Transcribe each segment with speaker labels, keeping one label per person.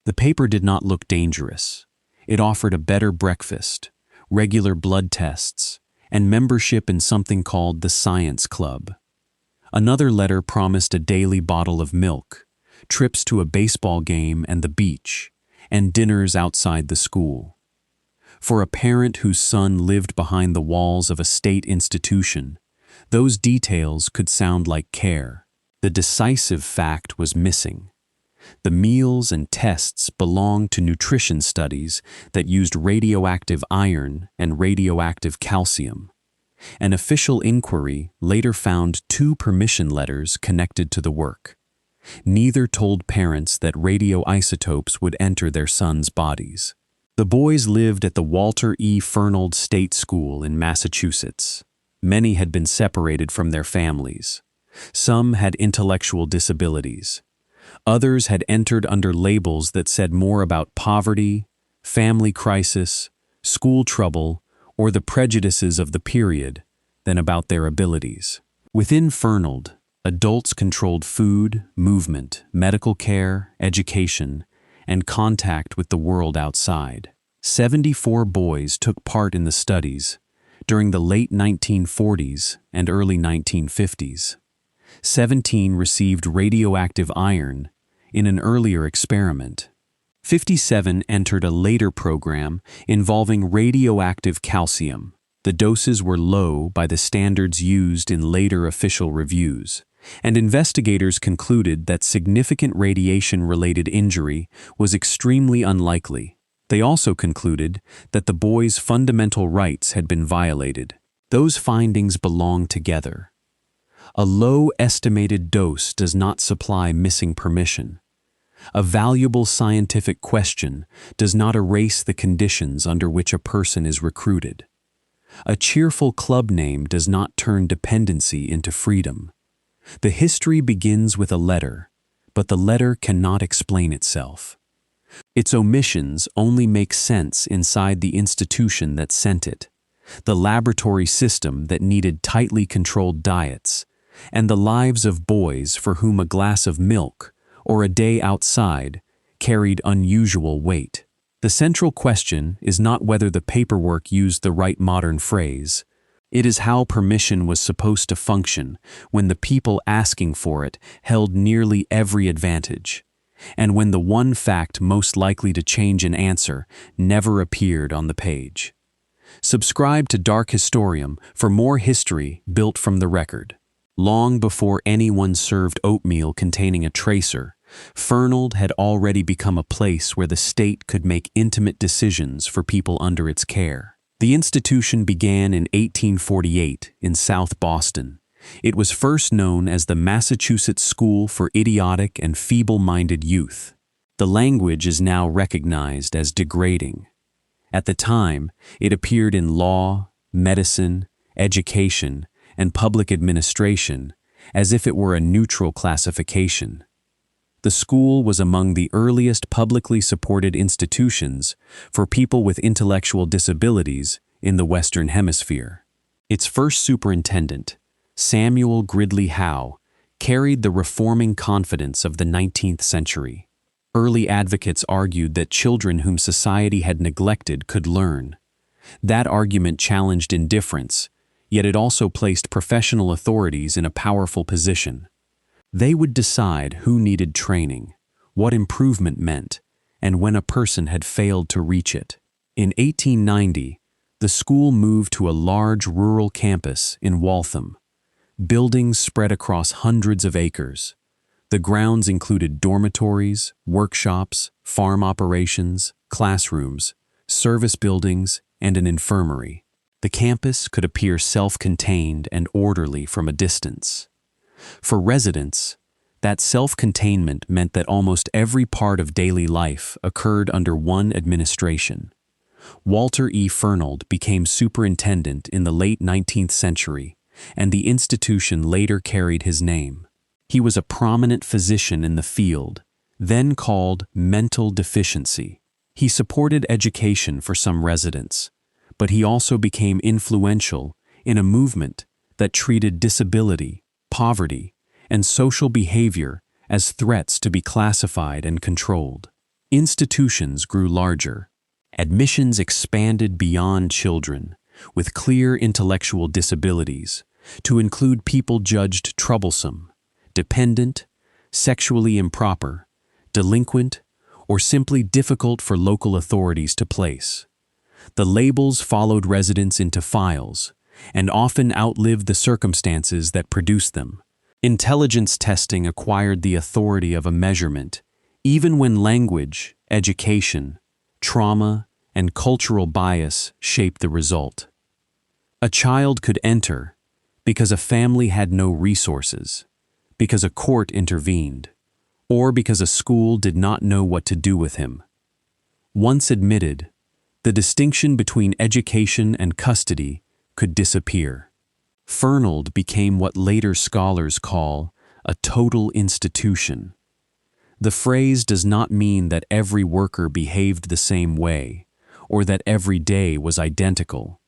Speaker 1: The paper did not look dangerous. It offered a better breakfast, regular blood tests, and membership in something called the Science Club. Another letter promised a daily bottle of milk, trips to a baseball game and the beach, and dinners outside the school. For a parent whose son lived behind the walls of a state institution, those details could sound like care. The decisive fact was missing. The meals and tests belonged to nutrition studies that used radioactive iron and radioactive calcium. An official inquiry later found 2 permission letters connected to the work. Neither told parents that radioisotopes would enter their sons' bodies. The boys lived at the Walter E. Fernald State School in Massachusetts. Many had been separated from their families. Some had intellectual disabilities. Others had entered under labels that said more about poverty, family crisis, school trouble, or the prejudices of the period than about their abilities. Within Fernald, adults controlled food, movement, medical care, education, and contact with the world outside. 74 boys took part in the studies during the late 1940s and early 1950s. 17 received radioactive iron in an earlier experiment. 57 entered a later program involving radioactive calcium. The doses were low by the standards used in later official reviews, and investigators concluded that significant radiation-related injury was extremely unlikely. They also concluded that the boys' fundamental rights had been violated. Those findings belong together. A low estimated dose does not supply missing permission. A valuable scientific question does not erase the conditions under which a person is recruited. A cheerful club name does not turn dependency into freedom. The history begins with a letter, but the letter cannot explain itself. Its omissions only make sense inside the institution that sent it, the laboratory system that needed tightly controlled diets, and the lives of boys for whom a glass of milk or a day outside carried unusual weight. The central question is not whether the paperwork used the right modern phrase. It is how permission was supposed to function when the people asking for it held nearly every advantage, and when the one fact most likely to change an answer never appeared on the page. Subscribe to Dark-Historium for more history built from the record. Long before anyone served oatmeal containing a tracer, Fernald had already become a place where the state could make intimate decisions for people under its care. The institution began in 1848 in South Boston. It was first known as the Massachusetts School for Idiotic and Feeble-Minded Youth. The language is now recognized as degrading. At the time, it appeared in law, medicine, education, and public administration as if it were a neutral classification. The school was among the earliest publicly supported institutions for people with intellectual disabilities in the Western Hemisphere. Its first superintendent, Samuel Gridley Howe, carried the reforming confidence of the 19th century. Early advocates argued that children whom society had neglected could learn. That argument challenged indifference, yet it also placed professional authorities in a powerful position. They would decide who needed training, what improvement meant, and when a person had failed to reach it. In 1890, the school moved to a large rural campus in Waltham. Buildings spread across hundreds of acres. The grounds included dormitories, workshops, farm operations, classrooms, service buildings, and an infirmary. The campus could appear self-contained and orderly from a distance. For residents, that self-containment meant that almost every part of daily life occurred under one administration. Walter E. Fernald became superintendent in the late 19th century, and the institution later carried his name. He was a prominent physician in the field, then called mental deficiency. He supported education for some residents, but he also became influential in a movement that treated disability, poverty, and social behavior as threats to be classified and controlled. Institutions grew larger. Admissions expanded beyond children, with clear intellectual disabilities, to include people judged troublesome, dependent, sexually improper, delinquent, or simply difficult for local authorities to place. The labels followed residents into files, and often outlived the circumstances that produced them. Intelligence testing acquired the authority of a measurement, even when language, education, trauma, and cultural bias shaped the result. A child could enter because a family had no resources, because a court intervened, or because a school did not know what to do with him. Once admitted, the distinction between education and custody could disappear. Fernald became what later scholars call a total institution. The phrase does not mean that every worker behaved the same way, or that every day was identical.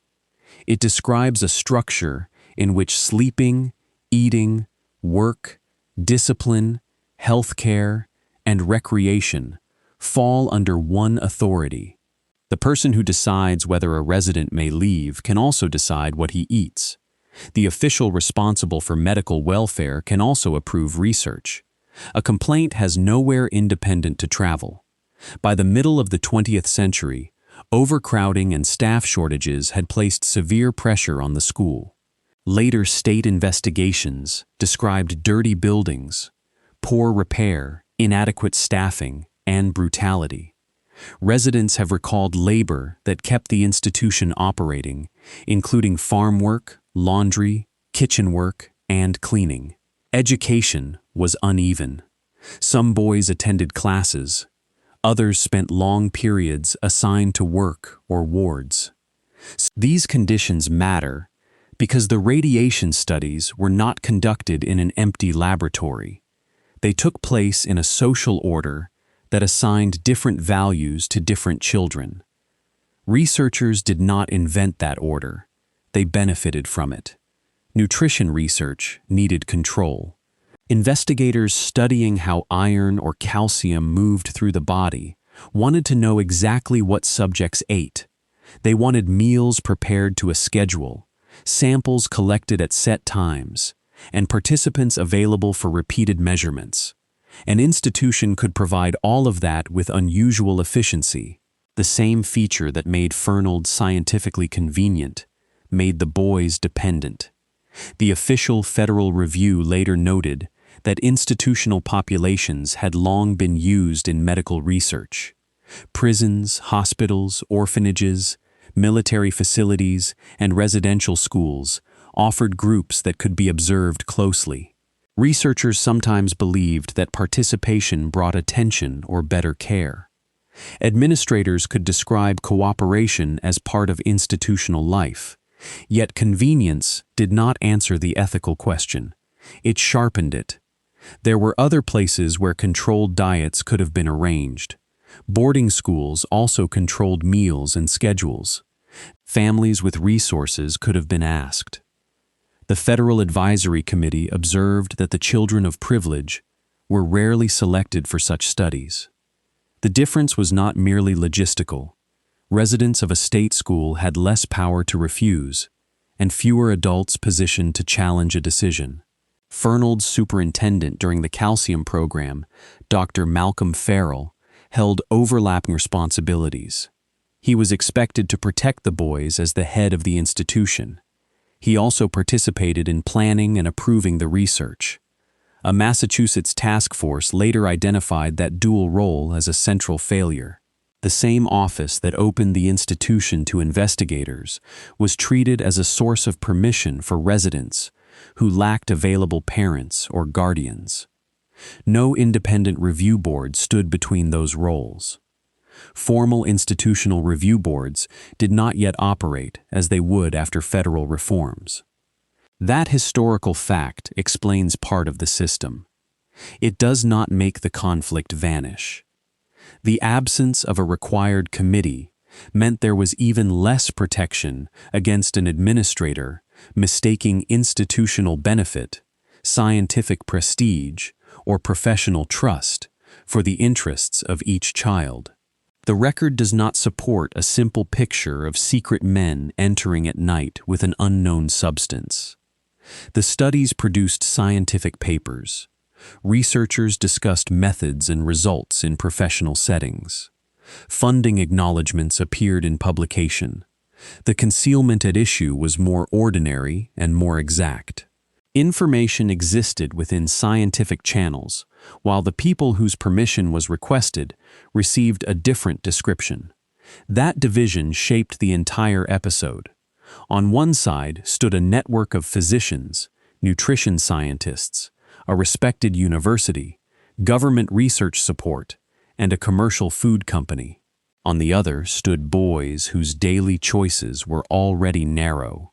Speaker 1: It describes a structure in which sleeping, eating, work, discipline, healthcare, and recreation fall under one authority. The person who decides whether a resident may leave can also decide what he eats. The official responsible for medical welfare can also approve research. A complaint has nowhere independent to travel. By the middle of the 20th century, overcrowding and staff shortages had placed severe pressure on the school. Later state investigations described dirty buildings, poor repair, inadequate staffing, and brutality. Residents have recalled labor that kept the institution operating, including farm work, laundry, kitchen work, and cleaning. Education was uneven. Some boys attended classes. Others spent long periods assigned to work or wards. These conditions matter because the radiation studies were not conducted in an empty laboratory. They took place in a social order that assigned different values to different children. Researchers did not invent that order. They benefited from it. Nutrition research needed control. Investigators studying how iron or calcium moved through the body wanted to know exactly what subjects ate. They wanted meals prepared to a schedule, samples collected at set times, and participants available for repeated measurements. An institution could provide all of that with unusual efficiency. The same feature that made Fernald scientifically convenient made the boys dependent. The official Federal Review later noted that institutional populations had long been used in medical research. Prisons, hospitals, orphanages, military facilities, and residential schools offered groups that could be observed closely. Researchers sometimes believed that participation brought attention or better care. Administrators could describe cooperation as part of institutional life, yet convenience did not answer the ethical question. It sharpened it. There were other places where controlled diets could have been arranged. Boarding schools also controlled meals and schedules. Families with resources could have been asked. The Federal Advisory Committee observed that the children of privilege were rarely selected for such studies. The difference was not merely logistical. Residents of a state school had less power to refuse, and fewer adults positioned to challenge a decision. Fernald's superintendent during the calcium program, Dr. Malcolm Farrell, held overlapping responsibilities. He was expected to protect the boys as the head of the institution. He also participated in planning and approving the research. A Massachusetts task force later identified that dual role as a central failure. The same office that opened the institution to investigators was treated as a source of permission for residents who lacked available parents or guardians. No independent review board stood between those roles. Formal institutional review boards did not yet operate as they would after federal reforms. That historical fact explains part of the system. It does not make the conflict vanish. The absence of a required committee meant there was even less protection against an administrator mistaking institutional benefit, scientific prestige, or professional trust for the interests of each child. The record does not support a simple picture of secret men entering at night with an unknown substance. The studies produced scientific papers. Researchers discussed methods and results in professional settings. Funding acknowledgments appeared in publication. The concealment at issue was more ordinary and more exact. Information existed within scientific channels, while the people whose permission was requested received a different description. That division shaped the entire episode. On one side stood a network of physicians, nutrition scientists, a respected university, government research support, and a commercial food company. On the other stood boys whose daily choices were already narrow.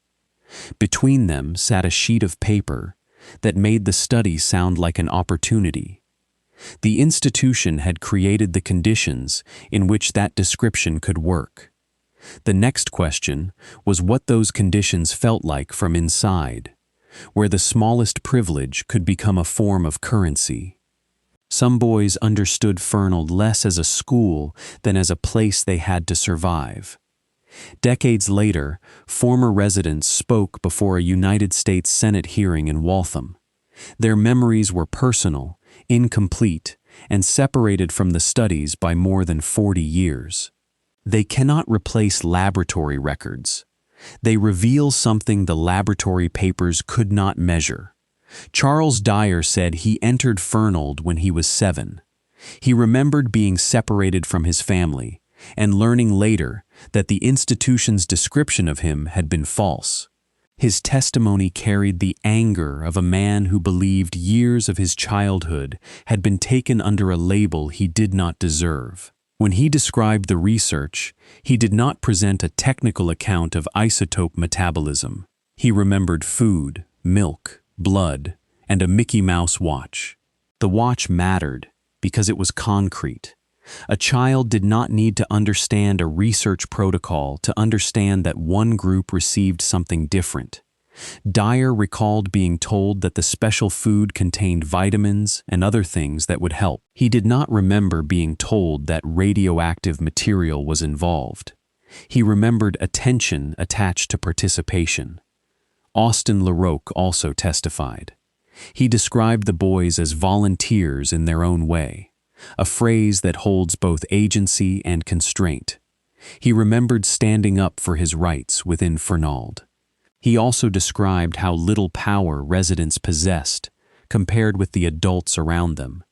Speaker 1: Between them sat a sheet of paper that made the study sound like an opportunity. The institution had created the conditions in which that description could work. The next question was what those conditions felt like from inside, where the smallest privilege could become a form of currency. Some boys understood Fernald less as a school than as a place they had to survive. Decades later, former residents spoke before a United States Senate hearing in Waltham. Their memories were personal, incomplete, and separated from the studies by more than 40 years. They cannot replace laboratory records. They reveal something the laboratory papers could not measure. Charles Dyer said he entered Fernald when he was 7. He remembered being separated from his family and learning later that the institution's description of him had been false. His testimony carried the anger of a man who believed years of his childhood had been taken under a label he did not deserve. When he described the research, he did not present a technical account of isotope metabolism. He remembered food, milk, blood, and a Mickey Mouse watch. The watch mattered because it was concrete. A child did not need to understand a research protocol to understand that one group received something different. Dyer recalled being told that the special food contained vitamins and other things that would help. He did not remember being told that radioactive material was involved. He remembered attention attached to participation. Austin LaRocque also testified. He described the boys as volunteers in their own way, a phrase that holds both agency and constraint. He remembered standing up for his rights within Fernald. He also described how little power residents possessed compared with the adults around them.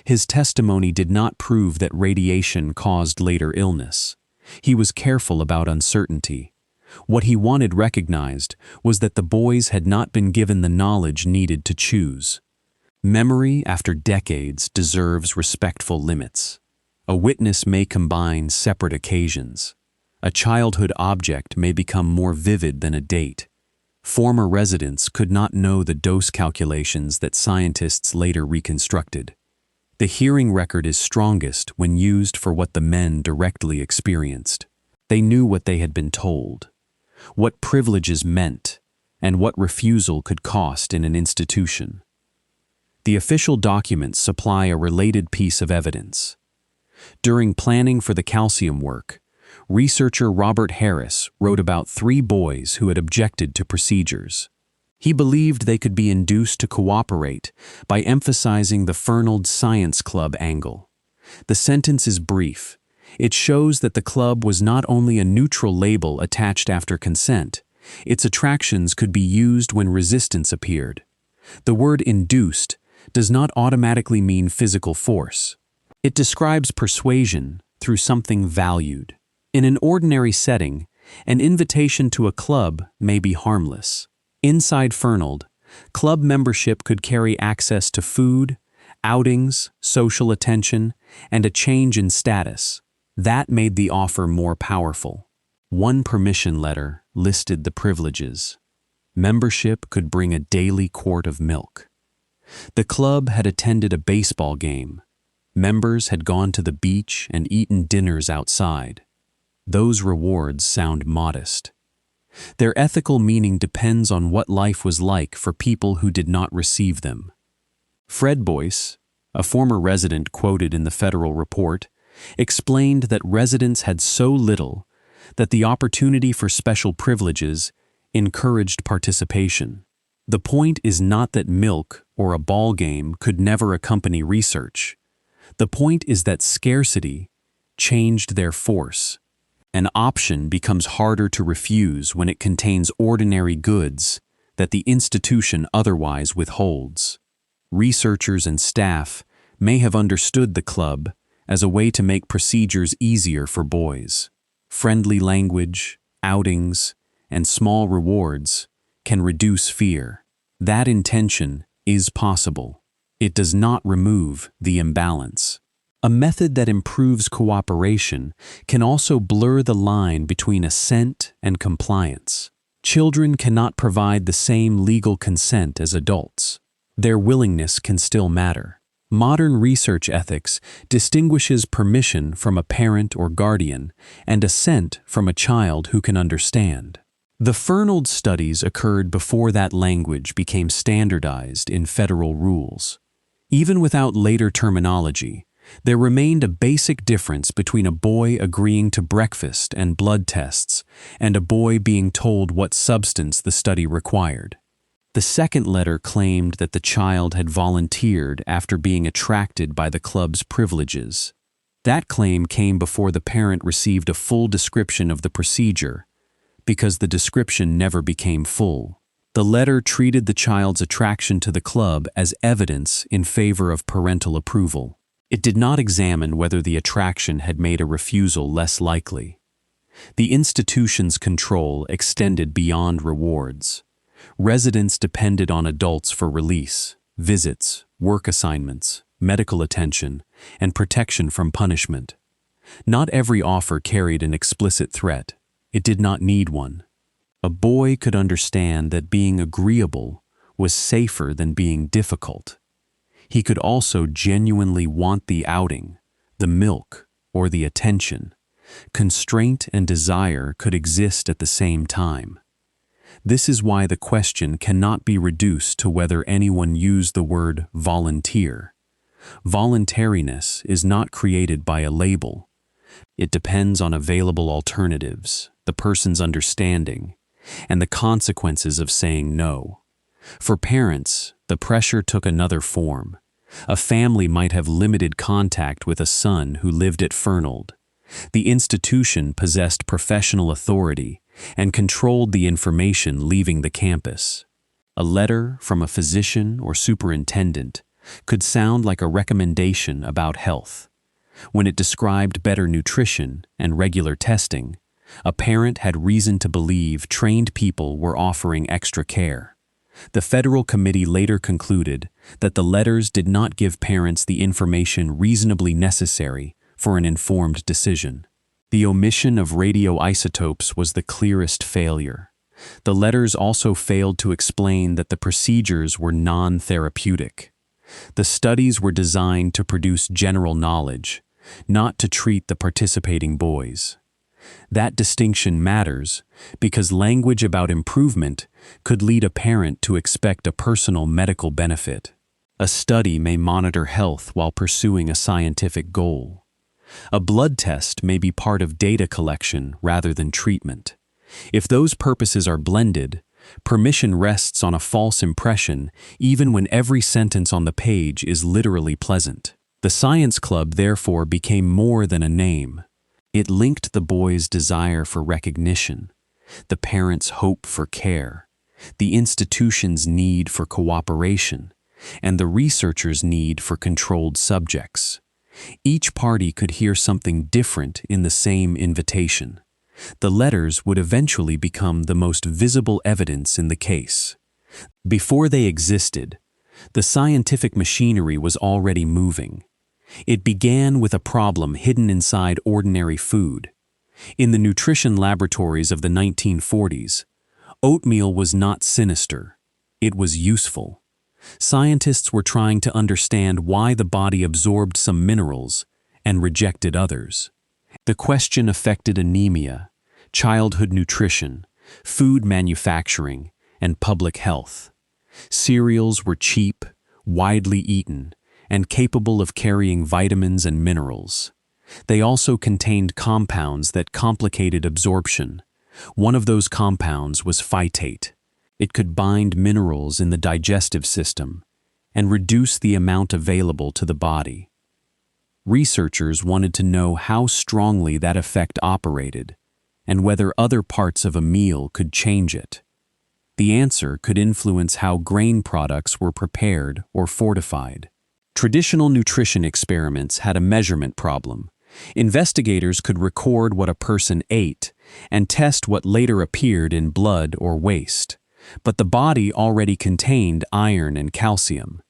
Speaker 1: His testimony did not prove that radiation caused later illness. He was careful about uncertainty. What he wanted recognized was that the boys had not been given the knowledge needed to choose. Memory after decades deserves respectful limits. A witness may combine separate occasions. A childhood object may become more vivid than a date. Former residents could not know the dose calculations that scientists later reconstructed. The hearing record is strongest when used for what the men directly experienced. They knew what they had been told, what privileges meant, and what refusal could cost in an institution. The official documents supply a related piece of evidence. During planning for the calcium work, researcher Robert Harris wrote about 3 boys who had objected to procedures. He believed they could be induced to cooperate by emphasizing the Fernald Science Club angle. The sentence is brief. It shows that the club was not only a neutral label attached after consent, its attractions could be used when resistance appeared. The word induced does not automatically mean physical force. It describes persuasion through something valued. In an ordinary setting, an invitation to a club may be harmless. Inside Fernald, club membership could carry access to food, outings, social attention, and a change in status. That made the offer more powerful. One permission letter listed the privileges. Membership could bring a daily quart of milk. The club had attended a baseball game. Members had gone to the beach and eaten dinners outside. Those rewards sound modest. Their ethical meaning depends on what life was like for people who did not receive them. Fred Boyce, a former resident quoted in the federal report, explained that residents had so little that the opportunity for special privileges encouraged participation. The point is not that milk or a ball game could never accompany research. The point is that scarcity changed their force. An option becomes harder to refuse when it contains ordinary goods that the institution otherwise withholds. Researchers and staff may have understood the club as a way to make procedures easier for boys. Friendly language, outings, and small rewards can reduce fear. That intention is possible. It does not remove the imbalance. A method that improves cooperation can also blur the line between assent and compliance. Children cannot provide the same legal consent as adults. Their willingness can still matter. Modern research ethics distinguishes permission from a parent or guardian and assent from a child who can understand. The Fernald studies occurred before that language became standardized in federal rules. Even without later terminology, there remained a basic difference between a boy agreeing to breakfast and blood tests and a boy being told what substance the study required. The second letter claimed that the child had volunteered after being attracted by the club's privileges. That claim came before the parent received a full description of the procedure, because the description never became full. The letter treated the child's attraction to the club as evidence in favor of parental approval. It did not examine whether the attraction had made a refusal less likely. The institution's control extended beyond rewards. Residents depended on adults for release, visits, work assignments, medical attention, and protection from punishment. Not every offer carried an explicit threat. It did not need one. A boy could understand that being agreeable was safer than being difficult. He could also genuinely want the outing, the milk, or the attention. Constraint and desire could exist at the same time. This is why the question cannot be reduced to whether anyone used the word volunteer. Voluntariness is not created by a label. It depends on available alternatives, the person's understanding, and the consequences of saying no. For parents, the pressure took another form. A family might have limited contact with a son who lived at Fernald. The institution possessed professional authority and controlled the information leaving the campus. A letter from a physician or superintendent could sound like a recommendation about health. When it described better nutrition and regular testing, a parent had reason to believe trained people were offering extra care. The federal committee later concluded that the letters did not give parents the information reasonably necessary for an informed decision. The omission of radioisotopes was the clearest failure. The letters also failed to explain that the procedures were non-therapeutic. The studies were designed to produce general knowledge, not to treat the participating boys. That distinction matters because language about improvement could lead a parent to expect a personal medical benefit. A study may monitor health while pursuing a scientific goal. A blood test may be part of data collection rather than treatment. If those purposes are blended, permission rests on a false impression even when every sentence on the page is literally pleasant. The science club therefore became more than a name. It linked the boy's desire for recognition, the parent's hope for care, the institution's need for cooperation, and the researcher's need for controlled subjects. Each party could hear something different in the same invitation. The letters would eventually become the most visible evidence in the case. Before they existed, the scientific machinery was already moving. It began with a problem hidden inside ordinary food. In the nutrition laboratories of the 1940s, oatmeal was not sinister. It was useful. Scientists were trying to understand why the body absorbed some minerals and rejected others. The question affected anemia, childhood nutrition, food manufacturing, and public health. Cereals were cheap, widely eaten, and capable of carrying vitamins and minerals. They also contained compounds that complicated absorption. One of those compounds was phytate. It could bind minerals in the digestive system and reduce the amount available to the body. Researchers wanted to know how strongly that effect operated and whether other parts of a meal could change it. The answer could influence how grain products were prepared or fortified. Traditional nutrition experiments had a measurement problem. Investigators could record what a person ate and test what later appeared in blood or waste. But the body already contained iron and calcium.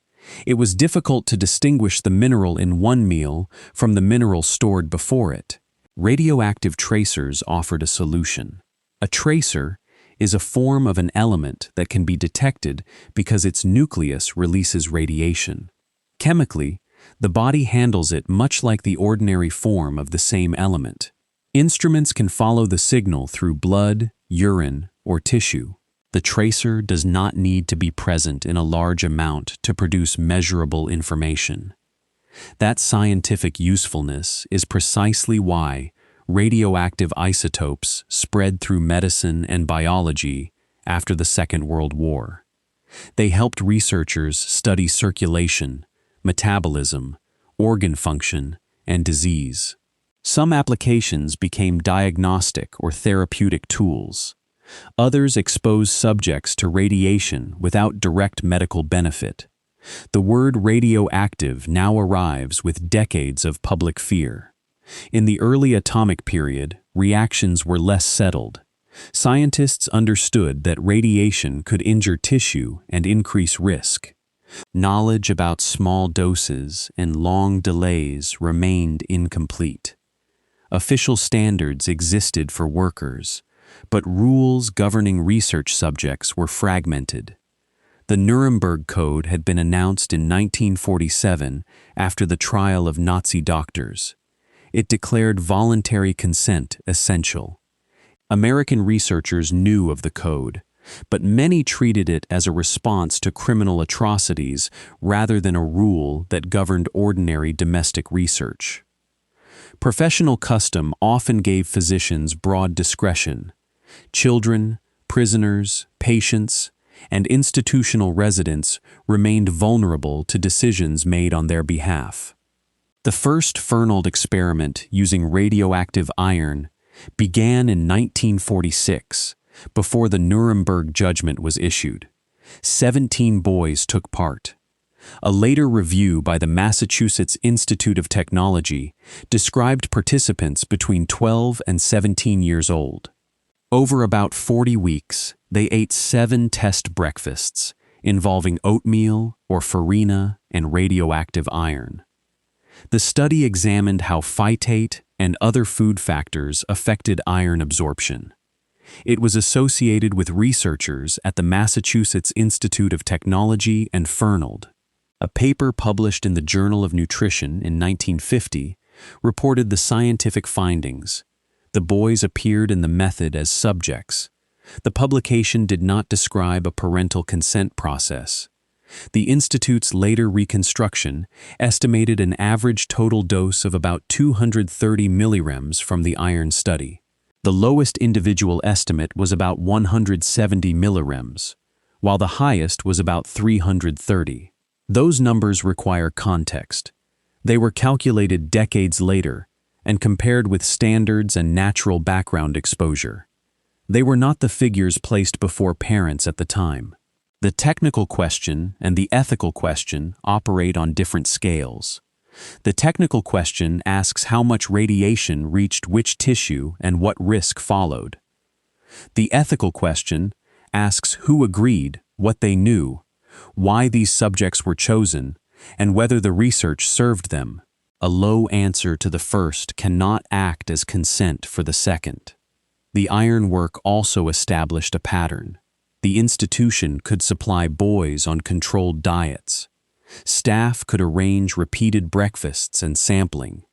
Speaker 1: It was difficult to distinguish the mineral in one meal from the mineral stored before it. Radioactive tracers offered a solution. A tracer is a form of an element that can be detected because its nucleus releases radiation. Chemically, the body handles it much like the ordinary form of the same element. Instruments can follow the signal through blood, urine, or tissue. The tracer does not need to be present in a large amount to produce measurable information. That scientific usefulness is precisely why radioactive isotopes spread through medicine and biology after the Second World War. They helped researchers study circulation, metabolism, organ function, and disease. Some applications became diagnostic or therapeutic tools. Others expose subjects to radiation without direct medical benefit. The word radioactive now arrives with decades of public fear. In the early atomic period, reactions were less settled. Scientists understood that radiation could injure tissue and increase risk. Knowledge about small doses and long delays remained incomplete. Official standards existed for workers, but rules governing research subjects were fragmented. The Nuremberg Code had been announced in 1947 after the trial of Nazi doctors. It declared voluntary consent essential. American researchers knew of the code, but many treated it as a response to criminal atrocities rather than a rule that governed ordinary domestic research. Professional custom often gave physicians broad discretion. Children, prisoners, patients, and institutional residents remained vulnerable to decisions made on their behalf. The first Fernald experiment using radioactive iron began in 1946, before the Nuremberg judgment was issued. 17 boys took part. A later review by the Massachusetts Institute of Technology described participants between 12 and 17 years old. Over about 40 weeks, they ate 7 test breakfasts involving oatmeal or farina and radioactive iron. The study examined how phytate and other food factors affected iron absorption. It was associated with researchers at the Massachusetts Institute of Technology and Fernald. A paper published in the Journal of Nutrition in 1950 reported the scientific findings. The boys appeared in the method as subjects. The publication did not describe a parental consent process. The Institute's later reconstruction estimated an average total dose of about 230 millirems from the iron study. The lowest individual estimate was about 170 millirems, while the highest was about 330. Those numbers require context. They were calculated decades later and compared with standards and natural background exposure. They were not the figures placed before parents at the time. The technical question and the ethical question operate on different scales. The technical question asks how much radiation reached which tissue and what risk followed. The ethical question asks who agreed, what they knew, why these subjects were chosen, and whether the research served them. A low answer to the first cannot act as consent for the second. The ironwork also established a pattern. The institution could supply boys on controlled diets. Staff could arrange repeated breakfasts and sampling.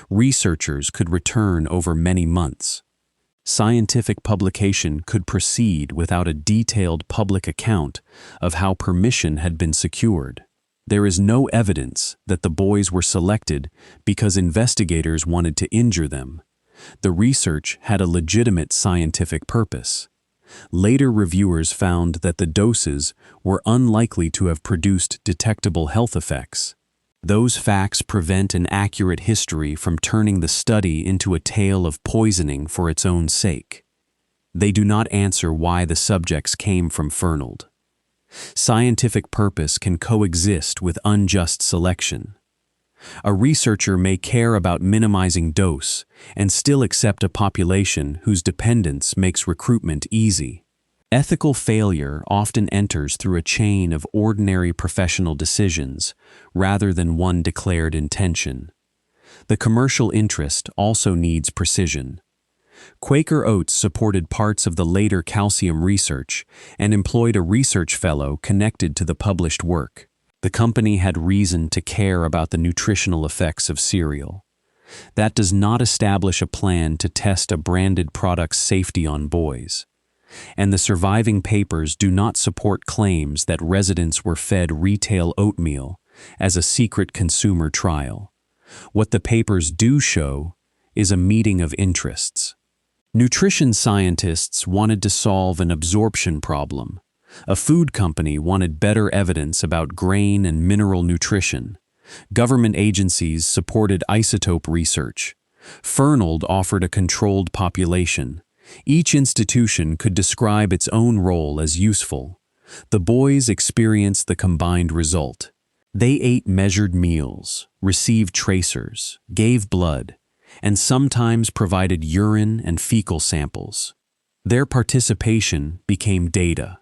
Speaker 1: Researchers could return over many months. Scientific publication could proceed without a detailed public account of how permission had been secured. There is no evidence that the boys were selected because investigators wanted to injure them. The research had a legitimate scientific purpose. Later reviewers found that the doses were unlikely to have produced detectable health effects. Those facts prevent an accurate history from turning the study into a tale of poisoning for its own sake. They do not answer why the subjects came from Fernald. Scientific purpose can coexist with unjust selection. A researcher may care about minimizing dose and still accept a population whose dependence makes recruitment easy. Ethical failure often enters through a chain of ordinary professional decisions rather than one declared intention. The commercial interest also needs precision. Quaker Oats supported parts of the later calcium research and employed a research fellow connected to the published work. The company had reason to care about the nutritional effects of cereal. That does not establish a plan to test a branded product's safety on boys. And the surviving papers do not support claims that residents were fed retail oatmeal as a secret consumer trial. What the papers do show is a meeting of interests. Nutrition scientists wanted to solve an absorption problem. A food company wanted better evidence about grain and mineral nutrition. Government agencies supported isotope research. Fernald offered a controlled population. Each institution could describe its own role as useful. The boys experienced the combined result. They ate measured meals, received tracers, gave blood, and sometimes provided urine and fecal samples. Their participation became data.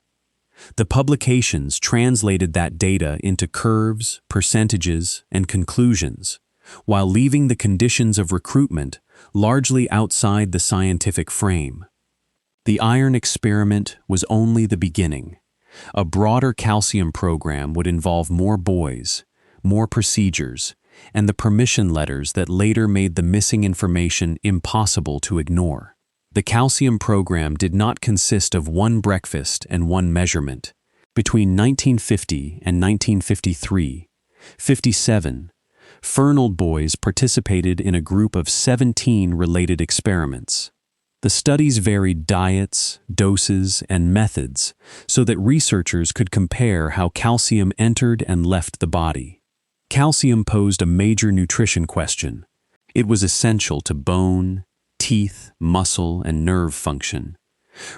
Speaker 1: The publications translated that data into curves, percentages, and conclusions, while leaving the conditions of recruitment largely outside the scientific frame. The iron experiment was only the beginning. A broader calcium program would involve more boys, more procedures, and the permission letters that later made the missing information impossible to ignore. The calcium program did not consist of one breakfast and one measurement. Between 1950 and 1957, Fernald boys participated in a group of 17 related experiments. The studies varied diets, doses, and methods so that researchers could compare how calcium entered and left the body. Calcium posed a major nutrition question. It was essential to bone, teeth, muscle, and nerve function.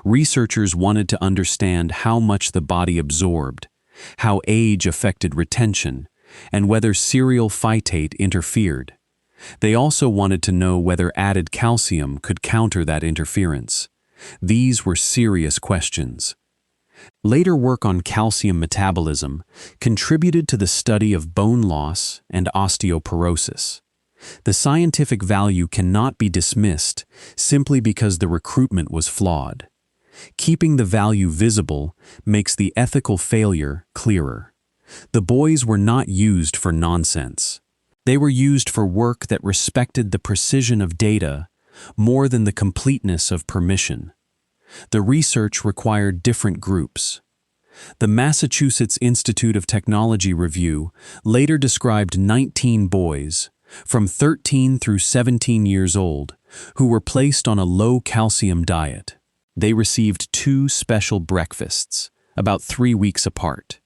Speaker 1: Researchers wanted to understand how much the body absorbed, how age affected retention, and whether cereal phytate interfered. They also wanted to know whether added calcium could counter that interference. These were serious questions. Later work on calcium metabolism contributed to the study of bone loss and osteoporosis. The scientific value cannot be dismissed simply because the recruitment was flawed. Keeping the value visible makes the ethical failure clearer. The boys were not used for nonsense. They were used for work that respected the precision of data more than the completeness of permission. The research required different groups. The Massachusetts Institute of Technology Review later described 19 boys, from 13 through 17 years old, who were placed on a low-calcium diet. They received 2 special breakfasts, about 3 weeks apart.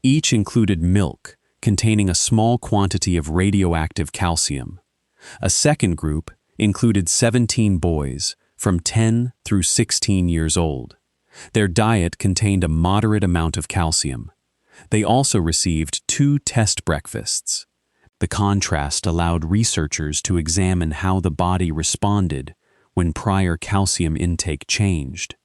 Speaker 1: Each included milk, containing a small quantity of radioactive calcium. A second group included 17 boys, from 10 through 16 years old. Their diet contained a moderate amount of calcium. They also received 2 test breakfasts. The contrast allowed researchers to examine how the body responded when prior calcium intake changed.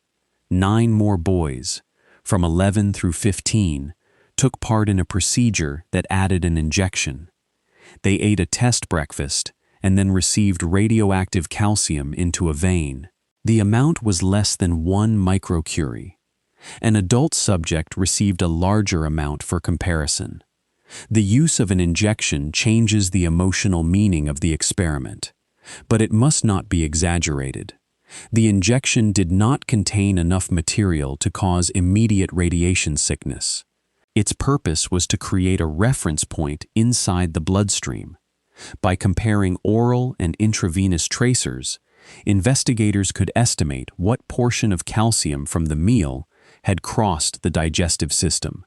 Speaker 1: 9 more boys, from 11 through 15, took part in a procedure that added an injection. They ate a test breakfast and then received radioactive calcium into a vein. The amount was less than 1 microcurie. An adult subject received a larger amount for comparison. The use of an injection changes the emotional meaning of the experiment, but it must not be exaggerated. The injection did not contain enough material to cause immediate radiation sickness. Its purpose was to create a reference point inside the bloodstream. By comparing oral and intravenous tracers, investigators could estimate what portion of calcium from the meal had crossed the digestive system.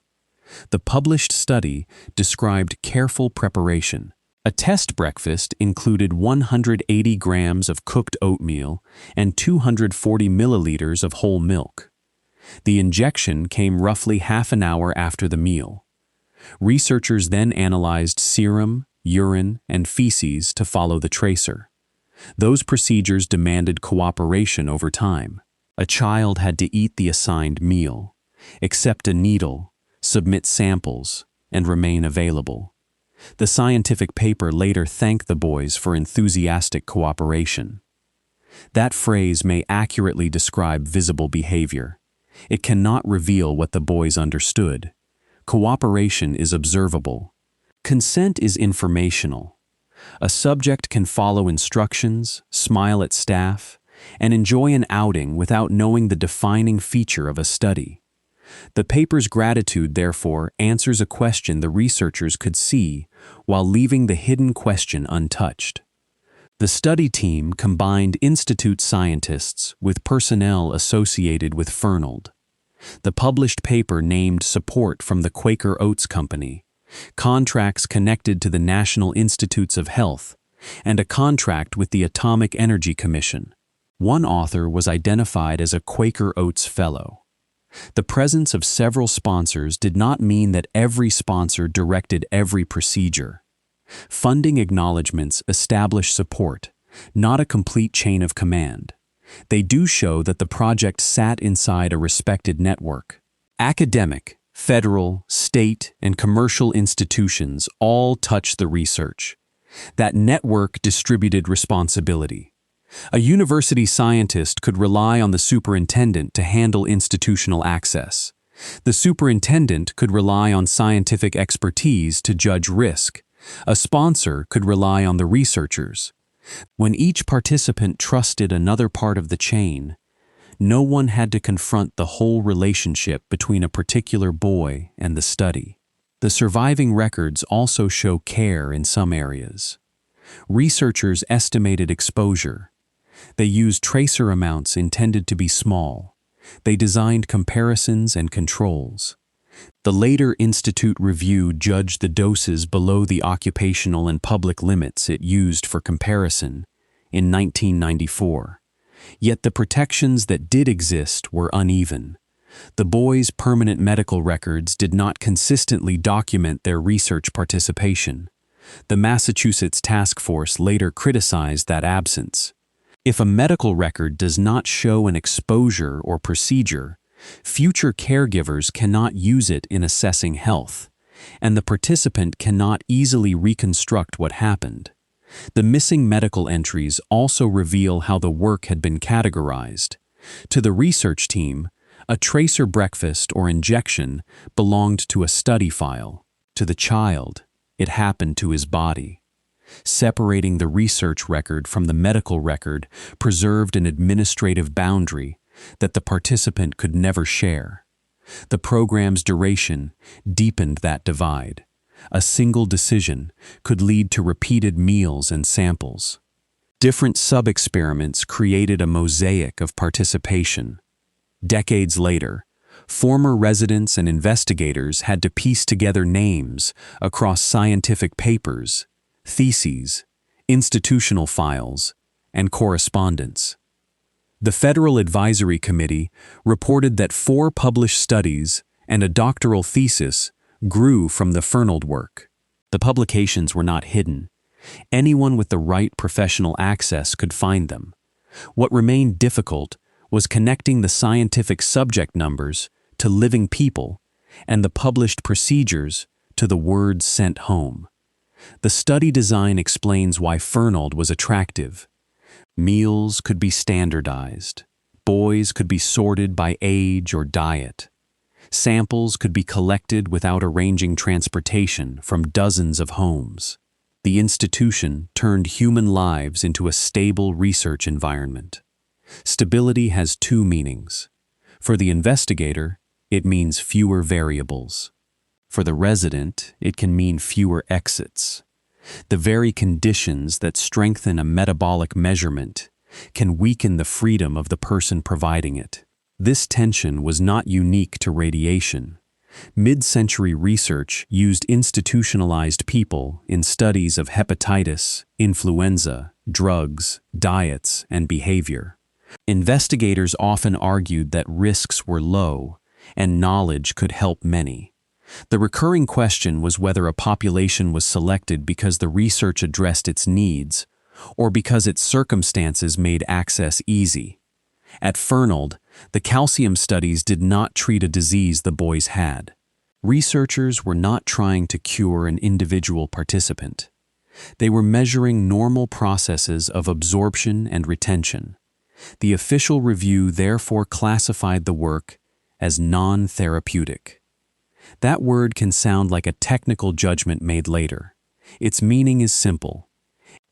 Speaker 1: The published study described careful preparation. A test breakfast included 180 grams of cooked oatmeal and 240 milliliters of whole milk. The injection came roughly half an hour after the meal. Researchers then analyzed serum, urine, and feces to follow the tracer. Those procedures demanded cooperation over time. A child had to eat the assigned meal, accept a needle, submit samples, and remain available. The scientific paper later thanked the boys for enthusiastic cooperation. That phrase may accurately describe visible behavior. It cannot reveal what the boys understood. Cooperation is observable. Consent is informational. A subject can follow instructions, smile at staff, and enjoy an outing without knowing the defining feature of a study. The paper's gratitude, therefore, answers a question the researchers could see while leaving the hidden question untouched. The study team combined institute scientists with personnel associated with Fernald. The published paper named support from the Quaker Oats Company, contracts connected to the National Institutes of Health, and a contract with the Atomic Energy Commission. One author was identified as a Quaker Oats Fellow. The presence of several sponsors did not mean that every sponsor directed every procedure. Funding acknowledgments establish support, not a complete chain of command. They do show that the project sat inside a respected network. Academic, federal, state, and commercial institutions all touch the research. That network distributed responsibility. A university scientist could rely on the superintendent to handle institutional access. The superintendent could rely on scientific expertise to judge risk. A sponsor could rely on the researchers. When each participant trusted another part of the chain, no one had to confront the whole relationship between a particular boy and the study. The surviving records also show care in some areas. Researchers estimated exposure. They used tracer amounts intended to be small. They designed comparisons and controls. The later Institute review judged the doses below the occupational and public limits it used for comparison in 1994. Yet the protections that did exist were uneven. The boys' permanent medical records did not consistently document their research participation. The Massachusetts task force later criticized that absence. If a medical record does not show an exposure or procedure, future caregivers cannot use it in assessing health, and the participant cannot easily reconstruct what happened. The missing medical entries also reveal how the work had been categorized. To the research team, a tracer breakfast or injection belonged to a study file. To the child, it happened to his body. Separating the research record from the medical record preserved an administrative boundary that the participant could never share. The program's duration deepened that divide. A single decision could lead to repeated meals and samples. Different sub-experiments created a mosaic of participation. Decades later, former residents and investigators had to piece together names across scientific papers, theses, institutional files, and correspondence. The Federal Advisory Committee reported that 4 published studies and a doctoral thesis grew from the Fernald work. The publications were not hidden. Anyone with the right professional access could find them. What remained difficult was connecting the scientific subject numbers to living people and the published procedures to the words sent home. The study design explains why Fernald was attractive. Meals could be standardized. Boys could be sorted by age or diet. Samples could be collected without arranging transportation from dozens of homes. The institution turned human lives into a stable research environment. Stability has 2 meanings. For the investigator, it means fewer variables. For the resident, it can mean fewer exits. The very conditions that strengthen a metabolic measurement can weaken the freedom of the person providing it. This tension was not unique to radiation. Mid-century research used institutionalized people in studies of hepatitis, influenza, drugs, diets, and behavior. Investigators often argued that risks were low and knowledge could help many. The recurring question was whether a population was selected because the research addressed its needs or because its circumstances made access easy. At Fernald, the calcium studies did not treat a disease the boys had. Researchers were not trying to cure an individual participant. They were measuring normal processes of absorption and retention. The official review therefore classified the work as non-therapeutic. That word can sound like a technical judgment made later. Its meaning is simple.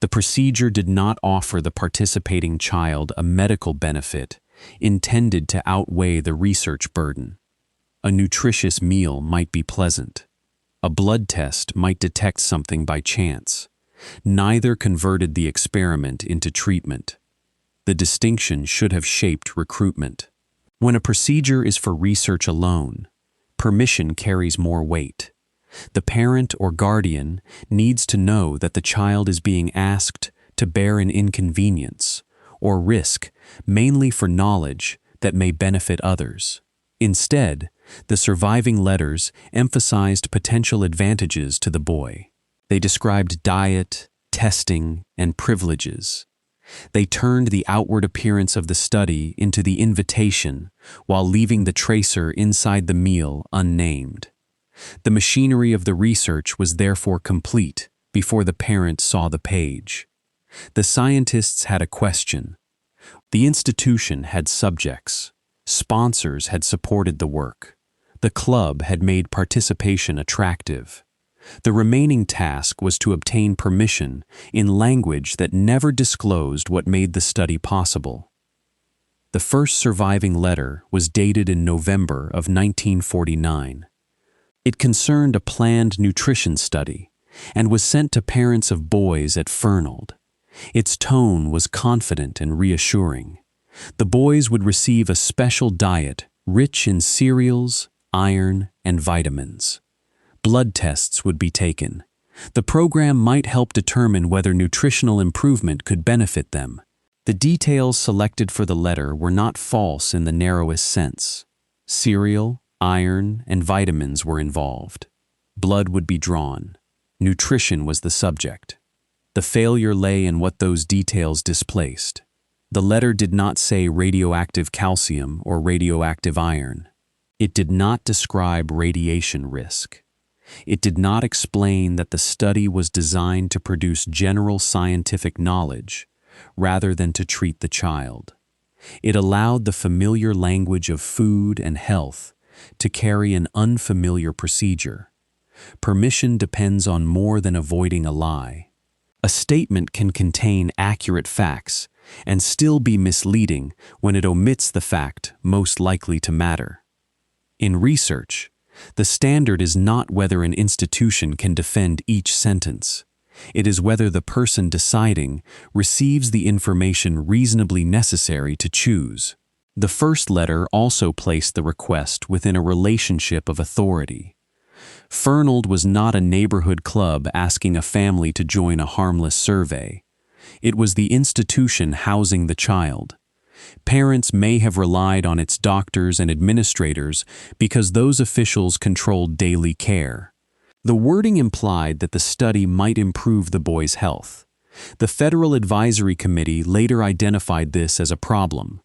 Speaker 1: The procedure did not offer the participating child a medical benefit intended to outweigh the research burden. A nutritious meal might be pleasant. A blood test might detect something by chance. Neither converted the experiment into treatment. The distinction should have shaped recruitment. When a procedure is for research alone, permission carries more weight. The parent or guardian needs to know that the child is being asked to bear an inconvenience or risk mainly for knowledge that may benefit others. Instead, the surviving letters emphasized potential advantages to the boy. They described diet, testing, and privileges. They turned the outward appearance of the study into the invitation while leaving the tracer inside the meal unnamed. The machinery of the research was therefore complete before the parent saw the page. The scientists had a question. The institution had subjects. Sponsors had supported the work. The club had made participation attractive. The remaining task was to obtain permission in language that never disclosed what made the study possible. The first surviving letter was dated in November of 1949. It concerned a planned nutrition study and was sent to parents of boys at Fernald. Its tone was confident and reassuring. The boys would receive a special diet rich in cereals, iron, and vitamins. Blood tests would be taken. The program might help determine whether nutritional improvement could benefit them. The details selected for the letter were not false in the narrowest sense. Cereal, iron, and vitamins were involved. Blood would be drawn. Nutrition was the subject. The failure lay in what those details displaced. The letter did not say radioactive calcium or radioactive iron. It did not describe radiation risk. It did not explain that the study was designed to produce general scientific knowledge rather than to treat the child. It allowed the familiar language of food and health to carry an unfamiliar procedure. Permission depends on more than avoiding a lie. A statement can contain accurate facts and still be misleading when it omits the fact most likely to matter. In research, the standard is not whether an institution can defend each sentence. It is whether the person deciding receives the information reasonably necessary to choose. The first letter also placed the request within a relationship of authority. Fernald was not a neighborhood club asking a family to join a harmless survey. It was the institution housing the child. Parents may have relied on its doctors and administrators because those officials controlled daily care. The wording implied that the study might improve the boy's health. The Federal Advisory Committee later identified this as a problem.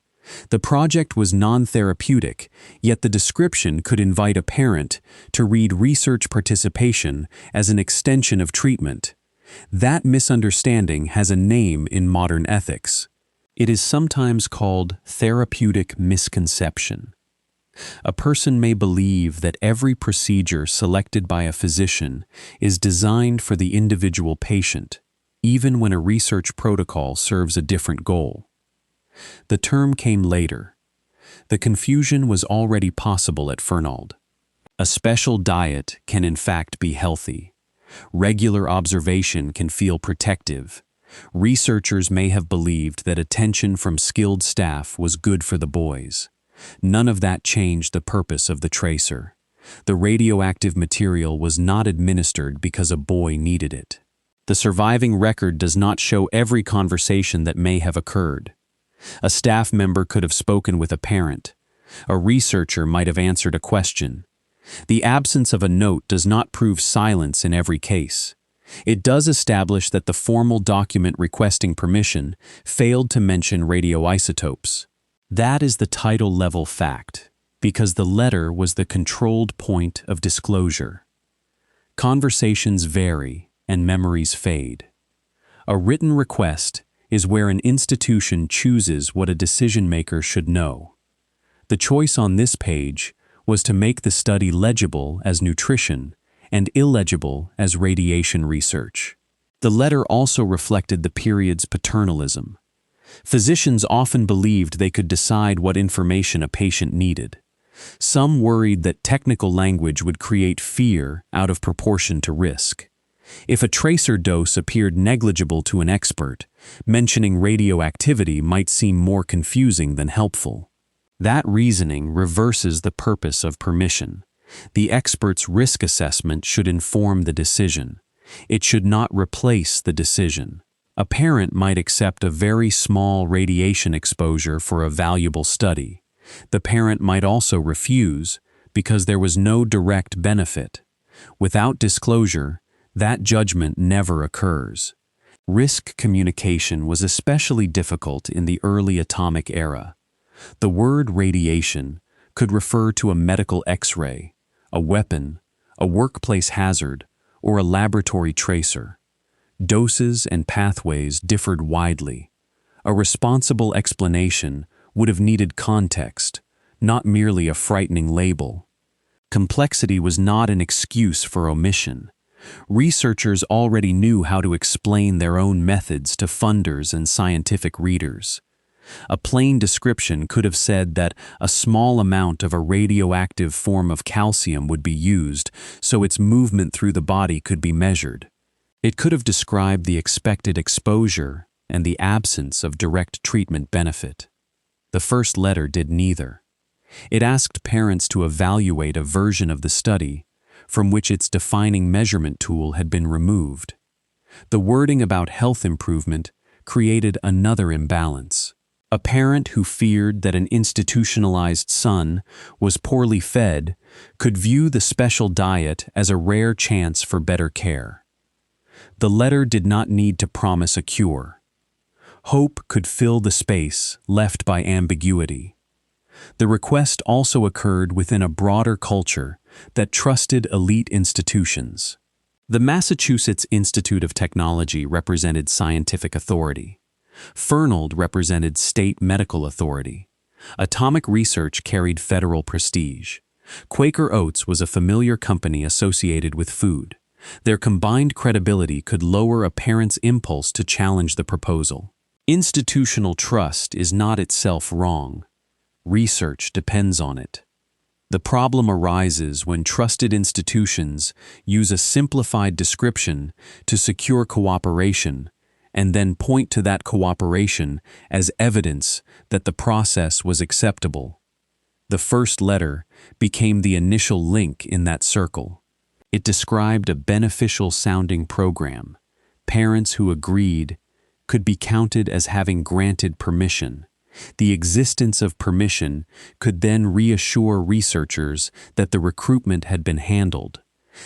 Speaker 1: The project was non-therapeutic, yet the description could invite a parent to read research participation as an extension of treatment. That misunderstanding has a name in modern ethics. It is sometimes called therapeutic misconception. A person may believe that every procedure selected by a physician is designed for the individual patient, even when a research protocol serves a different goal. The term came later. The confusion was already possible at Fernald. A special diet can in fact be healthy. Regular observation can feel protective. Researchers may have believed that attention from skilled staff was good for the boys. None of that changed the purpose of the tracer. The radioactive material was not administered because a boy needed it. The surviving record does not show every conversation that may have occurred. A staff member could have spoken with a parent. A researcher might have answered a question. The absence of a note does not prove silence in every case. It does establish that the formal document requesting permission failed to mention radioisotopes. That is the title-level fact, because the letter was the controlled point of disclosure. Conversations vary and memories fade. A written request is where an institution chooses what a decision-maker should know. The choice on this page was to make the study legible as nutrition and illegible as radiation research. The letter also reflected the period's paternalism. Physicians often believed they could decide what information a patient needed. Some worried that technical language would create fear out of proportion to risk. If a tracer dose appeared negligible to an expert, mentioning radioactivity might seem more confusing than helpful. That reasoning reverses the purpose of permission. The expert's risk assessment should inform the decision. It should not replace the decision. A parent might accept a very small radiation exposure for a valuable study. The parent might also refuse because there was no direct benefit. Without disclosure, that judgment never occurs. Risk communication was especially difficult in the early atomic era. The word radiation could refer to a medical X-ray, a weapon, a workplace hazard, or a laboratory tracer. Doses and pathways differed widely. A responsible explanation would have needed context, not merely a frightening label. Complexity was not an excuse for omission. Researchers already knew how to explain their own methods to funders and scientific readers. A plain description could have said that a small amount of a radioactive form of calcium would be used so its movement through the body could be measured. It could have described the expected exposure and the absence of direct treatment benefit. The first letter did neither. It asked parents to evaluate a version of the study from which its defining measurement tool had been removed. The wording about health improvement created another imbalance. A parent who feared that an institutionalized son was poorly fed could view the special diet as a rare chance for better care. The letter did not need to promise a cure. Hope could fill the space left by ambiguity. The request also occurred within a broader culture that trusted elite institutions. The Massachusetts Institute of Technology represented scientific authority. Fernald represented state medical authority. Atomic research carried federal prestige. Quaker Oats was a familiar company associated with food. Their combined credibility could lower a parent's impulse to challenge the proposal. Institutional trust is not itself wrong. Research depends on it. The problem arises when trusted institutions use a simplified description to secure cooperation and then point to that cooperation as evidence that the process was acceptable. The first letter became the initial link in that circle. It described a beneficial-sounding program. Parents who agreed could be counted as having granted permission. The existence of permission could then reassure researchers that the recruitment had been handled.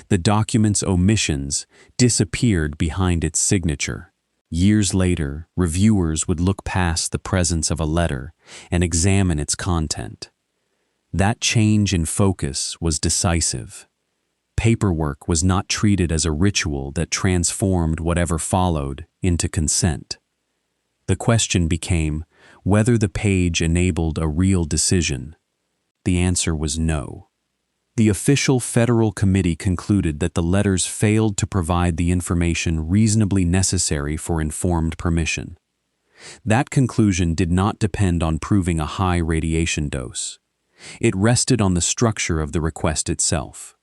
Speaker 1: The document's omissions disappeared behind its signature. Years later, reviewers would look past the presence of a letter and examine its content. That change in focus was decisive. Paperwork was not treated as a ritual that transformed whatever followed into consent. The question became whether the page enabled a real decision. The answer was no. The official federal committee concluded that the letters failed to provide the information reasonably necessary for informed permission. That conclusion did not depend on proving a high radiation dose. It rested on the structure of the request itself.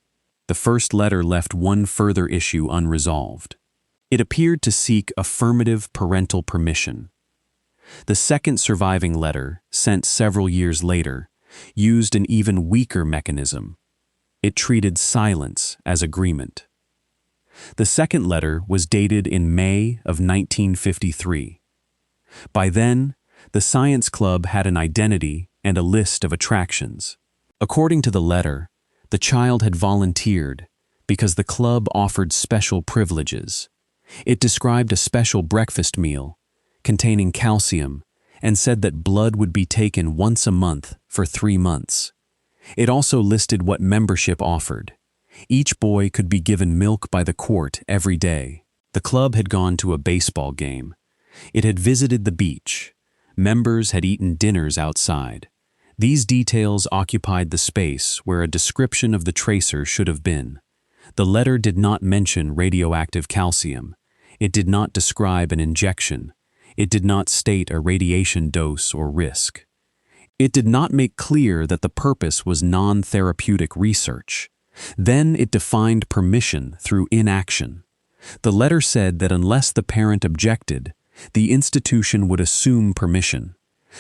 Speaker 1: The first letter left one further issue unresolved. It appeared to seek affirmative parental permission. The second surviving letter, sent several years later, used an even weaker mechanism. It treated silence as agreement. The second letter was dated in May of 1953. By then, the Science Club had an identity and a list of attractions. According to the letter, the child had volunteered because the club offered special privileges. It described a special breakfast meal containing calcium and said that blood would be taken once a month for 3 months. It also listed what membership offered. Each boy could be given milk by the quart every day. The club had gone to a baseball game. It had visited the beach. Members had eaten dinners outside. These details occupied the space where a description of the tracer should have been. The letter did not mention radioactive calcium. It did not describe an injection. It did not state a radiation dose or risk. It did not make clear that the purpose was non-therapeutic research. Then it defined permission through inaction. The letter said that unless the parent objected, the institution would assume permission.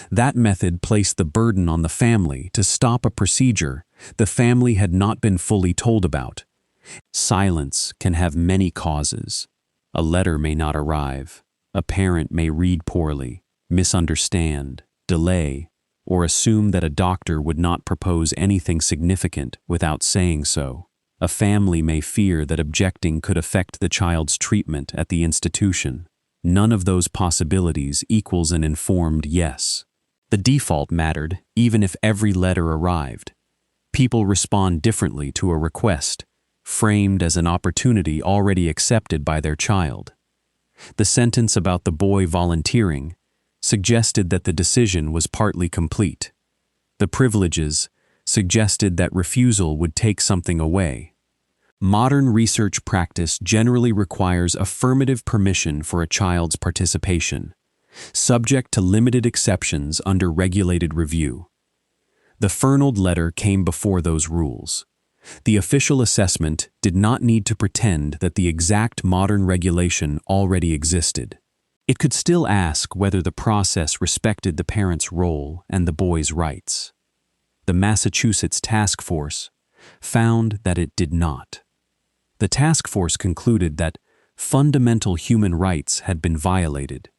Speaker 1: That method placed the burden on the family to stop a procedure the family had not been fully told about. Silence can have many causes. A letter may not arrive. A parent may read poorly, misunderstand, delay, or assume that a doctor would not propose anything significant without saying so. A family may fear that objecting could affect the child's treatment at the institution. None of those possibilities equals an informed yes. The default mattered, even if every letter arrived. People respond differently to a request, framed as an opportunity already accepted by their child. The sentence about the boy volunteering suggested that the decision was partly complete. The privileges suggested that refusal would take something away. Modern research practice generally requires affirmative permission for a child's participation, subject to limited exceptions under regulated review. The Fernald letter came before those rules. The official assessment did not need to pretend that the exact modern regulation already existed. It could still ask whether the process respected the parent's role and the boy's rights. The Massachusetts Task Force found that it did not. The task force concluded that fundamental human rights had been violated,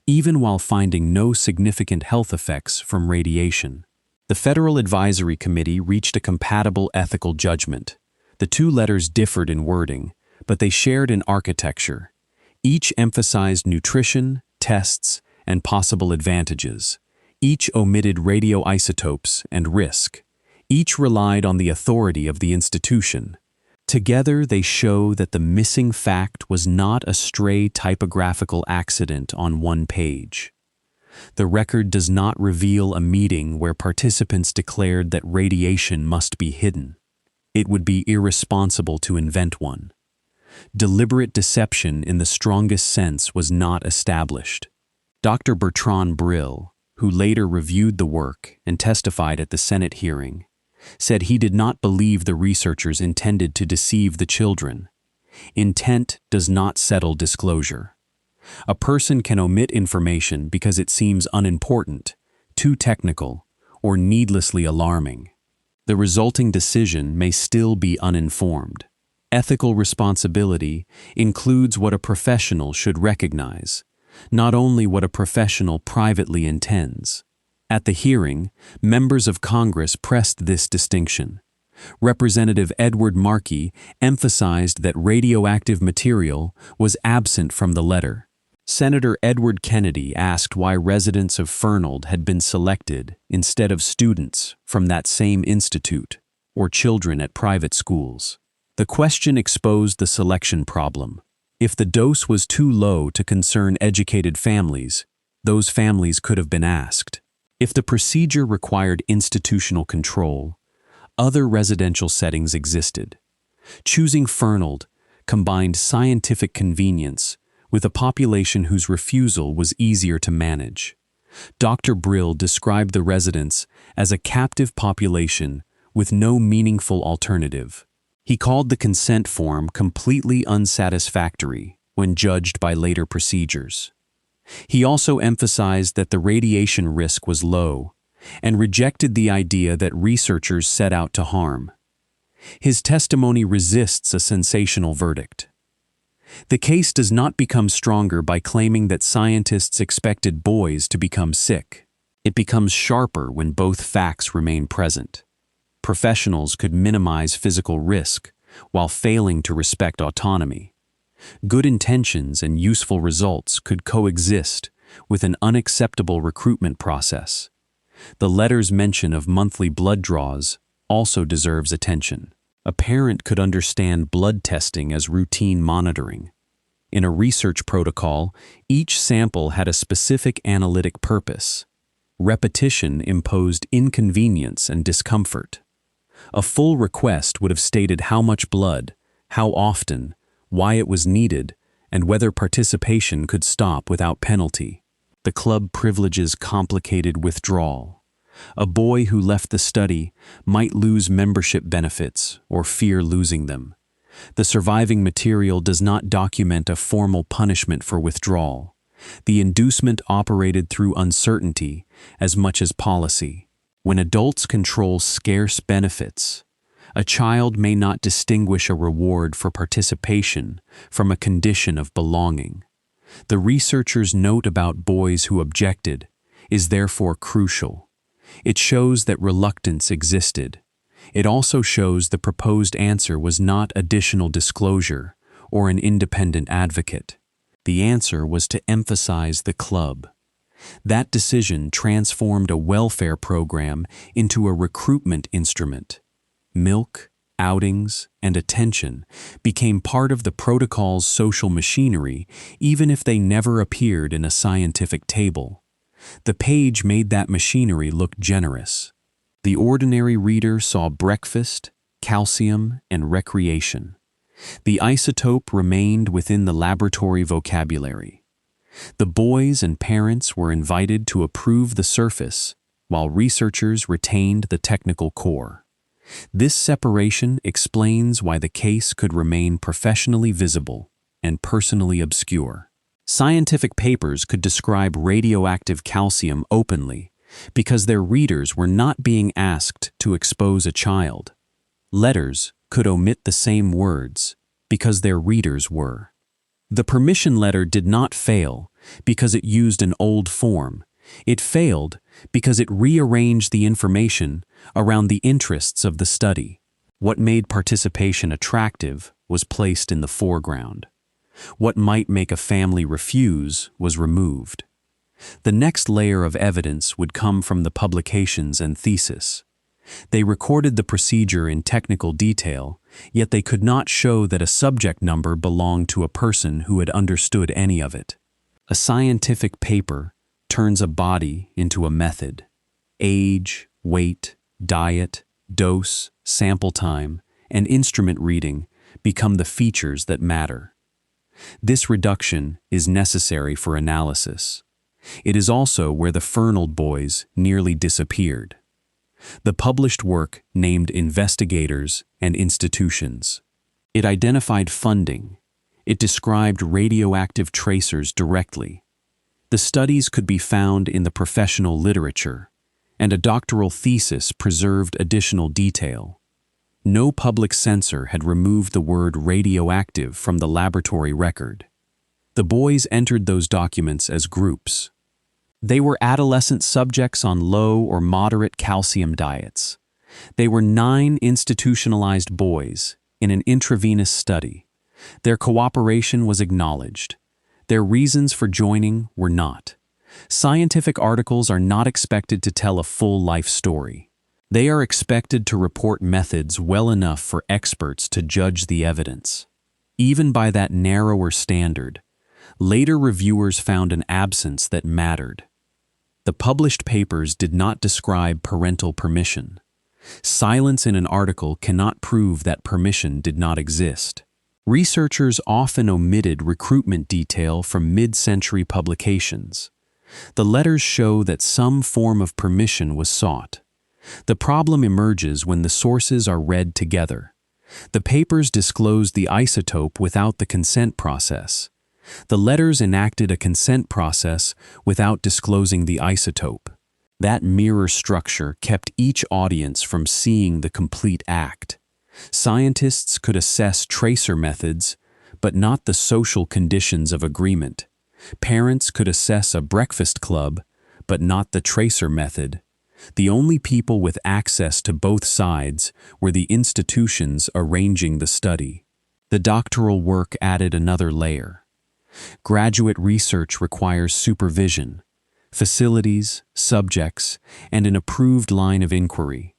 Speaker 1: even while finding no significant health effects from radiation. The Federal Advisory Committee reached a compatible ethical judgment. The two letters differed in wording, but they shared an architecture. Each emphasized nutrition, tests, and possible advantages. Each omitted radioisotopes and risk. Each relied on the authority of the institution. Together, they show that the missing fact was not a stray typographical accident on one page. The record does not reveal a meeting where participants declared that radiation must be hidden. It would be irresponsible to invent one. Deliberate deception in the strongest sense was not established. Dr. Bertrand Brill, who later reviewed the work and testified at the Senate hearing, said he did not believe the researchers intended to deceive the children. Intent does not settle disclosure. A person can omit information because it seems unimportant, too technical, or needlessly alarming. The resulting decision may still be uninformed. Ethical responsibility includes what a professional should recognize, not only what a professional privately intends. At the hearing, members of Congress pressed this distinction. Representative Edward Markey emphasized that radioactive material was absent from the letter. Senator Edward Kennedy asked why residents of Fernald had been selected instead of students from that same institute or children at private schools. The question exposed the selection problem. If the dose was too low to concern educated families, those families could have been asked. If the procedure required institutional control, other residential settings existed. Choosing Fernald combined scientific convenience with a population whose refusal was easier to manage. Dr. Brill described the residents as a captive population with no meaningful alternative. He called the consent form completely unsatisfactory when judged by later procedures. He also emphasized that the radiation risk was low and rejected the idea that researchers set out to harm. His testimony resists a sensational verdict. The case does not become stronger by claiming that scientists expected boys to become sick. It becomes sharper when both facts remain present. Professionals could minimize physical risk while failing to respect autonomy. Good intentions and useful results could coexist with an unacceptable recruitment process. The letter's mention of monthly blood draws also deserves attention. A parent could understand blood testing as routine monitoring. In a research protocol, each sample had a specific analytic purpose. Repetition imposed inconvenience and discomfort. A full request would have stated how much blood, how often, why it was needed, and whether participation could stop without penalty. The club privileges complicated withdrawal. A boy who left the study might lose membership benefits or fear losing them. The surviving material does not document a formal punishment for withdrawal. The inducement operated through uncertainty as much as policy. When adults control scarce benefits, a child may not distinguish a reward for participation from a condition of belonging. The researcher's note about boys who objected is therefore crucial. It shows that reluctance existed. It also shows the proposed answer was not additional disclosure or an independent advocate. The answer was to emphasize the club. That decision transformed a welfare program into a recruitment instrument. Milk, outings, and attention became part of the protocol's social machinery, even if they never appeared in a scientific table. The page made that machinery look generous. The ordinary reader saw breakfast, calcium, and recreation. The isotope remained within the laboratory vocabulary. The boys and parents were invited to approve the surface, while researchers retained the technical core. This separation explains why the case could remain professionally visible and personally obscure. Scientific papers could describe radioactive calcium openly because their readers were not being asked to expose a child. Letters could omit the same words because their readers were. The permission letter did not fail because it used an old form. It failed because it rearranged the information around the interests of the study. What made participation attractive was placed in the foreground. What might make a family refuse was removed. The next layer of evidence would come from the publications and thesis. They recorded the procedure in technical detail, yet they could not show that a subject number belonged to a person who had understood any of it. A scientific paper turns a body into a method. Age, weight, diet, dose, sample time, and instrument reading become the features that matter. This reduction is necessary for analysis. It is also where the Fernald boys nearly disappeared. The published work named investigators and institutions. It identified funding. It described radioactive tracers directly. The studies could be found in the professional literature, and a doctoral thesis preserved additional detail. No public censor had removed the word radioactive from the laboratory record. The boys entered those documents as groups. They were adolescent subjects on low or moderate calcium diets. They were 9 institutionalized boys in an intravenous study. Their cooperation was acknowledged. Their reasons for joining were not. Scientific articles are not expected to tell a full life story. They are expected to report methods well enough for experts to judge the evidence. Even by that narrower standard, later reviewers found an absence that mattered. The published papers did not describe parental permission. Silence in an article cannot prove that permission did not exist. Researchers often omitted recruitment detail from mid-century publications. The letters show that some form of permission was sought. The problem emerges when the sources are read together. The papers disclosed the isotope without the consent process. The letters enacted a consent process without disclosing the isotope. That mirror structure kept each audience from seeing the complete act. Scientists could assess tracer methods, but not the social conditions of agreement. Parents could assess a breakfast club, but not the tracer method. The only people with access to both sides were the institutions arranging the study. The doctoral work added another layer. Graduate research requires supervision, facilities, subjects, and an approved line of inquiry.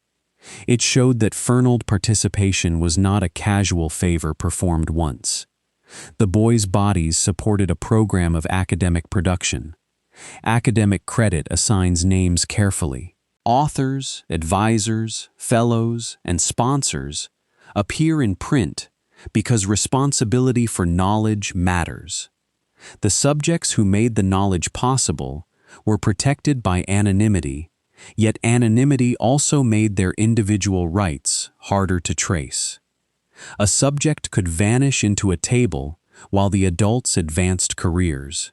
Speaker 1: It showed that Fernald participation was not a casual favor performed once. The boys' bodies supported a program of academic production. Academic credit assigns names carefully. Authors, advisors, fellows, and sponsors appear in print because responsibility for knowledge matters. The subjects who made the knowledge possible were protected by anonymity, yet anonymity also made their individual rights harder to trace. A subject could vanish into a table while the adults advanced careers.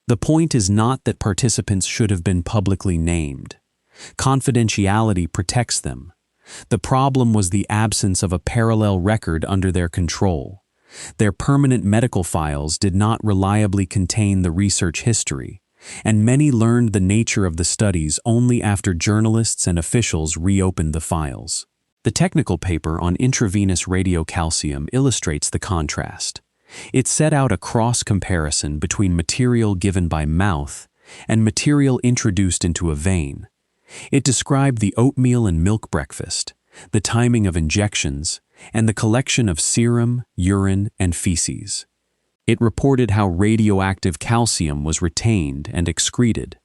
Speaker 1: The point is not that participants should have been publicly named. Confidentiality protects them. The problem was the absence of a parallel record under their control. Their permanent medical files did not reliably contain the research history, and many learned the nature of the studies only after journalists and officials reopened the files. The technical paper on intravenous radiocalcium illustrates the contrast. It set out a cross-comparison between material given by mouth and material introduced into a vein. It described the oatmeal and milk breakfast, the timing of injections, and the collection of serum, urine, and feces. It reported how radioactive calcium was retained and excreted.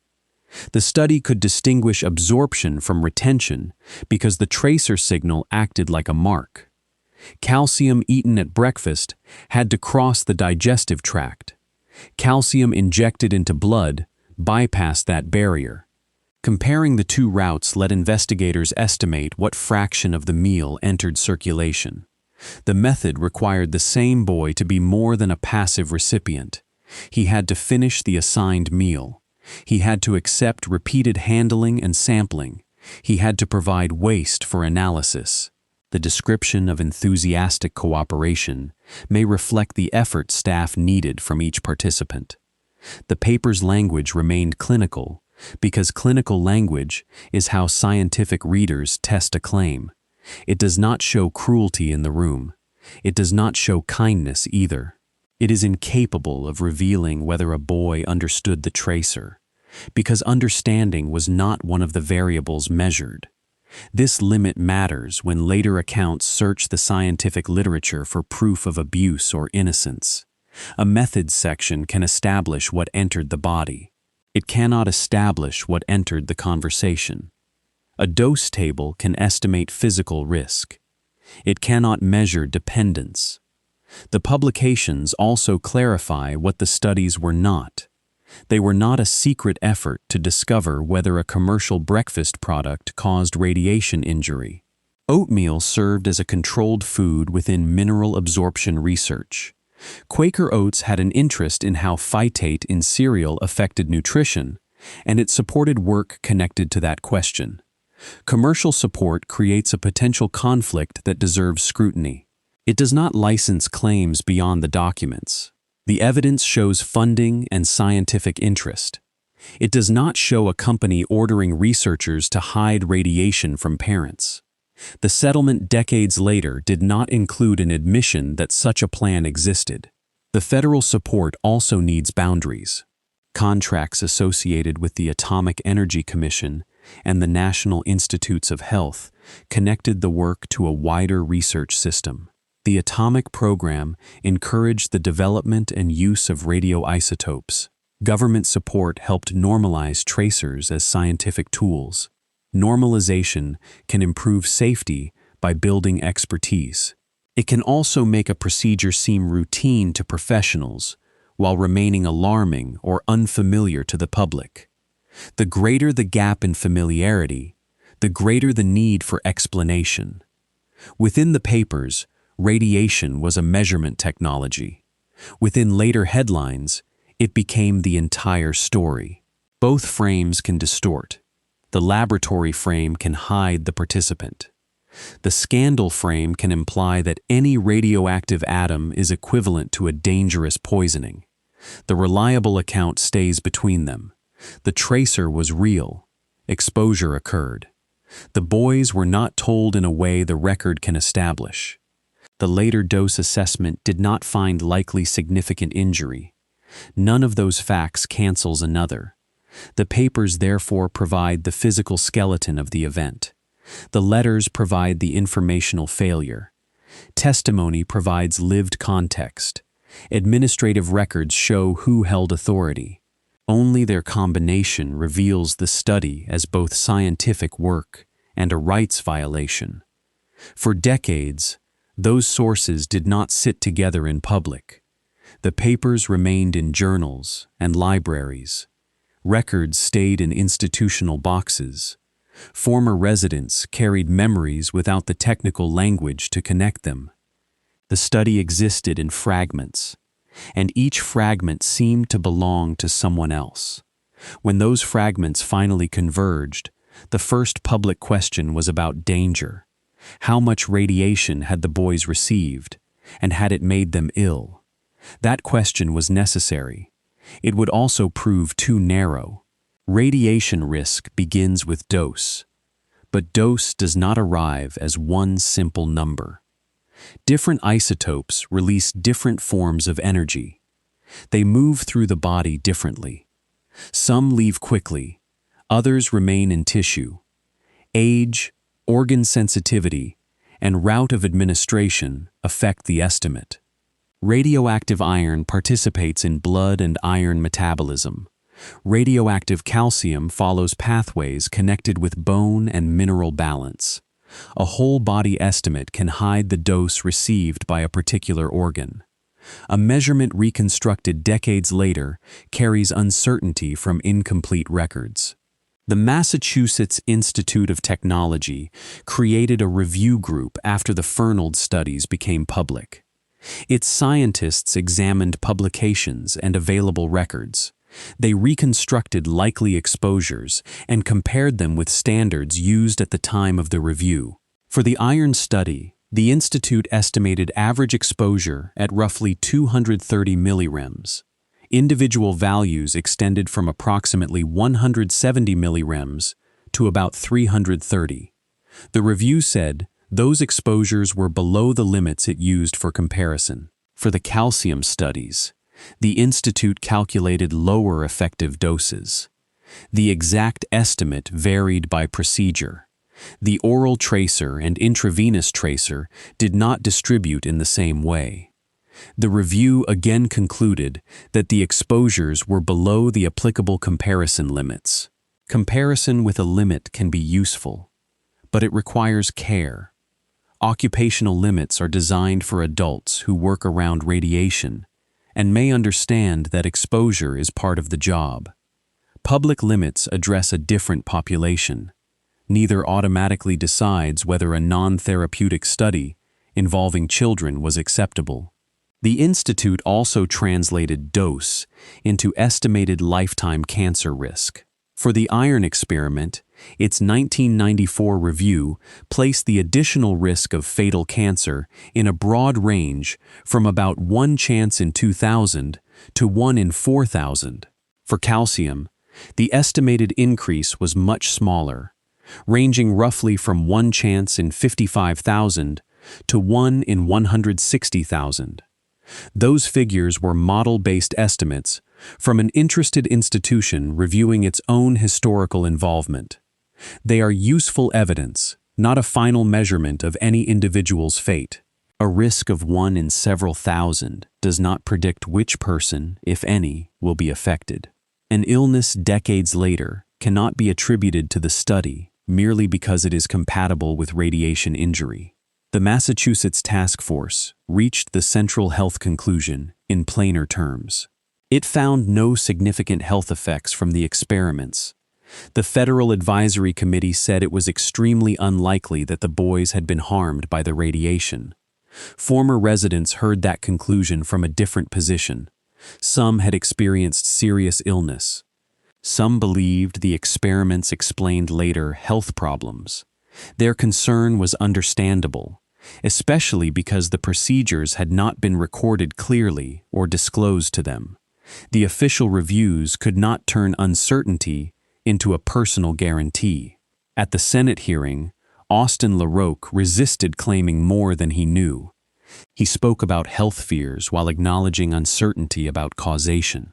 Speaker 1: The study could distinguish absorption from retention because the tracer signal acted like a mark. Calcium eaten at breakfast had to cross the digestive tract. Calcium injected into blood bypassed that barrier. Comparing the two routes let investigators estimate what fraction of the meal entered circulation. The method required the same boy to be more than a passive recipient. He had to finish the assigned meal. He had to accept repeated handling and sampling. He had to provide waste for analysis. The description of enthusiastic cooperation may reflect the effort staff needed from each participant. The paper's language remained clinical, because clinical language is how scientific readers test a claim. It does not show cruelty in the room. It does not show kindness either. It is incapable of revealing whether a boy understood the tracer, because understanding was not one of the variables measured. This limit matters when later accounts search the scientific literature for proof of abuse or innocence. A methods section can establish what entered the body. It cannot establish what entered the conversation. A dose table can estimate physical risk. It cannot measure dependence. The publications also clarify what the studies were not. They were not a secret effort to discover whether a commercial breakfast product caused radiation injury. Oatmeal served as a controlled food within mineral absorption research. Quaker Oats had an interest in how phytate in cereal affected nutrition, and it supported work connected to that question. Commercial support creates a potential conflict that deserves scrutiny. It does not license claims beyond the documents. The evidence shows funding and scientific interest. It does not show a company ordering researchers to hide radiation from parents. The settlement decades later did not include an admission that such a plan existed. The federal support also needs boundaries. Contracts associated with the Atomic Energy Commission and the National Institutes of Health connected the work to a wider research system. The atomic program encouraged the development and use of radioisotopes. Government support helped normalize tracers as scientific tools. Normalization can improve safety by building expertise. It can also make a procedure seem routine to professionals while remaining alarming or unfamiliar to the public. The greater the gap in familiarity, the greater the need for explanation. Within the papers, radiation was a measurement technology. Within later headlines, it became the entire story. Both frames can distort. The laboratory frame can hide the participant. The scandal frame can imply that any radioactive atom is equivalent to a dangerous poisoning. The reliable account stays between them. The tracer was real. Exposure occurred. The boys were not told in a way the record can establish. The later dose assessment did not find likely significant injury. None of those facts cancels another. The papers therefore provide the physical skeleton of the event. The letters provide the informational failure. Testimony provides lived context. Administrative records show who held authority. Only their combination reveals the study as both scientific work and a rights violation. For decades, those sources did not sit together in public. The papers remained in journals and libraries. Records stayed in institutional boxes. Former residents carried memories without the technical language to connect them. The study existed in fragments, and each fragment seemed to belong to someone else. When those fragments finally converged, the first public question was about danger. How much radiation had the boys received, and had it made them ill? That question was necessary. It would also prove too narrow. Radiation risk begins with dose, but dose does not arrive as one simple number. Different isotopes release different forms of energy. They move through the body differently. Some leave quickly, others remain in tissue. Age, organ sensitivity, and route of administration affect the estimate. Radioactive iron participates in blood and iron metabolism. Radioactive calcium follows pathways connected with bone and mineral balance. A whole body estimate can hide the dose received by a particular organ. A measurement reconstructed decades later carries uncertainty from incomplete records. The Massachusetts Institute of Technology created a review group after the Fernald studies became public. Its scientists examined publications and available records. They reconstructed likely exposures and compared them with standards used at the time of the review. For the iron study, the institute estimated average exposure at roughly 230 millirems. Individual values extended from approximately 170 millirems to about 330. The review said those exposures were below the limits it used for comparison. For the calcium studies, the institute calculated lower effective doses. The exact estimate varied by procedure. The oral tracer and intravenous tracer did not distribute in the same way. The review again concluded that the exposures were below the applicable comparison limits. Comparison with a limit can be useful, but it requires care. Occupational limits are designed for adults who work around radiation and may understand that exposure is part of the job. Public limits address a different population. Neither automatically decides whether a non-therapeutic study involving children was acceptable. The institute also translated dose into estimated lifetime cancer risk. For the iron experiment, its 1994 review placed the additional risk of fatal cancer in a broad range from about 1 chance in 2,000 to 1 in 4,000. For calcium, the estimated increase was much smaller, ranging roughly from 1 chance in 55,000 to 1 in 160,000. Those figures were model-based estimates from an interested institution reviewing its own historical involvement. They are useful evidence, not a final measurement of any individual's fate. A risk of 1 in several thousand does not predict which person, if any, will be affected. An illness decades later cannot be attributed to the study merely because it is compatible with radiation injury. The Massachusetts Task Force reached the central health conclusion in plainer terms. It found no significant health effects from the experiments. The Federal Advisory Committee said it was extremely unlikely that the boys had been harmed by the radiation. Former residents heard that conclusion from a different position. Some had experienced serious illness. Some believed the experiments explained later health problems. Their concern was understandable, especially because the procedures had not been recorded clearly or disclosed to them. The official reviews could not turn uncertainty into a personal guarantee. At the Senate hearing, Austin LaRocque resisted claiming more than he knew. He spoke about health fears while acknowledging uncertainty about causation.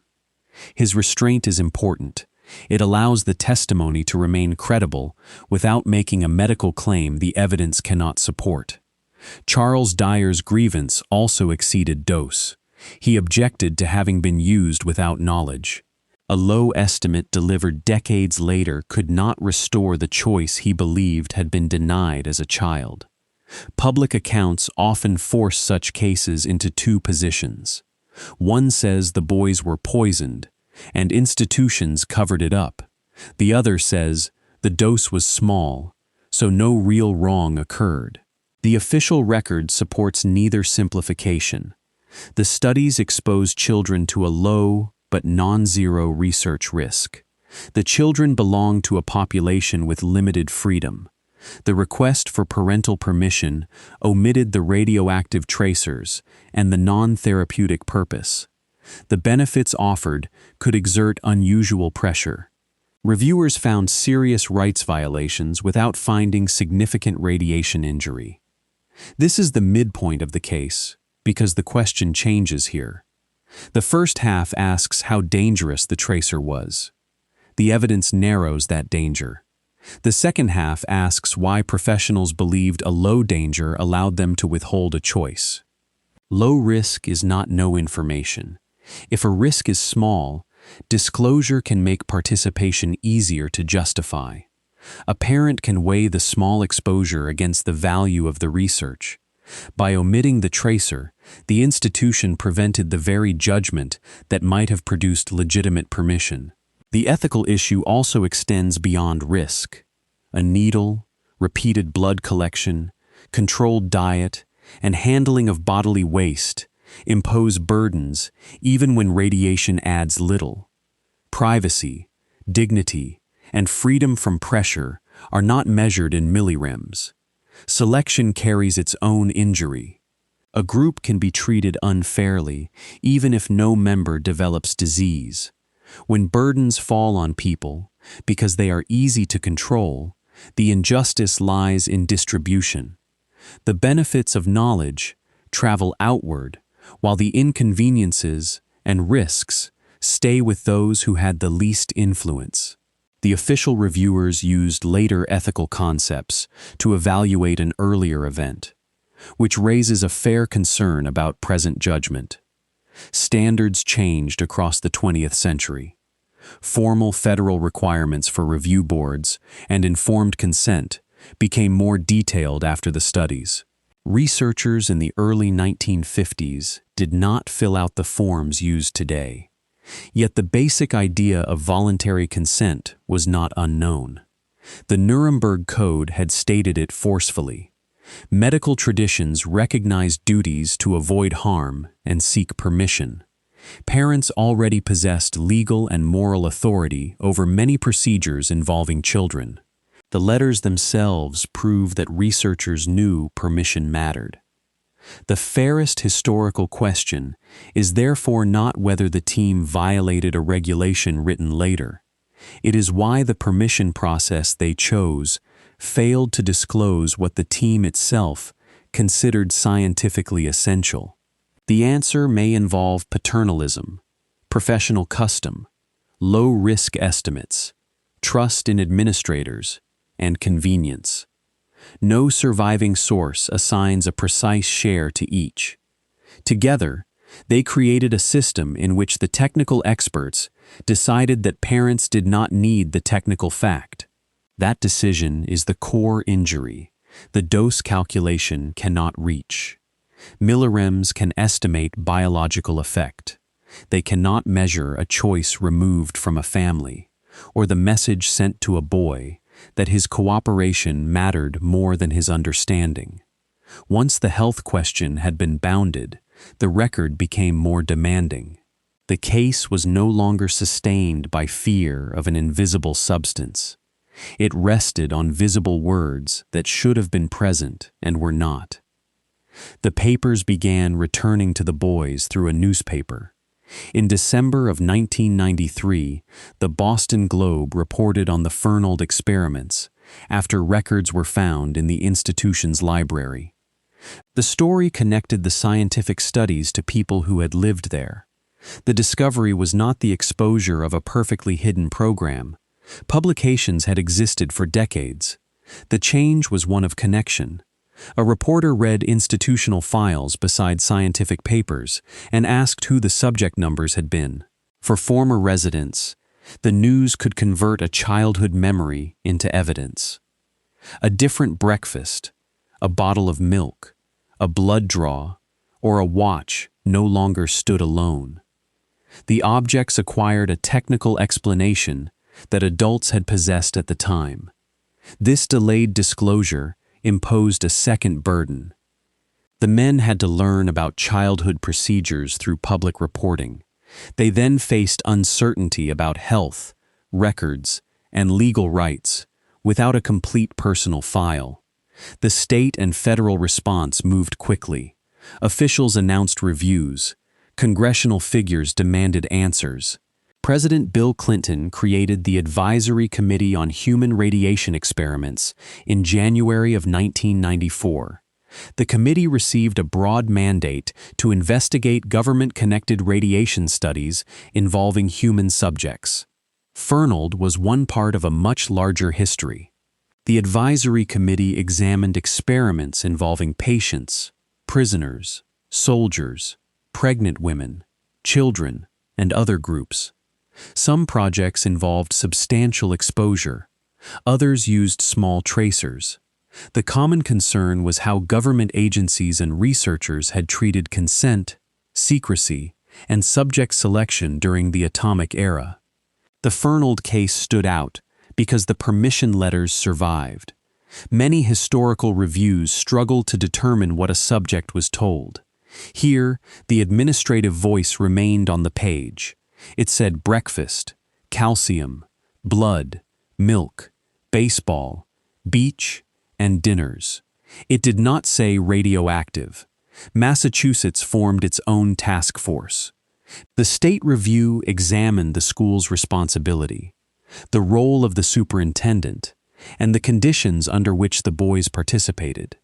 Speaker 1: His restraint is important. It allows the testimony to remain credible without making a medical claim the evidence cannot support. Charles Dyer's grievance also exceeded dose. He objected to having been used without knowledge. A low estimate delivered decades later could not restore the choice he believed had been denied as a child. Public accounts often force such cases into two positions. One says the boys were poisoned, and institutions covered it up. The other says the dose was small, so no real wrong occurred. The official record supports neither simplification. The studies expose children to a low but non-zero research risk. The children belong to a population with limited freedom. The request for parental permission omitted the radioactive tracers and the non-therapeutic purpose. The benefits offered could exert unusual pressure. Reviewers found serious rights violations without finding significant radiation injury. This is the midpoint of the case, because the question changes here. The first half asks how dangerous the tracer was. The evidence narrows that danger. The second half asks why professionals believed a low danger allowed them to withhold a choice. Low risk is not no information. If a risk is small, disclosure can make participation easier to justify. A parent can weigh the small exposure against the value of the research. By omitting the tracer, the institution prevented the very judgment that might have produced legitimate permission. The ethical issue also extends beyond risk. A needle, repeated blood collection, controlled diet, and handling of bodily waste impose burdens even when radiation adds little. Privacy, dignity, and freedom from pressure are not measured in millirems. Selection carries its own injury. A group can be treated unfairly, even if no member develops disease. When burdens fall on people, because they are easy to control, the injustice lies in distribution. The benefits of knowledge travel outward, while the inconveniences and risks stay with those who had the least influence. The official reviewers used later ethical concepts to evaluate an earlier event, which raises a fair concern about present judgment. Standards changed across the 20th century. Formal federal requirements for review boards and informed consent became more detailed after the studies. Researchers in the early 1950s did not fill out the forms used today. Yet the basic idea of voluntary consent was not unknown. The Nuremberg Code had stated it forcefully. Medical traditions recognized duties to avoid harm and seek permission. Parents already possessed legal and moral authority over many procedures involving children. The letters themselves prove that researchers knew permission mattered. The fairest historical question is therefore not whether the team violated a regulation written later. It is why the permission process they chose failed to disclose what the team itself considered scientifically essential. The answer may involve paternalism, professional custom, low-risk estimates, trust in administrators, and convenience. No surviving source assigns a precise share to each. Together, they created a system in which the technical experts decided that parents did not need the technical fact. That decision is the core injury the dose calculation cannot reach. Millirems can estimate biological effect. They cannot measure a choice removed from a family, or the message sent to a boy that his cooperation mattered more than his understanding. Once the health question had been bounded, the record became more demanding. The case was no longer sustained by fear of an invisible substance. It rested on visible words that should have been present and were not. The papers began returning to the boys through a newspaper. In December of 1993, the Boston Globe reported on the Fernald experiments after records were found in the institution's library. The story connected the scientific studies to people who had lived there. The discovery was not the exposure of a perfectly hidden program. Publications had existed for decades. The change was one of connection. A reporter read institutional files beside scientific papers and asked who the subject numbers had been. For former residents, the news could convert a childhood memory into evidence. A different breakfast, a bottle of milk, a blood draw, or a watch no longer stood alone. The objects acquired a technical explanation that adults had possessed at the time. This delayed disclosure imposed a second burden. The men had to learn about childhood procedures through public reporting. They then faced uncertainty about health, records, and legal rights without a complete personal file. The state and federal response moved quickly. Officials announced reviews. Congressional figures demanded answers. President Bill Clinton created the Advisory Committee on Human Radiation Experiments in January of 1994. The committee received a broad mandate to investigate government-connected radiation studies involving human subjects. Fernald was one part of a much larger history. The Advisory Committee examined experiments involving patients, prisoners, soldiers, pregnant women, children, and other groups. Some projects involved substantial exposure. Others used small tracers. The common concern was how government agencies and researchers had treated consent, secrecy, and subject selection during the atomic era. The Fernald case stood out because the permission letters survived. Many historical reviews struggled to determine what a subject was told. Here, the administrative voice remained on the page. It said breakfast, calcium, blood, milk, baseball, beach, and dinners. It did not say radioactive. Massachusetts formed its own task force. The state review examined the school's responsibility, the role of the superintendent, and the conditions under which the boys participated.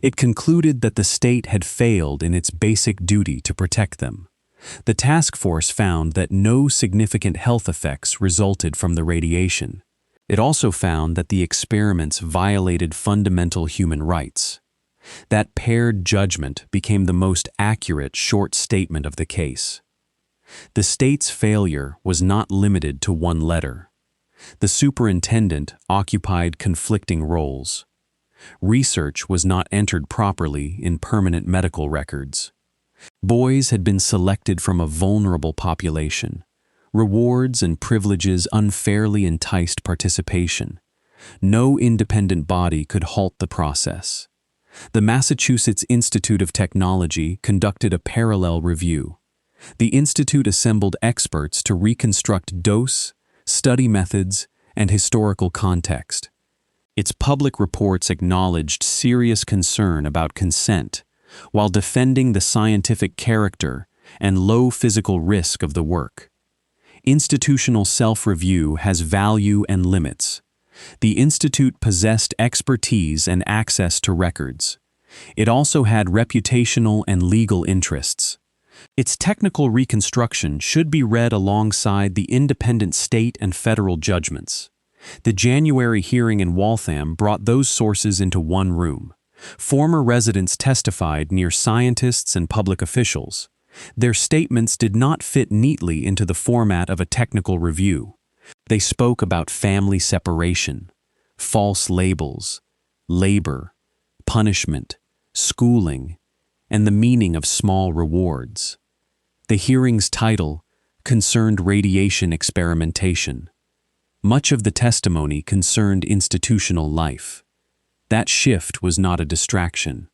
Speaker 1: It concluded that the state had failed in its basic duty to protect them. The task force found that no significant health effects resulted from the radiation. It also found that the experiments violated fundamental human rights. That paired judgment became the most accurate short statement of the case. The state's failure was not limited to one letter. The superintendent occupied conflicting roles. Research was not entered properly in permanent medical records. Boys had been selected from a vulnerable population. Rewards and privileges unfairly enticed participation. No independent body could halt the process. The Massachusetts Institute of Technology conducted a parallel review. The institute assembled experts to reconstruct dose, study methods, and historical context. Its public reports acknowledged serious concern about consent, while defending the scientific character and low physical risk of the work. Institutional self-review has value and limits. The institute possessed expertise and access to records. It also had reputational and legal interests. Its technical reconstruction should be read alongside the independent state and federal judgments. The January hearing in Waltham brought those sources into one room. Former residents testified near scientists and public officials. Their statements did not fit neatly into the format of a technical review. They spoke about family separation, false labels, labor, punishment, schooling, and the meaning of small rewards. The hearing's title concerned radiation experimentation. Much of the testimony concerned institutional life. That shift was not a distraction.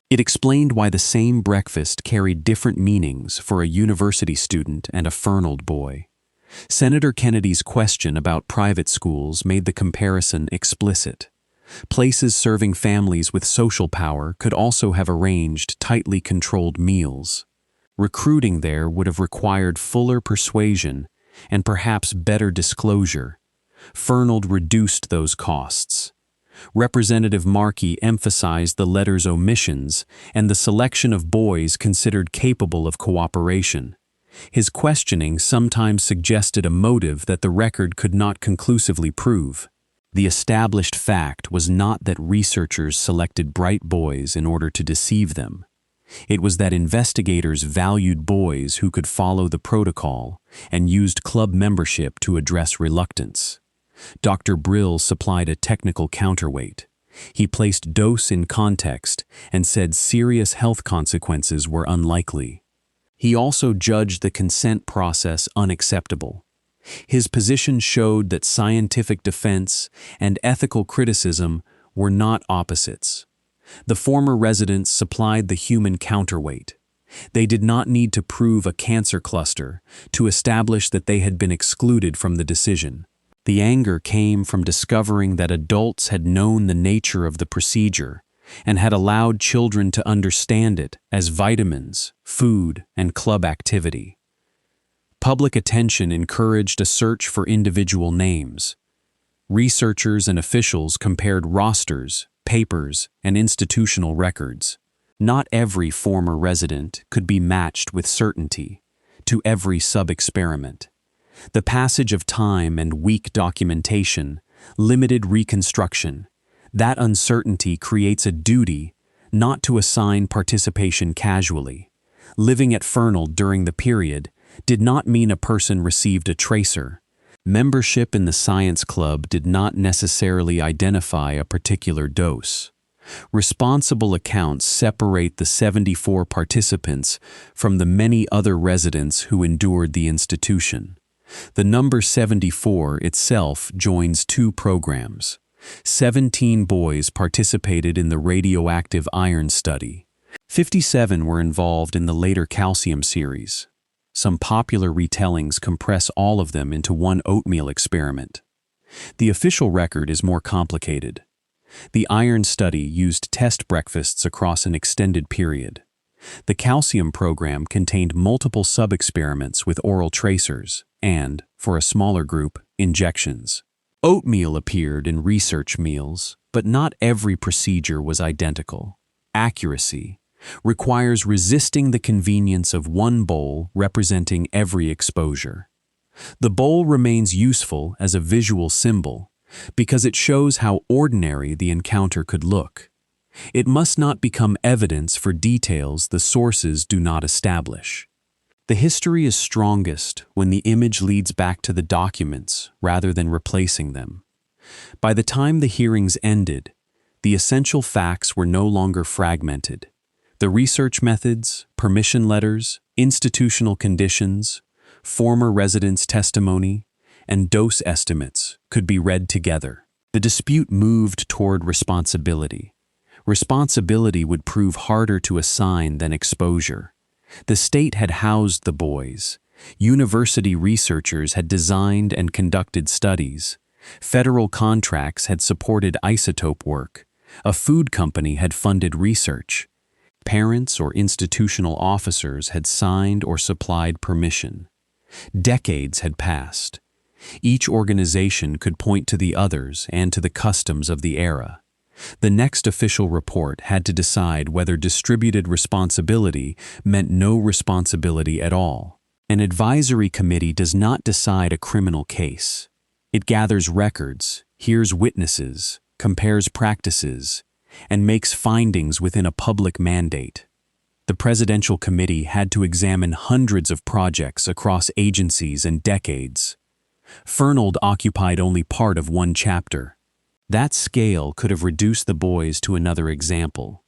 Speaker 1: It explained why the same breakfast carried different meanings for a university student and a Fernald boy. Senator Kennedy's question about private schools made the comparison explicit. Places serving families with social power could also have arranged tightly controlled meals. Recruiting there would have required fuller persuasion and perhaps better disclosure. Fernald reduced those costs. Representative Markey emphasized the letter's omissions and the selection of boys considered capable of cooperation. His questioning sometimes suggested a motive that the record could not conclusively prove. The established fact was not that researchers selected bright boys in order to deceive them. It was that investigators valued boys who could follow the protocol and used club membership to address reluctance. Dr. Brill supplied a technical counterweight. He placed dose in context and said serious health consequences were unlikely. He also judged the consent process unacceptable. His position showed that scientific defense and ethical criticism were not opposites. The former residents supplied the human counterweight. They did not need to prove a cancer cluster to establish that they had been excluded from the decision. The anger came from discovering that adults had known the nature of the procedure and had allowed children to understand it as vitamins, food, and club activity. Public attention encouraged a search for individual names. Researchers and officials compared rosters, papers, and institutional records. Not every former resident could be matched with certainty to every sub-experiment. The passage of time and weak documentation limited reconstruction. That uncertainty creates a duty not to assign participation casually. Living at Fernald during the period did not mean a person received a tracer. Membership in the science club did not necessarily identify a particular dose. Responsible accounts separate the 74 participants from the many other residents who endured the institution. The number 74 itself joins two programs. 17 boys participated in the radioactive iron study. 57 were involved in the later calcium series. Some popular retellings compress all of them into one oatmeal experiment. The official record is more complicated. The iron study used test breakfasts across an extended period. The calcium program contained multiple sub-experiments with oral tracers and, for a smaller group, injections. Oatmeal appeared in research meals, but not every procedure was identical. Accuracy requires resisting the convenience of one bowl representing every exposure. The bowl remains useful as a visual symbol because it shows how ordinary the encounter could look. It must not become evidence for details the sources do not establish. The history is strongest when the image leads back to the documents rather than replacing them. By the time the hearings ended, the essential facts were no longer fragmented. The research methods, permission letters, institutional conditions, former residents' testimony, and dose estimates could be read together. The dispute moved toward responsibility. Responsibility would prove harder to assign than exposure. The state had housed the boys. University researchers had designed and conducted studies. Federal contracts had supported isotope work. A food company had funded research. Parents or institutional officers had signed or supplied permission. Decades had passed. Each organization could point to the others and to the customs of the era. The next official report had to decide whether distributed responsibility meant no responsibility at all. An advisory committee does not decide a criminal case. It gathers records, hears witnesses, compares practices, and makes findings within a public mandate. The presidential committee had to examine hundreds of projects across agencies and decades. Fernald occupied only part of one chapter. That scale could have reduced the boys to another example.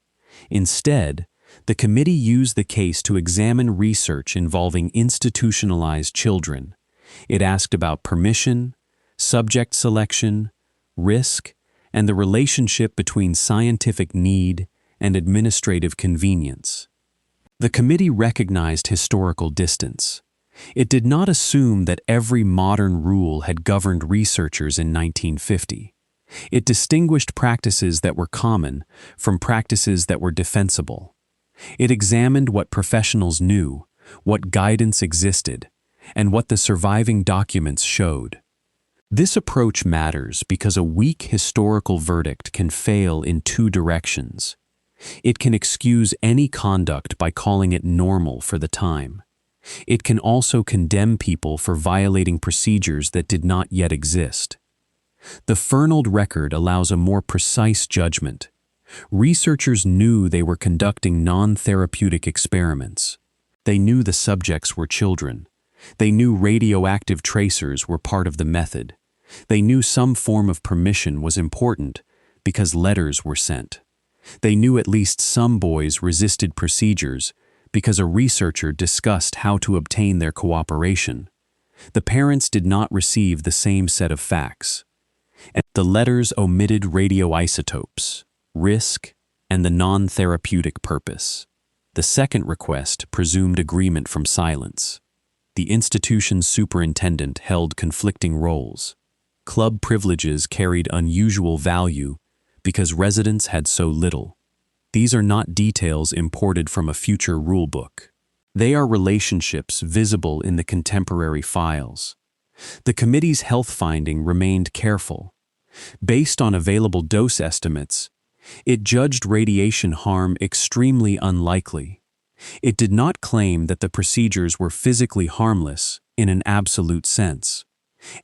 Speaker 1: Instead, the committee used the case to examine research involving institutionalized children. It asked about permission, subject selection, risk, and the relationship between scientific need and administrative convenience. The committee recognized historical distance. It did not assume that every modern rule had governed researchers in 1950. It distinguished practices that were common from practices that were defensible. It examined what professionals knew, what guidance existed, and what the surviving documents showed. This approach matters because a weak historical verdict can fail in two directions. It can excuse any conduct by calling it normal for the time. It can also condemn people for violating procedures that did not yet exist. The Fernald record allows a more precise judgment. Researchers knew they were conducting non-therapeutic experiments. They knew the subjects were children. They knew radioactive tracers were part of the method. They knew some form of permission was important because letters were sent. They knew at least some boys resisted procedures because a researcher discussed how to obtain their cooperation. The parents did not receive the same set of facts. And the letters omitted radioisotopes, risk, and the non-therapeutic purpose. The second request presumed agreement from silence. The institution's superintendent held conflicting roles. Club privileges carried unusual value because residents had so little. These are not details imported from a future rulebook. They are relationships visible in the contemporary files. The committee's health finding remained careful. Based on available dose estimates, it judged radiation harm extremely unlikely. It did not claim that the procedures were physically harmless in an absolute sense.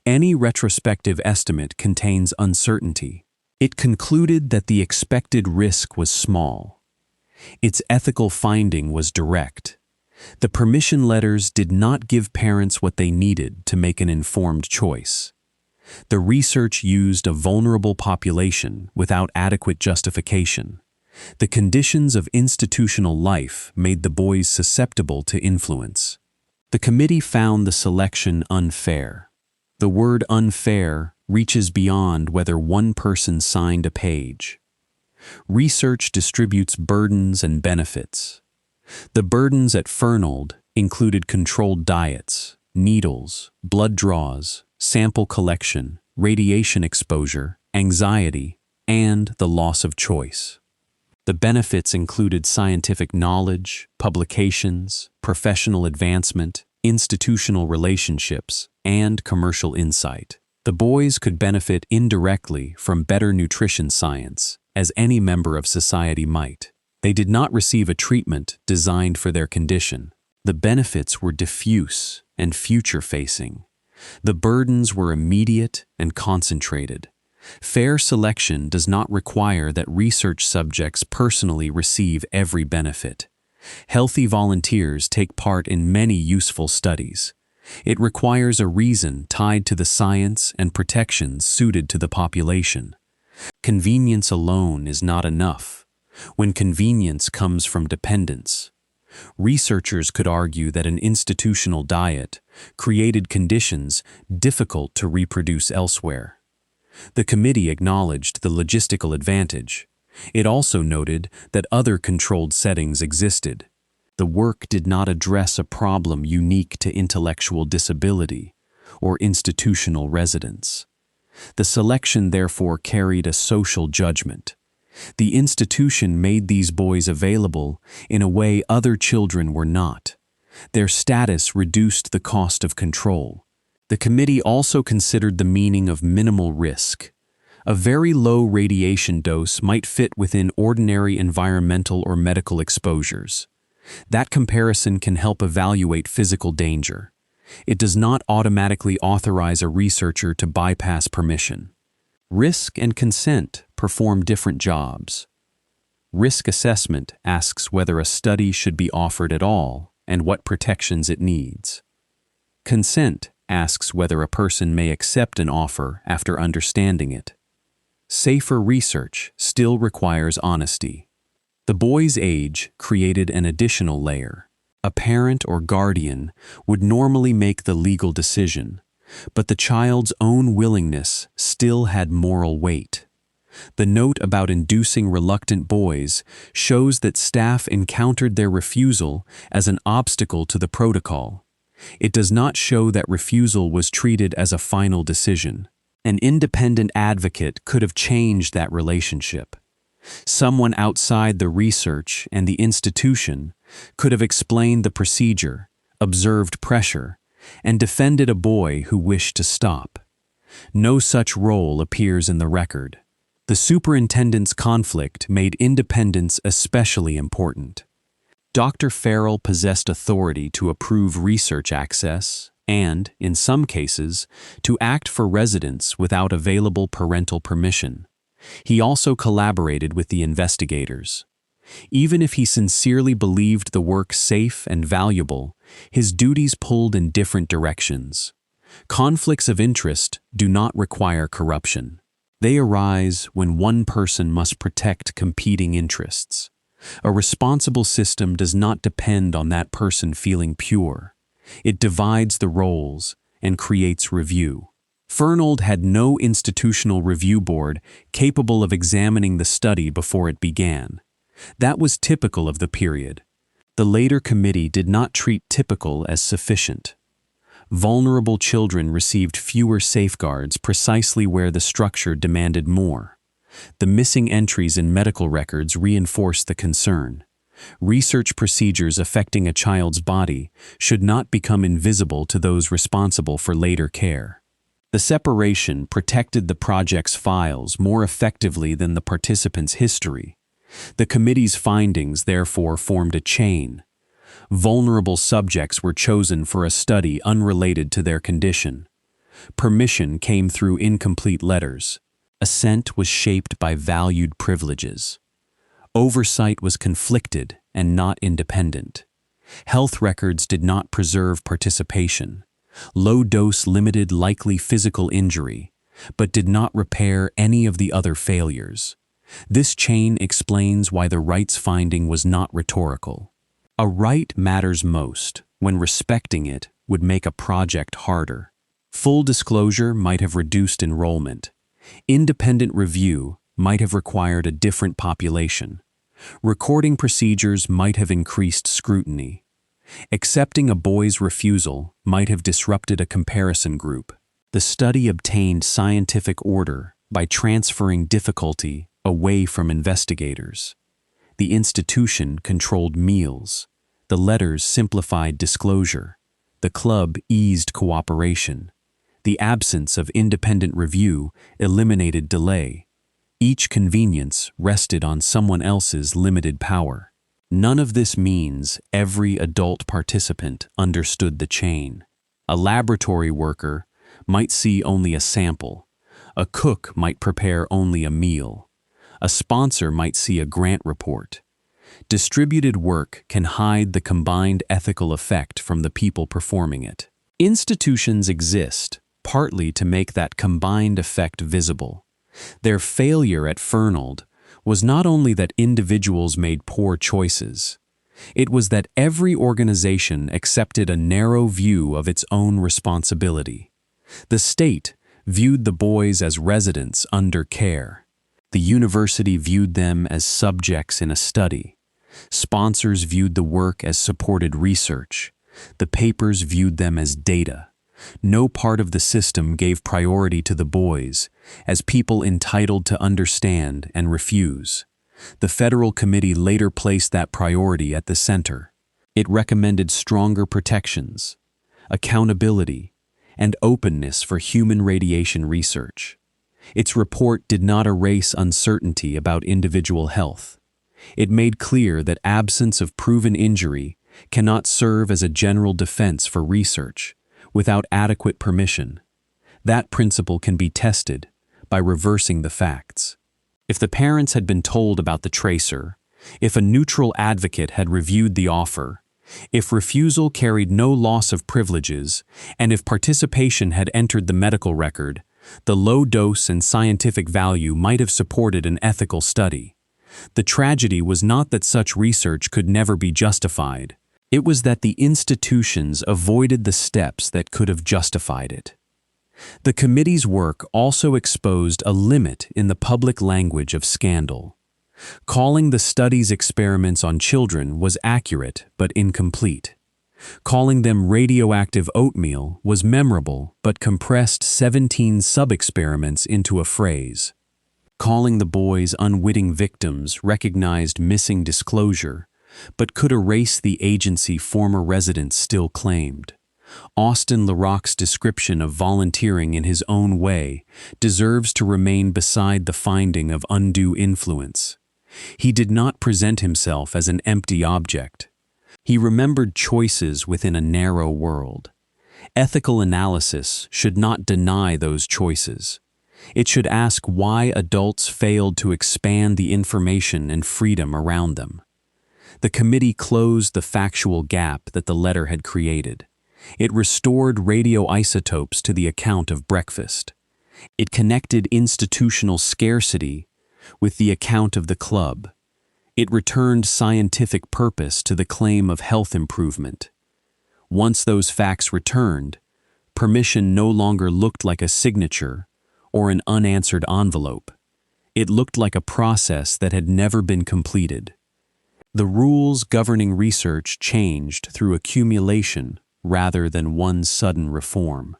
Speaker 1: Any retrospective estimate contains uncertainty. It concluded that the expected risk was small. Its ethical finding was direct. The permission letters did not give parents what they needed to make an informed choice. The research used a vulnerable population without adequate justification. The conditions of institutional life made the boys susceptible to influence. The committee found the selection unfair. The word unfair reaches beyond whether one person signed a page. Research distributes burdens and benefits. The burdens at Fernald included controlled diets, needles, blood draws, sample collection, radiation exposure, anxiety, and the loss of choice. The benefits included scientific knowledge, publications, professional advancement, institutional relationships, and commercial insight. The boys could benefit indirectly from better nutrition science, as any member of society might. They did not receive a treatment designed for their condition. The benefits were diffuse and future-facing. The burdens were immediate and concentrated. Fair selection does not require that research subjects personally receive every benefit. Healthy volunteers take part in many useful studies. It requires a reason tied to the science and protections suited to the population. Convenience alone is not enough. When convenience comes from dependence, researchers could argue that an institutional diet created conditions difficult to reproduce elsewhere. The committee acknowledged the logistical advantage. It also noted that other controlled settings existed. The work did not address a problem unique to intellectual disability or institutional residence. The selection therefore carried a social judgment. The institution made these boys available in a way other children were not. Their status reduced the cost of control. The committee also considered the meaning of minimal risk. A very low radiation dose might fit within ordinary environmental or medical exposures. That comparison can help evaluate physical danger. It does not automatically authorize a researcher to bypass permission. Risk and consent perform different jobs. Risk assessment asks whether a study should be offered at all and what protections it needs. Consent asks whether a person may accept an offer after understanding it. Safer research still requires honesty. The boy's age created an additional layer. A parent or guardian would normally make the legal decision, but the child's own willingness still had moral weight. The note about inducing reluctant boys shows that staff encountered their refusal as an obstacle to the protocol. It does not show that refusal was treated as a final decision. An independent advocate could have changed that relationship. Someone outside the research and the institution could have explained the procedure, observed pressure, and defended a boy who wished to stop. No such role appears in the record. The superintendent's conflict made independence especially important. Dr. Farrell possessed authority to approve research access and, in some cases, to act for residents without available parental permission. He also collaborated with the investigators. Even if he sincerely believed the work safe and valuable, his duties pulled in different directions. Conflicts of interest do not require corruption. They arise when one person must protect competing interests. A responsible system does not depend on that person feeling pure. It divides the roles and creates review. Fernald had no institutional review board capable of examining the study before it began. That was typical of the period. The later committee did not treat typical as sufficient. Vulnerable children received fewer safeguards precisely where the structure demanded more. The missing entries in medical records reinforced the concern. Research procedures affecting a child's body should not become invisible to those responsible for later care. The separation protected the project's files more effectively than the participants' history. The committee's findings therefore formed a chain. Vulnerable subjects were chosen for a study unrelated to their condition. Permission came through incomplete letters. Assent was shaped by valued privileges. Oversight was conflicted and not independent. Health records did not preserve participation. Low dose limited likely physical injury, but did not repair any of the other failures. This chain explains why the rights finding was not rhetorical. A right matters most when respecting it would make a project harder. Full disclosure might have reduced enrollment. Independent review might have required a different population. Recording procedures might have increased scrutiny. Accepting a boy's refusal might have disrupted a comparison group. The study obtained scientific order by transferring difficulty away from investigators. The institution controlled meals. The letters simplified disclosure. The club eased cooperation. The absence of independent review eliminated delay. Each convenience rested on someone else's limited power. None of this means every adult participant understood the chain. A laboratory worker might see only a sample. A cook might prepare only a meal. A sponsor might see a grant report. Distributed work can hide the combined ethical effect from the people performing it. Institutions exist partly to make that combined effect visible. Their failure at Fernald was not only that individuals made poor choices, it was that every organization accepted a narrow view of its own responsibility. The state viewed the boys as residents under care. The university viewed them as subjects in a study. Sponsors viewed the work as supported research. The papers viewed them as data. No part of the system gave priority to the boys as people entitled to understand and refuse. The federal committee later placed that priority at the center. It recommended stronger protections, accountability, and openness for human radiation research. Its report did not erase uncertainty about individual health. It made clear that absence of proven injury cannot serve as a general defense for research without adequate permission. That principle can be tested by reversing the facts. If the parents had been told about the tracer, if a neutral advocate had reviewed the offer, if refusal carried no loss of privileges, and if participation had entered the medical record, the low dose and scientific value might have supported an ethical study. The tragedy was not that such research could never be justified. It was that the institutions avoided the steps that could have justified it. The committee's work also exposed a limit in the public language of scandal. Calling the study's experiments on children was accurate but incomplete. Calling them radioactive oatmeal was memorable but compressed 17 sub-experiments into a phrase. Calling the boys unwitting victims recognized missing disclosure, but could erase the agency former residents still claimed. Austin LaRocque's description of volunteering in his own way deserves to remain beside the finding of undue influence. He did not present himself as an empty object. He remembered choices within a narrow world. Ethical analysis should not deny those choices. It should ask why adults failed to expand the information and freedom around them. The committee closed the factual gap that the letter had created. It restored radioisotopes to the account of breakfast. It connected institutional scarcity with the account of the club. It returned scientific purpose to the claim of health improvement. Once those facts returned, permission no longer looked like a signature or an unanswered envelope. It looked like a process that had never been completed. The rules governing research changed through accumulation rather than one sudden reform.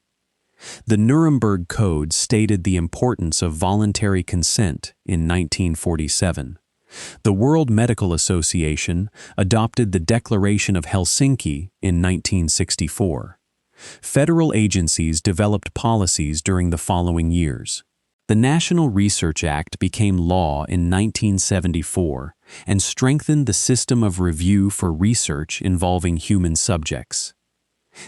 Speaker 1: The Nuremberg Code stated the importance of voluntary consent in 1947. The World Medical Association adopted the Declaration of Helsinki in 1964. Federal agencies developed policies during the following years. The National Research Act became law in 1974 and strengthened the system of review for research involving human subjects.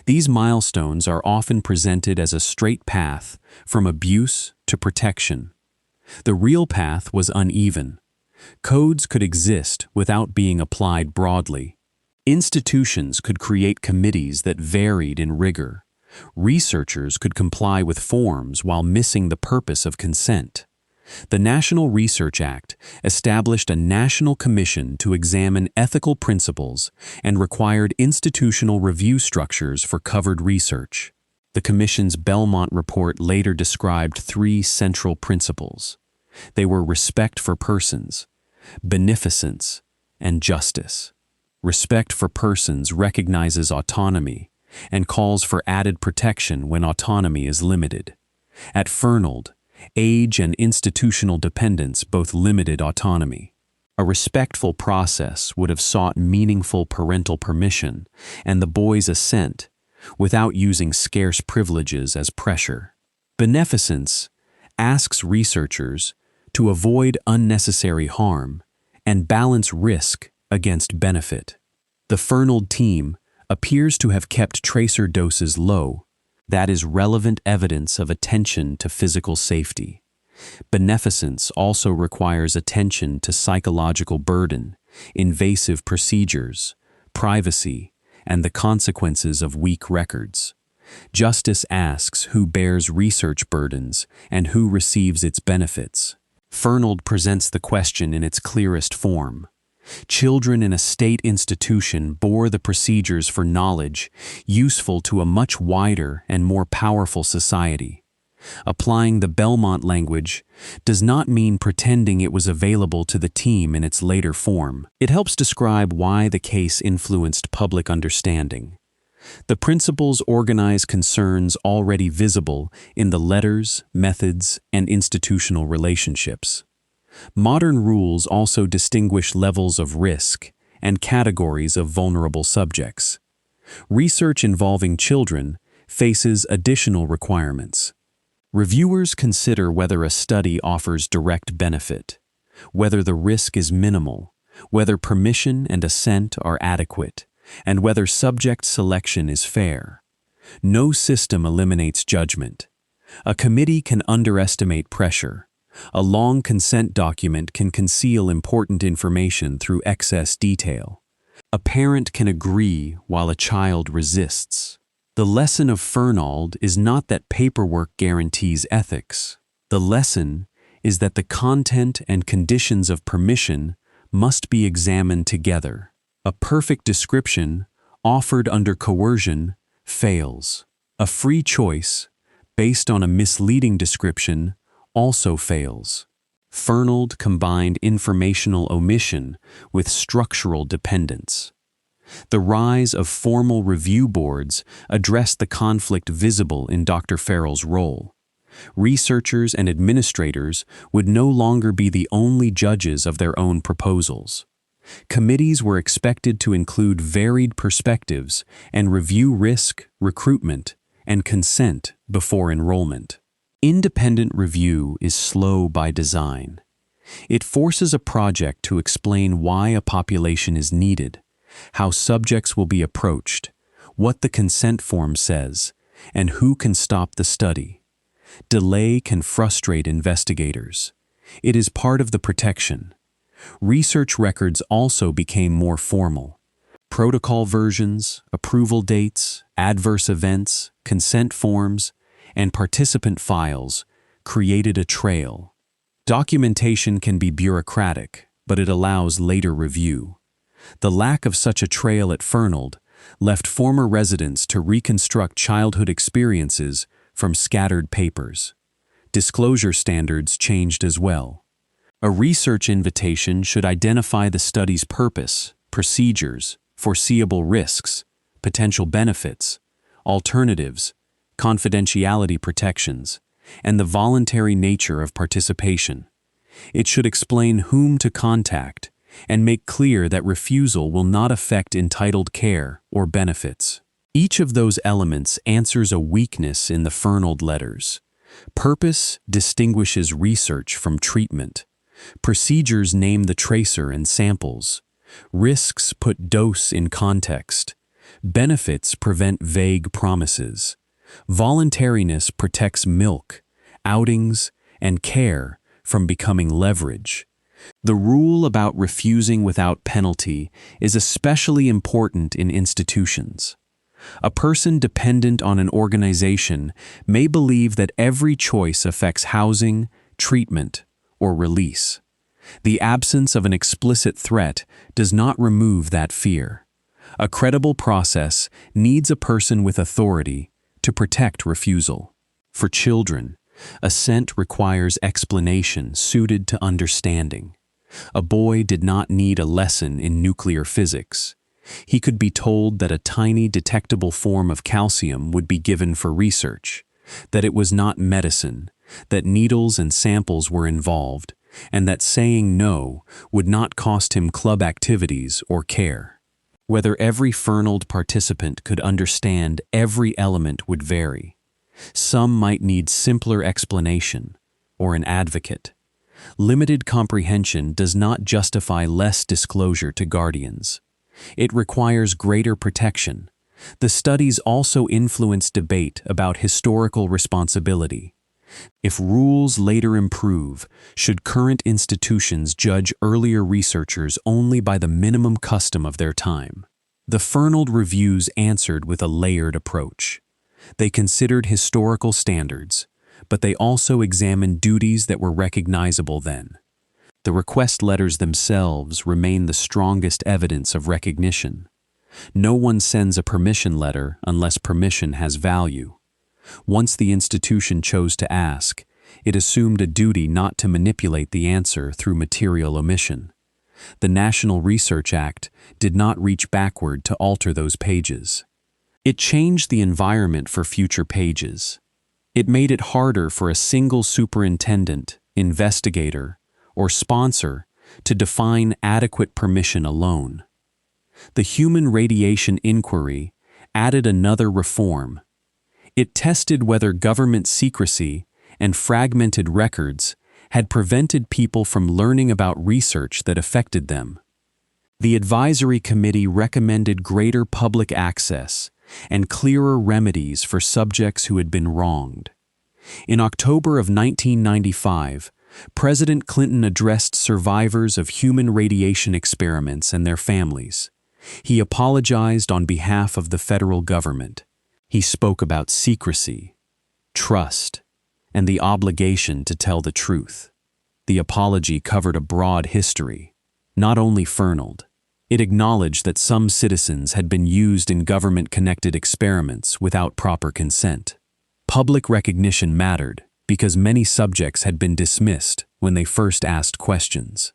Speaker 1: These milestones are often presented as a straight path from abuse to protection. The real path was uneven. Codes could exist without being applied broadly. Institutions could create committees that varied in rigor. Researchers could comply with forms while missing the purpose of consent. The National Research Act established a national commission to examine ethical principles and required institutional review structures for covered research. The Commission's Belmont report later described 3 central principles. They were respect for persons, beneficence, and justice. Respect for persons recognizes autonomy and calls for added protection when autonomy is limited. At Fernald, age and institutional dependence both limited autonomy. A respectful process would have sought meaningful parental permission and the boy's assent without using scarce privileges as pressure. Beneficence asks researchers to avoid unnecessary harm and balance risk against benefit. The Fernald team appears to have kept tracer doses low. That is relevant evidence of attention to physical safety. Beneficence also requires attention to psychological burden, invasive procedures, privacy, and the consequences of weak records. Justice asks who bears research burdens and who receives its benefits. Fernald presents the question in its clearest form. Children in a state institution bore the procedures for knowledge useful to a much wider and more powerful society. Applying the Belmont language does not mean pretending it was available to the team in its later form. It helps describe why the case influenced public understanding. The principles organize concerns already visible in the letters, methods, and institutional relationships. Modern rules also distinguish levels of risk and categories of vulnerable subjects. Research involving children faces additional requirements. Reviewers consider whether a study offers direct benefit, whether the risk is minimal, whether permission and assent are adequate, and whether subject selection is fair. No system eliminates judgment. A committee can underestimate pressure. A long consent document can conceal important information through excess detail. A parent can agree while a child resists. The lesson of Fernald is not that paperwork guarantees ethics. The lesson is that the content and conditions of permission must be examined together. A perfect description, offered under coercion, fails. A free choice, based on a misleading description, also fails. Fernald combined informational omission with structural dependence. The rise of formal review boards addressed the conflict visible in Dr. Farrell's role. Researchers and administrators would no longer be the only judges of their own proposals. Committees were expected to include varied perspectives and review risk, recruitment, and consent before enrollment. Independent review is slow by design. It forces a project to explain why a population is needed, how subjects will be approached, what the consent form says, and who can stop the study. Delay can frustrate investigators. It is part of the protection. Research records also became more formal. Protocol versions, approval dates, adverse events, consent forms, and participant files created a trail. Documentation can be bureaucratic, but it allows later review. The lack of such a trail at Fernald left former residents to reconstruct childhood experiences from scattered papers. Disclosure standards changed as well. A research invitation should identify the study's purpose, procedures, foreseeable risks, potential benefits, alternatives, confidentiality protections, and the voluntary nature of participation. It should explain whom to contact and make clear that refusal will not affect entitled care or benefits. Each of those elements answers a weakness in the Fernald letters. Purpose distinguishes research from treatment. Procedures name the tracer and samples. Risks put dose in context. Benefits prevent vague promises. Voluntariness protects milk, outings, and care from becoming leverage. The rule about refusing without penalty is especially important in institutions. A person dependent on an organization may believe that every choice affects housing, treatment, or release. The absence of an explicit threat does not remove that fear. A credible process needs a person with authority to protect refusal. For children, assent requires explanation suited to understanding. A boy did not need a lesson in nuclear physics. He could be told that a tiny detectable form of calcium would be given for research, that it was not medicine, that needles and samples were involved, and that saying no would not cost him club activities or care. Whether every Fernald participant could understand every element would vary. Some might need simpler explanation or an advocate. Limited comprehension does not justify less disclosure to guardians. It requires greater protection. The studies also influence debate about historical responsibility. If rules later improve, should current institutions judge earlier researchers only by the minimum custom of their time? The Fernald reviews answered with a layered approach. They considered historical standards, but they also examined duties that were recognizable then. The request letters themselves remain the strongest evidence of recognition. No one sends a permission letter unless permission has value. Once the institution chose to ask, it assumed a duty not to manipulate the answer through material omission. The National Research Act did not reach backward to alter those pages. It changed the environment for future pages. It made it harder for a single superintendent, investigator, or sponsor to define adequate permission alone. The Human Radiation Inquiry added another reform. It tested whether government secrecy and fragmented records had prevented people from learning about research that affected them. The advisory committee recommended greater public access and clearer remedies for subjects who had been wronged. In October of 1995, President Clinton addressed survivors of human radiation experiments and their families. He apologized on behalf of the federal government. He spoke about secrecy, trust, and the obligation to tell the truth. The apology covered a broad history, not only Fernald. It acknowledged that some citizens had been used in government-connected experiments without proper consent. Public recognition mattered because many subjects had been dismissed when they first asked questions.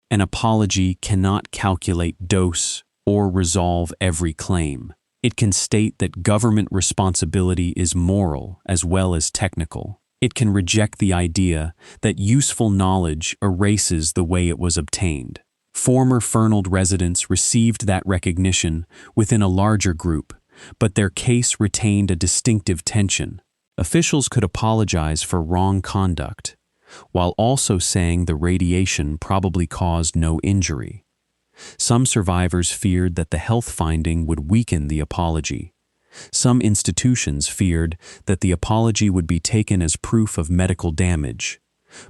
Speaker 1: An apology cannot calculate dose or resolve every claim. It can state that government responsibility is moral as well as technical. It can reject the idea that useful knowledge erases the way it was obtained. Former Fernald residents received that recognition within a larger group, but their case retained a distinctive tension. Officials could apologize for wrong conduct, while also saying the radiation probably caused no injury. Some survivors feared that the health finding would weaken the apology. Some institutions feared that the apology would be taken as proof of medical damage.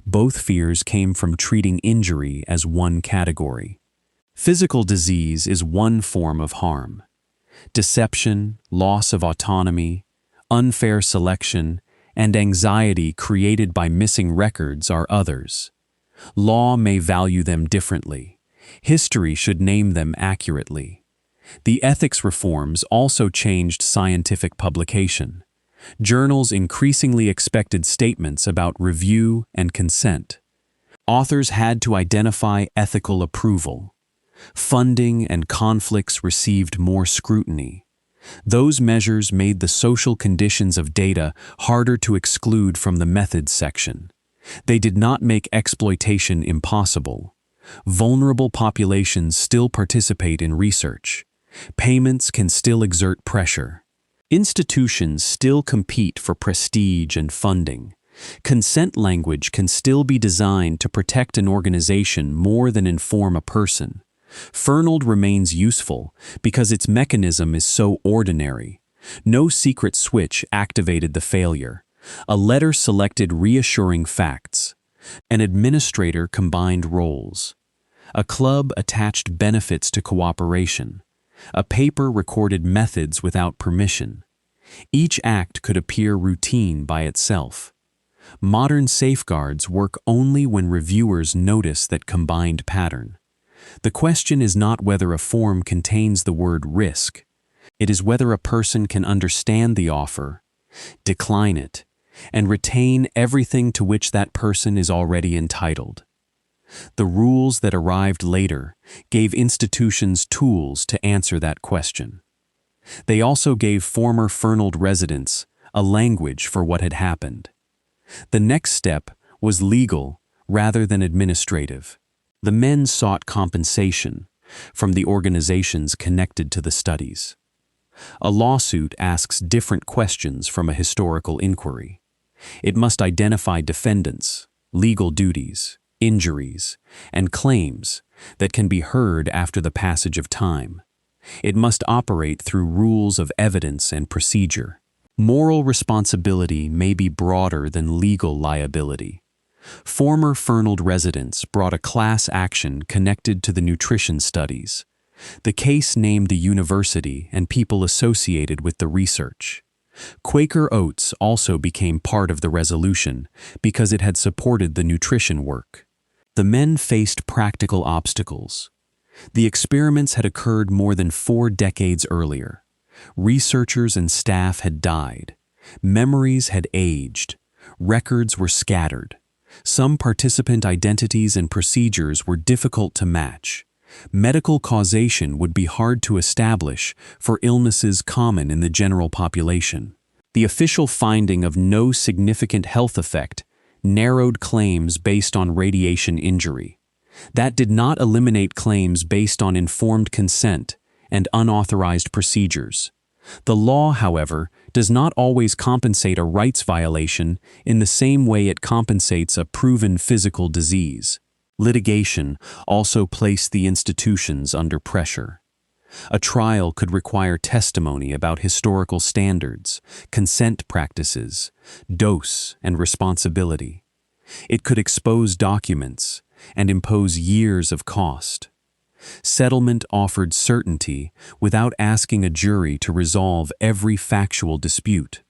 Speaker 1: Both fears came from treating injury as one category. Physical disease is one form of harm. Deception, loss of autonomy, unfair selection, and anxiety created by missing records are others. Law may value them differently. History should name them accurately. The ethics reforms also changed scientific publication. Journals increasingly expected statements about review and consent. Authors had to identify ethical approval. Funding and conflicts received more scrutiny. Those measures made the social conditions of data harder to exclude from the methods section. They did not make exploitation impossible. Vulnerable populations still participate in research. Payments can still exert pressure. Institutions still compete for prestige and funding. Consent language can still be designed to protect an organization more than inform a person. Fernald remains useful because its mechanism is so ordinary. No secret switch activated the failure. A letter selected reassuring facts. An administrator combined roles. A club attached benefits to cooperation. A paper recorded methods without permission. Each act could appear routine by itself. Modern safeguards work only when reviewers notice that combined pattern. The question is not whether a form contains the word risk. It is whether a person can understand the offer, decline it, and retain everything to which that person is already entitled. The rules that arrived later gave institutions tools to answer that question. They also gave former Fernald residents a language for what had happened. The next step was legal rather than administrative. The men sought compensation from the organizations connected to the studies. A lawsuit asks different questions from a historical inquiry. It must identify defendants, legal duties, injuries, and claims that can be heard after the passage of time. It must operate through rules of evidence and procedure. Moral responsibility may be broader than legal liability. Former Fernald residents brought a class action connected to the nutrition studies. The case named the university and people associated with the research. Quaker Oats also became part of the resolution because it had supported the nutrition work. The men faced practical obstacles. The experiments had occurred more than 4 decades earlier. Researchers and staff had died. Memories had aged. Records were scattered. Some participant identities and procedures were difficult to match. Medical causation would be hard to establish for illnesses common in the general population. The official finding of no significant health effect narrowed claims based on radiation injury. That did not eliminate claims based on informed consent and unauthorized procedures. The law, however, does not always compensate a rights violation in the same way it compensates a proven physical disease. Litigation also placed the institutions under pressure. A trial could require testimony about historical standards, consent practices, dose, and responsibility. It could expose documents and impose years of cost. Settlement offered certainty without asking a jury to resolve every factual dispute.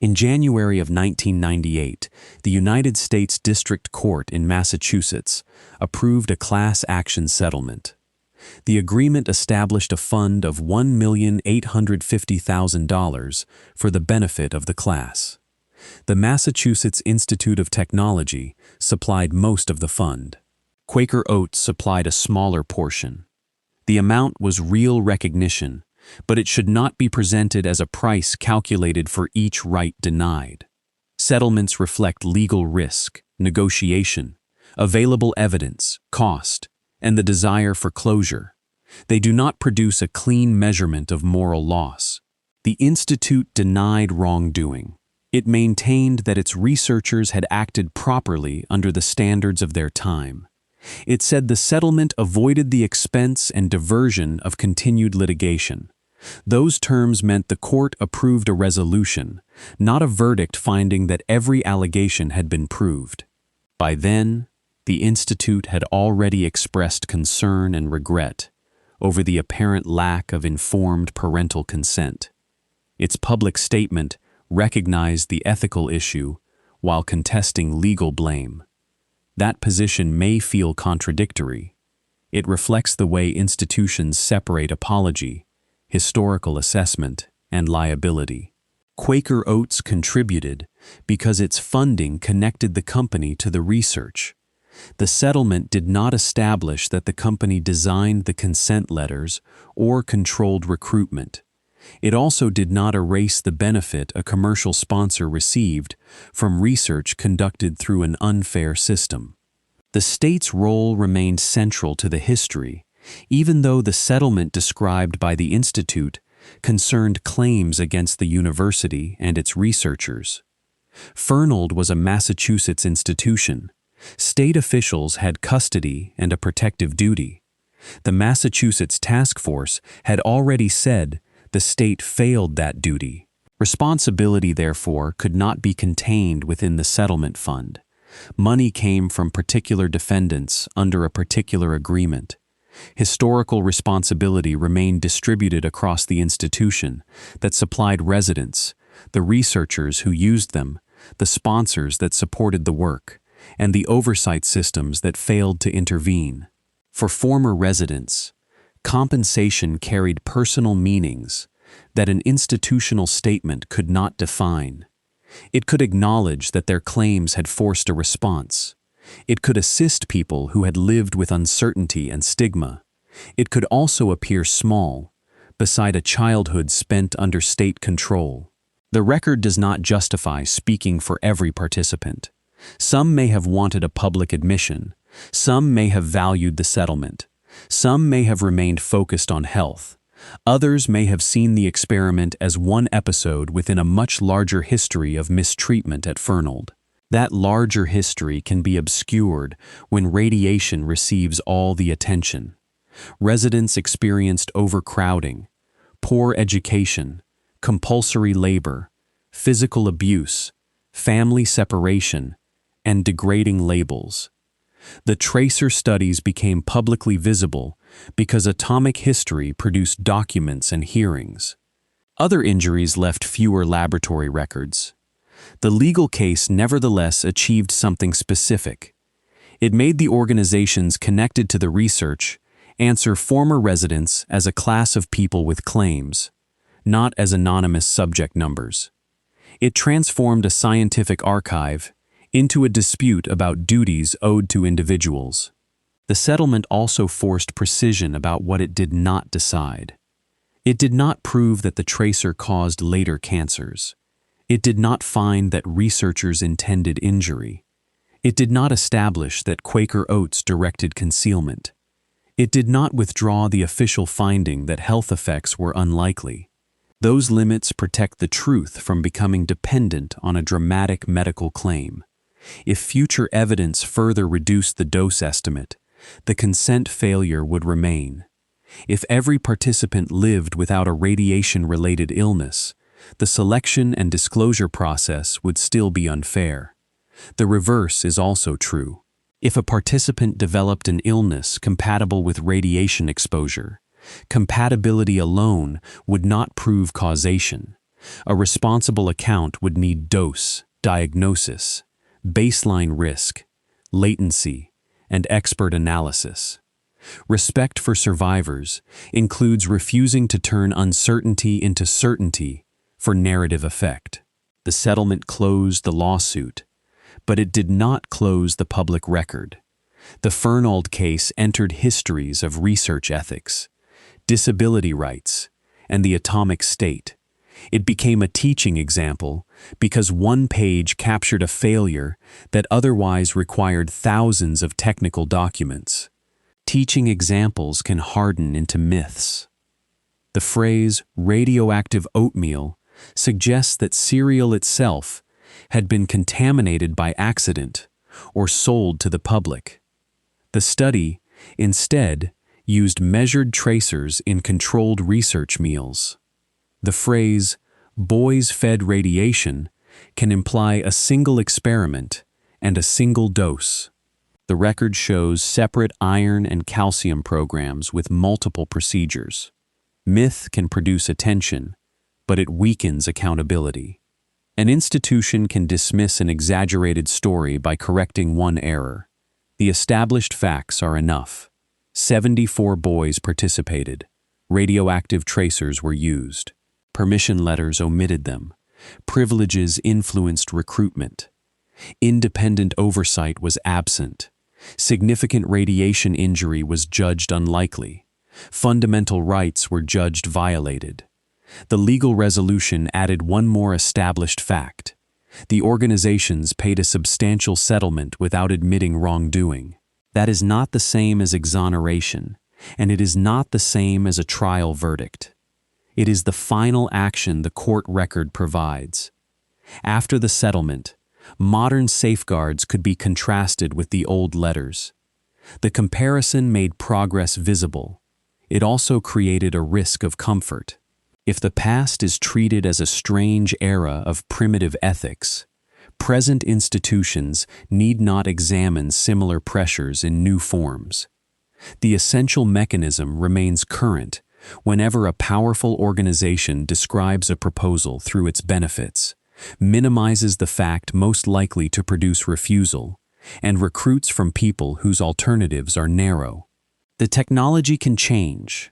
Speaker 1: In January of 1998, the United States District Court in Massachusetts approved a class action settlement. The agreement established a fund of $1,850,000 for the benefit of the class. The Massachusetts Institute of Technology supplied most of the fund. Quaker Oats supplied a smaller portion. The amount was real recognition, but it should not be presented as a price calculated for each right denied. Settlements reflect legal risk, negotiation, available evidence, cost, and the desire for closure. They do not produce a clean measurement of moral loss. The Institute denied wrongdoing. It maintained that its researchers had acted properly under the standards of their time. It said the settlement avoided the expense and diversion of continued litigation. Those terms meant the court approved a resolution, not a verdict finding that every allegation had been proved. By then, the Institute had already expressed concern and regret over the apparent lack of informed parental consent. Its public statement recognized the ethical issue while contesting legal blame. That position may feel contradictory. It reflects the way institutions separate apology, historical assessment, and liability. Quaker Oats contributed because its funding connected the company to the research. The settlement did not establish that the company designed the consent letters or controlled recruitment. It also did not erase the benefit a commercial sponsor received from research conducted through an unfair system. The state's role remained central to the history, even though the settlement described by the Institute concerned claims against the university and its researchers. Fernald was a Massachusetts institution. State officials had custody and a protective duty. The Massachusetts Task Force had already said the state failed that duty. Responsibility, therefore, could not be contained within the settlement fund. Money came from particular defendants under a particular agreement. Historical responsibility remained distributed across the institution that supplied residents, the researchers who used them, the sponsors that supported the work, and the oversight systems that failed to intervene. For former residents, compensation carried personal meanings that an institutional statement could not define. It could acknowledge that their claims had forced a response. It could assist people who had lived with uncertainty and stigma. It could also appear small, beside a childhood spent under state control. The record does not justify speaking for every participant. Some may have wanted a public admission. Some may have valued the settlement. Some may have remained focused on health. Others may have seen the experiment as one episode within a much larger history of mistreatment at Fernald. That larger history can be obscured when radiation receives all the attention. Residents experienced overcrowding, poor education, compulsory labor, physical abuse, family separation, and degrading labels. The tracer studies became publicly visible because atomic history produced documents and hearings. Other injuries left fewer laboratory records. The legal case nevertheless achieved something specific. It made the organizations connected to the research answer former residents as a class of people with claims, not as anonymous subject numbers. It transformed a scientific archive into a dispute about duties owed to individuals. The settlement also forced precision about what it did not decide. It did not prove that the tracer caused later cancers. It did not find that researchers intended injury. It did not establish that Quaker Oats directed concealment. It did not withdraw the official finding that health effects were unlikely. Those limits protect the truth from becoming dependent on a dramatic medical claim. If future evidence further reduced the dose estimate, the consent failure would remain. If every participant lived without a radiation-related illness, the selection and disclosure process would still be unfair. The reverse is also true. If a participant developed an illness compatible with radiation exposure, compatibility alone would not prove causation. A responsible account would need dose, diagnosis, baseline risk, latency, and expert analysis. Respect for survivors includes refusing to turn uncertainty into certainty for narrative effect. The settlement closed the lawsuit, but it did not close the public record. The Fernald case entered histories of research ethics, disability rights, and the atomic state. It became a teaching example because one page captured a failure that otherwise required thousands of technical documents. Teaching examples can harden into myths. The phrase radioactive oatmeal suggests that cereal itself had been contaminated by accident or sold to the public. The study, instead, used measured tracers in controlled research meals. The phrase, boys fed radiation, can imply a single experiment and a single dose. The record shows separate iron and calcium programs with multiple procedures. Myth can produce attention, but it weakens accountability. An institution can dismiss an exaggerated story by correcting one error. The established facts are enough. 74 boys participated. Radioactive tracers were used. Permission letters omitted them. Privileges influenced recruitment. Independent oversight was absent. Significant radiation injury was judged unlikely. Fundamental rights were judged violated. The legal resolution added one more established fact. The organizations paid a substantial settlement without admitting wrongdoing. That is not the same as exoneration, and it is not the same as a trial verdict. It is the final action the court record provides. After the settlement, modern safeguards could be contrasted with the old letters. The comparison made progress visible. It also created a risk of comfort. If the past is treated as a strange era of primitive ethics, present institutions need not examine similar pressures in new forms. The essential mechanism remains current whenever a powerful organization describes a proposal through its benefits, minimizes the fact most likely to produce refusal, and recruits from people whose alternatives are narrow. The technology can change.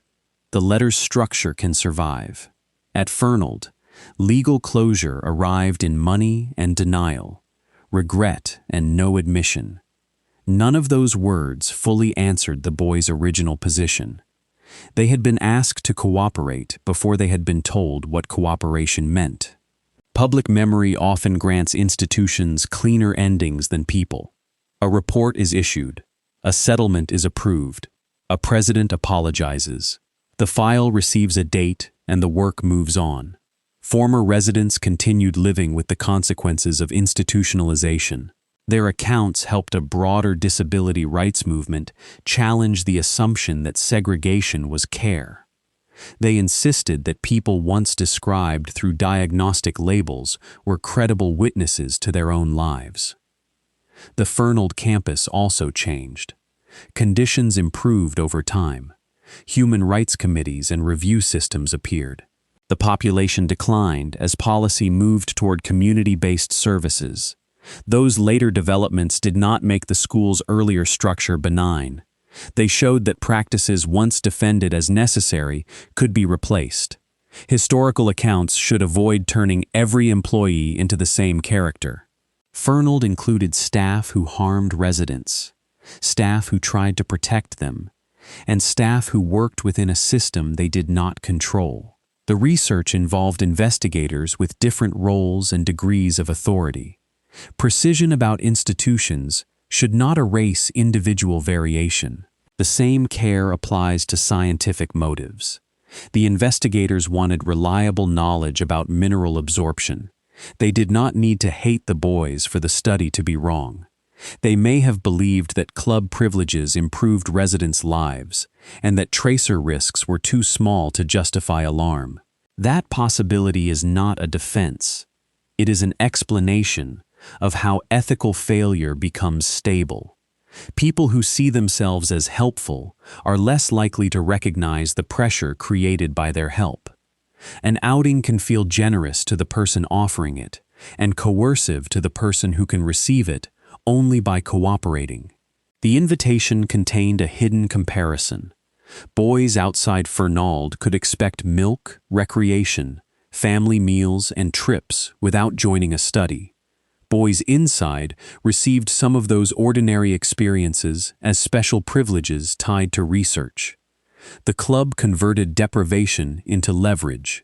Speaker 1: The letter's structure can survive. At Fernald, legal closure arrived in money and denial, regret and no admission. None of those words fully answered the boys' original position. They had been asked to cooperate before they had been told what cooperation meant. Public memory often grants institutions cleaner endings than people. A report is issued. A settlement is approved. A president apologizes. The file receives a date and the work moves on. Former residents continued living with the consequences of institutionalization. Their accounts helped a broader disability rights movement challenge the assumption that segregation was care. They insisted that people once described through diagnostic labels were credible witnesses to their own lives. The Fernald campus also changed. Conditions improved over time. Human rights committees and review systems appeared. The population declined as policy moved toward community-based services. Those later developments did not make the school's earlier structure benign. They showed that practices once defended as necessary could be replaced. Historical accounts should avoid turning every employee into the same character. Fernald included staff who harmed residents, staff who tried to protect them, and staff who worked within a system they did not control. The research involved investigators with different roles and degrees of authority. Precision about institutions should not erase individual variation. The same care applies to scientific motives. The investigators wanted reliable knowledge about mineral absorption. They did not need to hate the boys for the study to be wrong. They may have believed that club privileges improved residents' lives, and that tracer risks were too small to justify alarm. That possibility is not a defense. It is an explanation of how ethical failure becomes stable. People who see themselves as helpful are less likely to recognize the pressure created by their help. An outing can feel generous to the person offering it, and coercive to the person who can receive it only by cooperating. The invitation contained a hidden comparison. Boys outside Fernald could expect milk, recreation, family meals, and trips without joining a study. Boys inside received some of those ordinary experiences as special privileges tied to research. The club converted deprivation into leverage.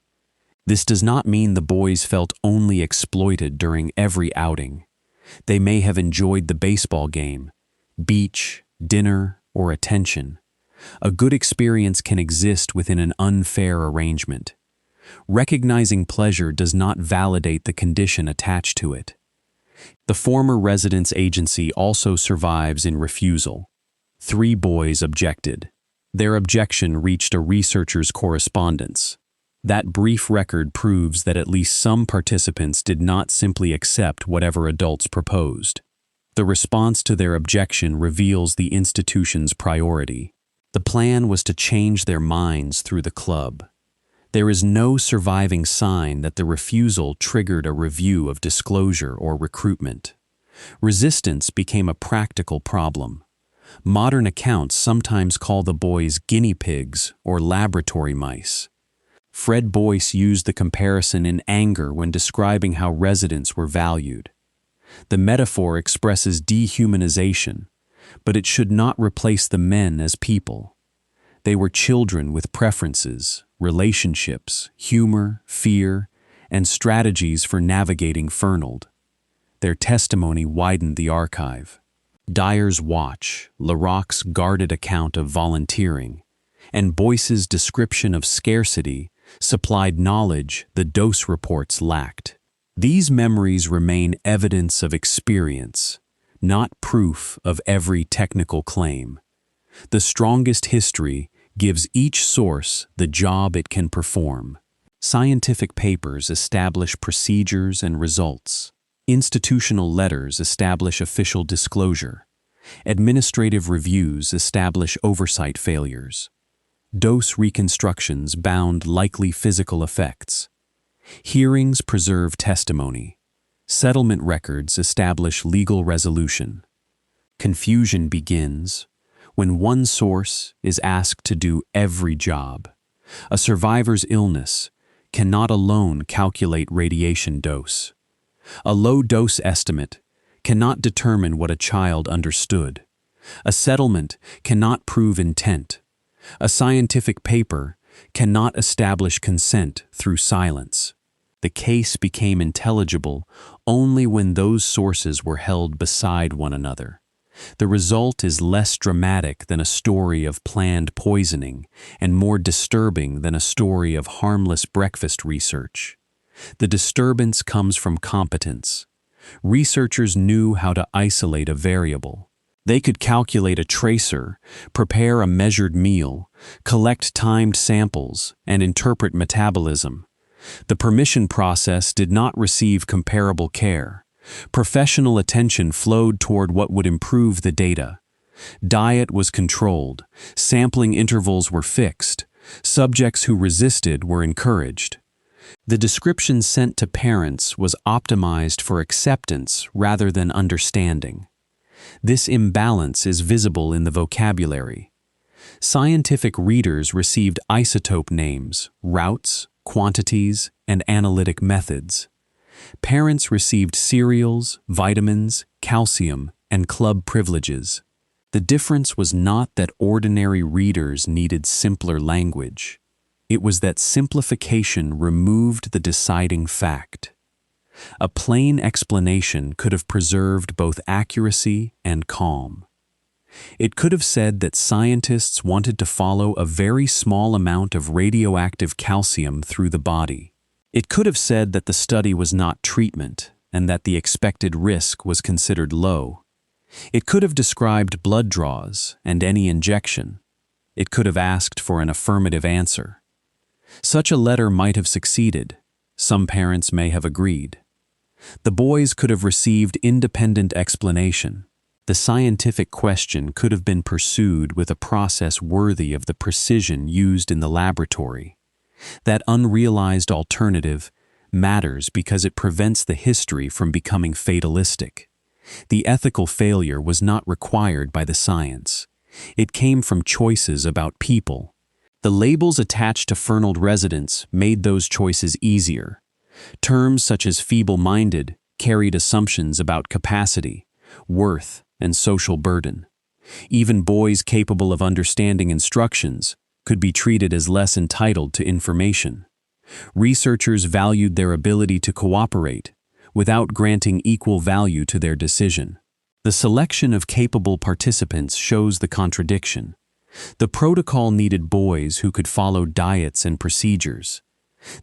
Speaker 1: This does not mean the boys felt only exploited during every outing. They may have enjoyed the baseball game, beach, dinner, or attention. A good experience can exist within an unfair arrangement. Recognizing pleasure does not validate the condition attached to it. The former residence agency also survives in refusal. 3 boys objected. Their objection reached a researcher's correspondence. That brief record proves that at least some participants did not simply accept whatever adults proposed. The response to their objection reveals the institution's priority. The plan was to change their minds through the club. There is no surviving sign that the refusal triggered a review of disclosure or recruitment. Resistance became a practical problem. Modern accounts sometimes call the boys guinea pigs or laboratory mice. Fred Boyce used the comparison in anger when describing how residents were valued. The metaphor expresses dehumanization, but it should not replace the men as people. They were children with preferences, relationships, humor, fear, and strategies for navigating Fernald. Their testimony widened the archive. Dyer's watch, Larocque's guarded account of volunteering, and Boyce's description of scarcity supplied knowledge the dose reports lacked. These memories remain evidence of experience, not proof of every technical claim. The strongest history gives each source the job it can perform. Scientific papers establish procedures and results. Institutional letters establish official disclosure. Administrative reviews establish oversight failures. Dose reconstructions bound likely physical effects. Hearings preserve testimony. Settlement records establish legal resolution. Confusion begins when one source is asked to do every job. A survivor's illness cannot alone calculate radiation dose. A low-dose estimate cannot determine what a child understood. A settlement cannot prove intent. A scientific paper cannot establish consent through silence. The case became intelligible only when those sources were held beside one another. The result is less dramatic than a story of planned poisoning and more disturbing than a story of harmless breakfast research. The disturbance comes from competence. Researchers knew how to isolate a variable. They could calculate a tracer, prepare a measured meal, collect timed samples, and interpret metabolism. The permission process did not receive comparable care. Professional attention flowed toward what would improve the data. Diet was controlled, sampling intervals were fixed, subjects who resisted were encouraged. The description sent to parents was optimized for acceptance rather than understanding. This imbalance is visible in the vocabulary. Scientific readers received isotope names, routes, quantities, and analytic methods. Parents received cereals, vitamins, calcium, and club privileges. The difference was not that ordinary readers needed simpler language. It was that simplification removed the deciding fact. A plain explanation could have preserved both accuracy and calm. It could have said that scientists wanted to follow a very small amount of radioactive calcium through the body. It could have said that the study was not treatment and that the expected risk was considered low. It could have described blood draws and any injection. It could have asked for an affirmative answer. Such a letter might have succeeded. Some parents may have agreed. The boys could have received independent explanation. The scientific question could have been pursued with a process worthy of the precision used in the laboratory. That unrealized alternative matters because it prevents the history from becoming fatalistic. The ethical failure was not required by the science. It came from choices about people. The labels attached to Fernald residents made those choices easier. Terms such as feeble-minded carried assumptions about capacity, worth, and social burden. Even boys capable of understanding instructions could be treated as less entitled to information. Researchers valued their ability to cooperate without granting equal value to their decision. The selection of capable participants shows the contradiction. The protocol needed boys who could follow diets and procedures.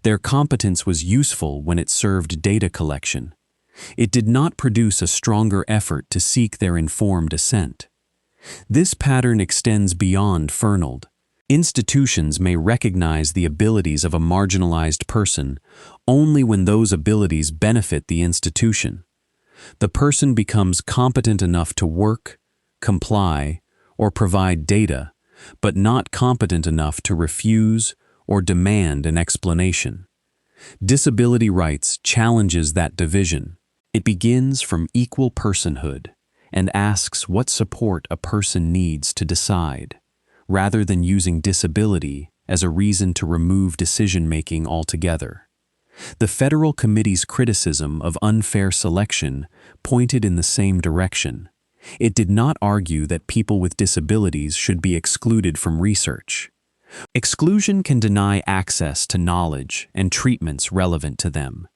Speaker 1: Their competence was useful when it served data collection. It did not produce a stronger effort to seek their informed assent. This pattern extends beyond Fernald. Institutions may recognize the abilities of a marginalized person only when those abilities benefit the institution. The person becomes competent enough to work, comply, or provide data, but not competent enough to refuse or demand an explanation. Disability rights challenges that division. It begins from equal personhood and asks what support a person needs to decide, rather than using disability as a reason to remove decision-making altogether. The Federal Committee's criticism of unfair selection pointed in the same direction. It did not argue that people with disabilities should be excluded from research. Exclusion can deny access to knowledge and treatments relevant to them.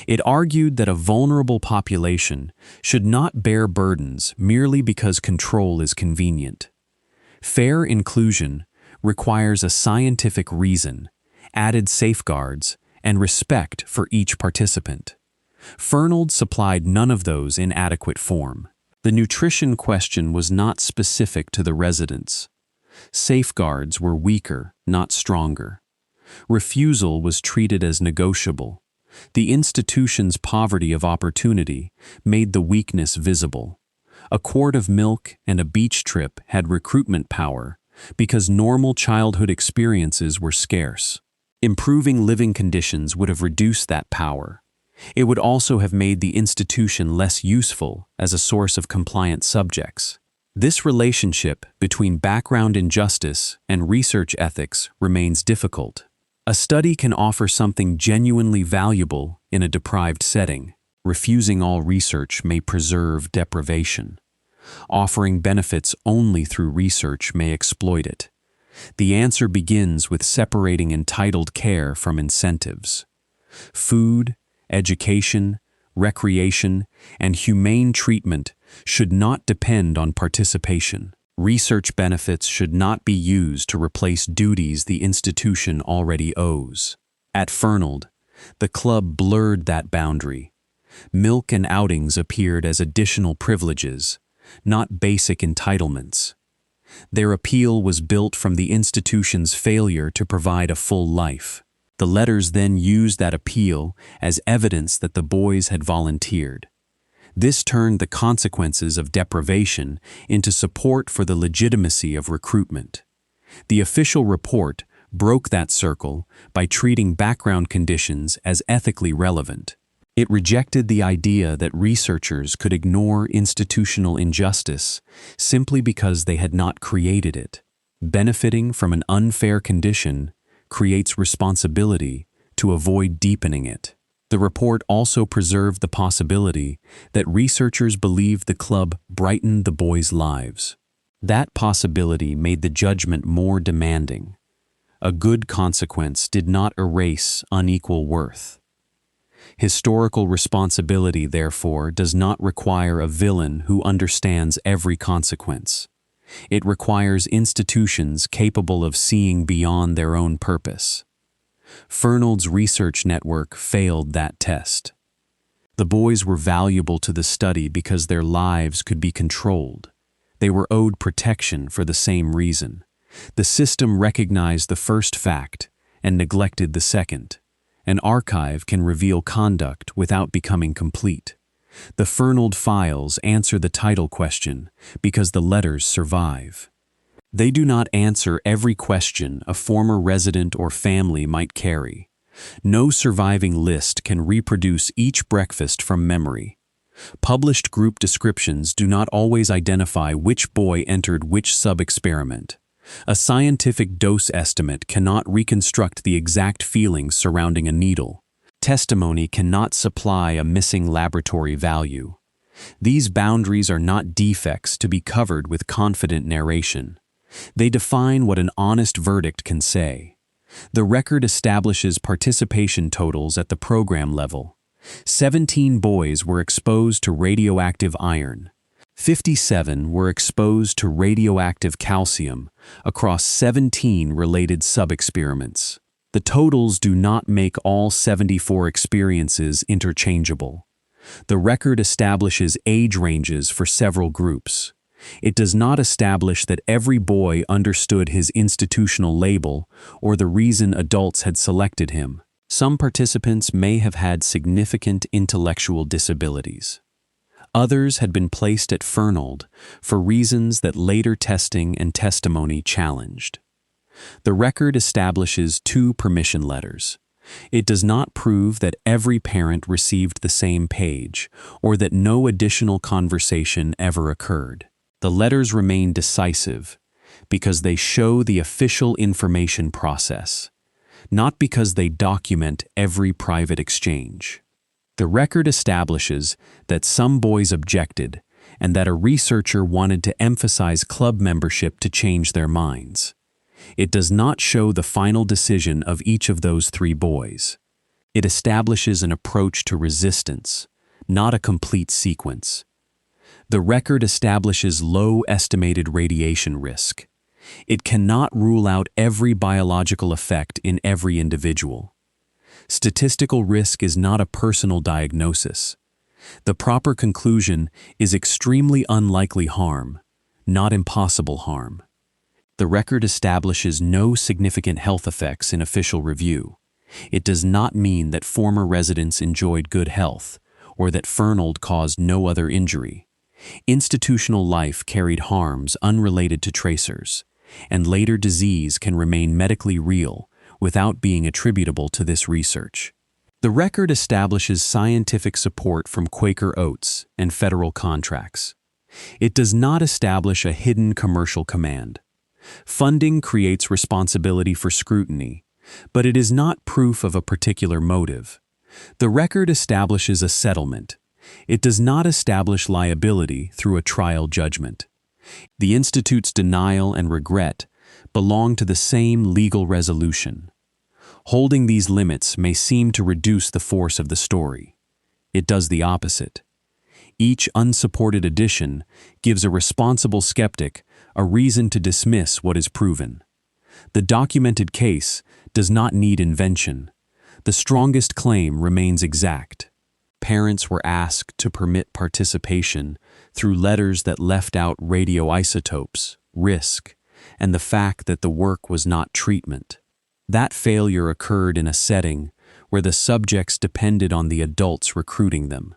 Speaker 1: It argued that a vulnerable population should not bear burdens merely because control is convenient. Fair inclusion requires a scientific reason, added safeguards, and respect for each participant. Fernald supplied none of those in adequate form. The nutrition question was not specific to the residents. Safeguards were weaker, not stronger. Refusal was treated as negotiable. The institution's poverty of opportunity made the weakness visible. A quart of milk and a beach trip had recruitment power because normal childhood experiences were scarce. Improving living conditions would have reduced that power. It would also have made the institution less useful as a source of compliant subjects. This relationship between background injustice and research ethics remains difficult. A study can offer something genuinely valuable in a deprived setting. Refusing all research may preserve deprivation. Offering benefits only through research may exploit it. The answer begins with separating entitled care from incentives. Food, education, recreation, and humane treatment should not depend on participation. Research benefits should not be used to replace duties the institution already owes. At Fernald, the club blurred that boundary. Milk and outings appeared as additional privileges, not basic entitlements. Their appeal was built from the institution's failure to provide a full life. The letters then used that appeal as evidence that the boys had volunteered. This turned the consequences of deprivation into support for the legitimacy of recruitment. The official report broke that circle by treating background conditions as ethically relevant. It rejected the idea that researchers could ignore institutional injustice simply because they had not created it. Benefiting from an unfair condition creates responsibility to avoid deepening it. The report also preserved the possibility that researchers believed the club brightened the boys' lives. That possibility made the judgment more demanding. A good consequence did not erase unequal worth. Historical responsibility, therefore, does not require a villain who understands every consequence. It requires institutions capable of seeing beyond their own purpose. Fernald's research network failed that test. The boys were valuable to the study because their lives could be controlled. They were owed protection for the same reason. The system recognized the first fact and neglected the second. An archive can reveal conduct without becoming complete. The Fernald files answer the title question because the letters survive. They do not answer every question a former resident or family might carry. No surviving list can reproduce each breakfast from memory. Published group descriptions do not always identify which boy entered which sub-experiment. A scientific dose estimate cannot reconstruct the exact feelings surrounding a needle. Testimony cannot supply a missing laboratory value. These boundaries are not defects to be covered with confident narration. They define what an honest verdict can say. The record establishes participation totals at the program level. 17 boys were exposed to radioactive iron. 57 were exposed to radioactive calcium across 17 related sub-experiments. The totals do not make all 74 experiences interchangeable. The record establishes age ranges for several groups. It does not establish that every boy understood his institutional label or the reason adults had selected him. Some participants may have had significant intellectual disabilities. Others had been placed at Fernald for reasons that later testing and testimony challenged. The record establishes 2 permission letters. It does not prove that every parent received the same page or that no additional conversation ever occurred. The letters remain decisive because they show the official information process, not because they document every private exchange. The record establishes that some boys objected and that a researcher wanted to emphasize club membership to change their minds. It does not show the final decision of each of those 3 boys. It establishes an approach to resistance, not a complete sequence. The record establishes low estimated radiation risk. It cannot rule out every biological effect in every individual. Statistical risk is not a personal diagnosis. The proper conclusion is extremely unlikely harm, not impossible harm. The record establishes no significant health effects in official review. It does not mean that former residents enjoyed good health or that Fernald caused no other injury. Institutional life carried harms unrelated to tracers, and later disease can remain medically real without being attributable to this research. The record establishes scientific support from Quaker Oats and federal contracts. It does not establish a hidden commercial command. Funding creates responsibility for scrutiny, but it is not proof of a particular motive. The record establishes a settlement. It does not establish liability through a trial judgment. The Institute's denial and regret belong to the same legal resolution. Holding these limits may seem to reduce the force of the story. It does the opposite. Each unsupported addition gives a responsible skeptic a reason to dismiss what is proven. The documented case does not need invention. The strongest claim remains exact. Parents were asked to permit participation through letters that left out radioisotopes, risk, and the fact that the work was not treatment. That failure occurred in a setting where the subjects depended on the adults recruiting them.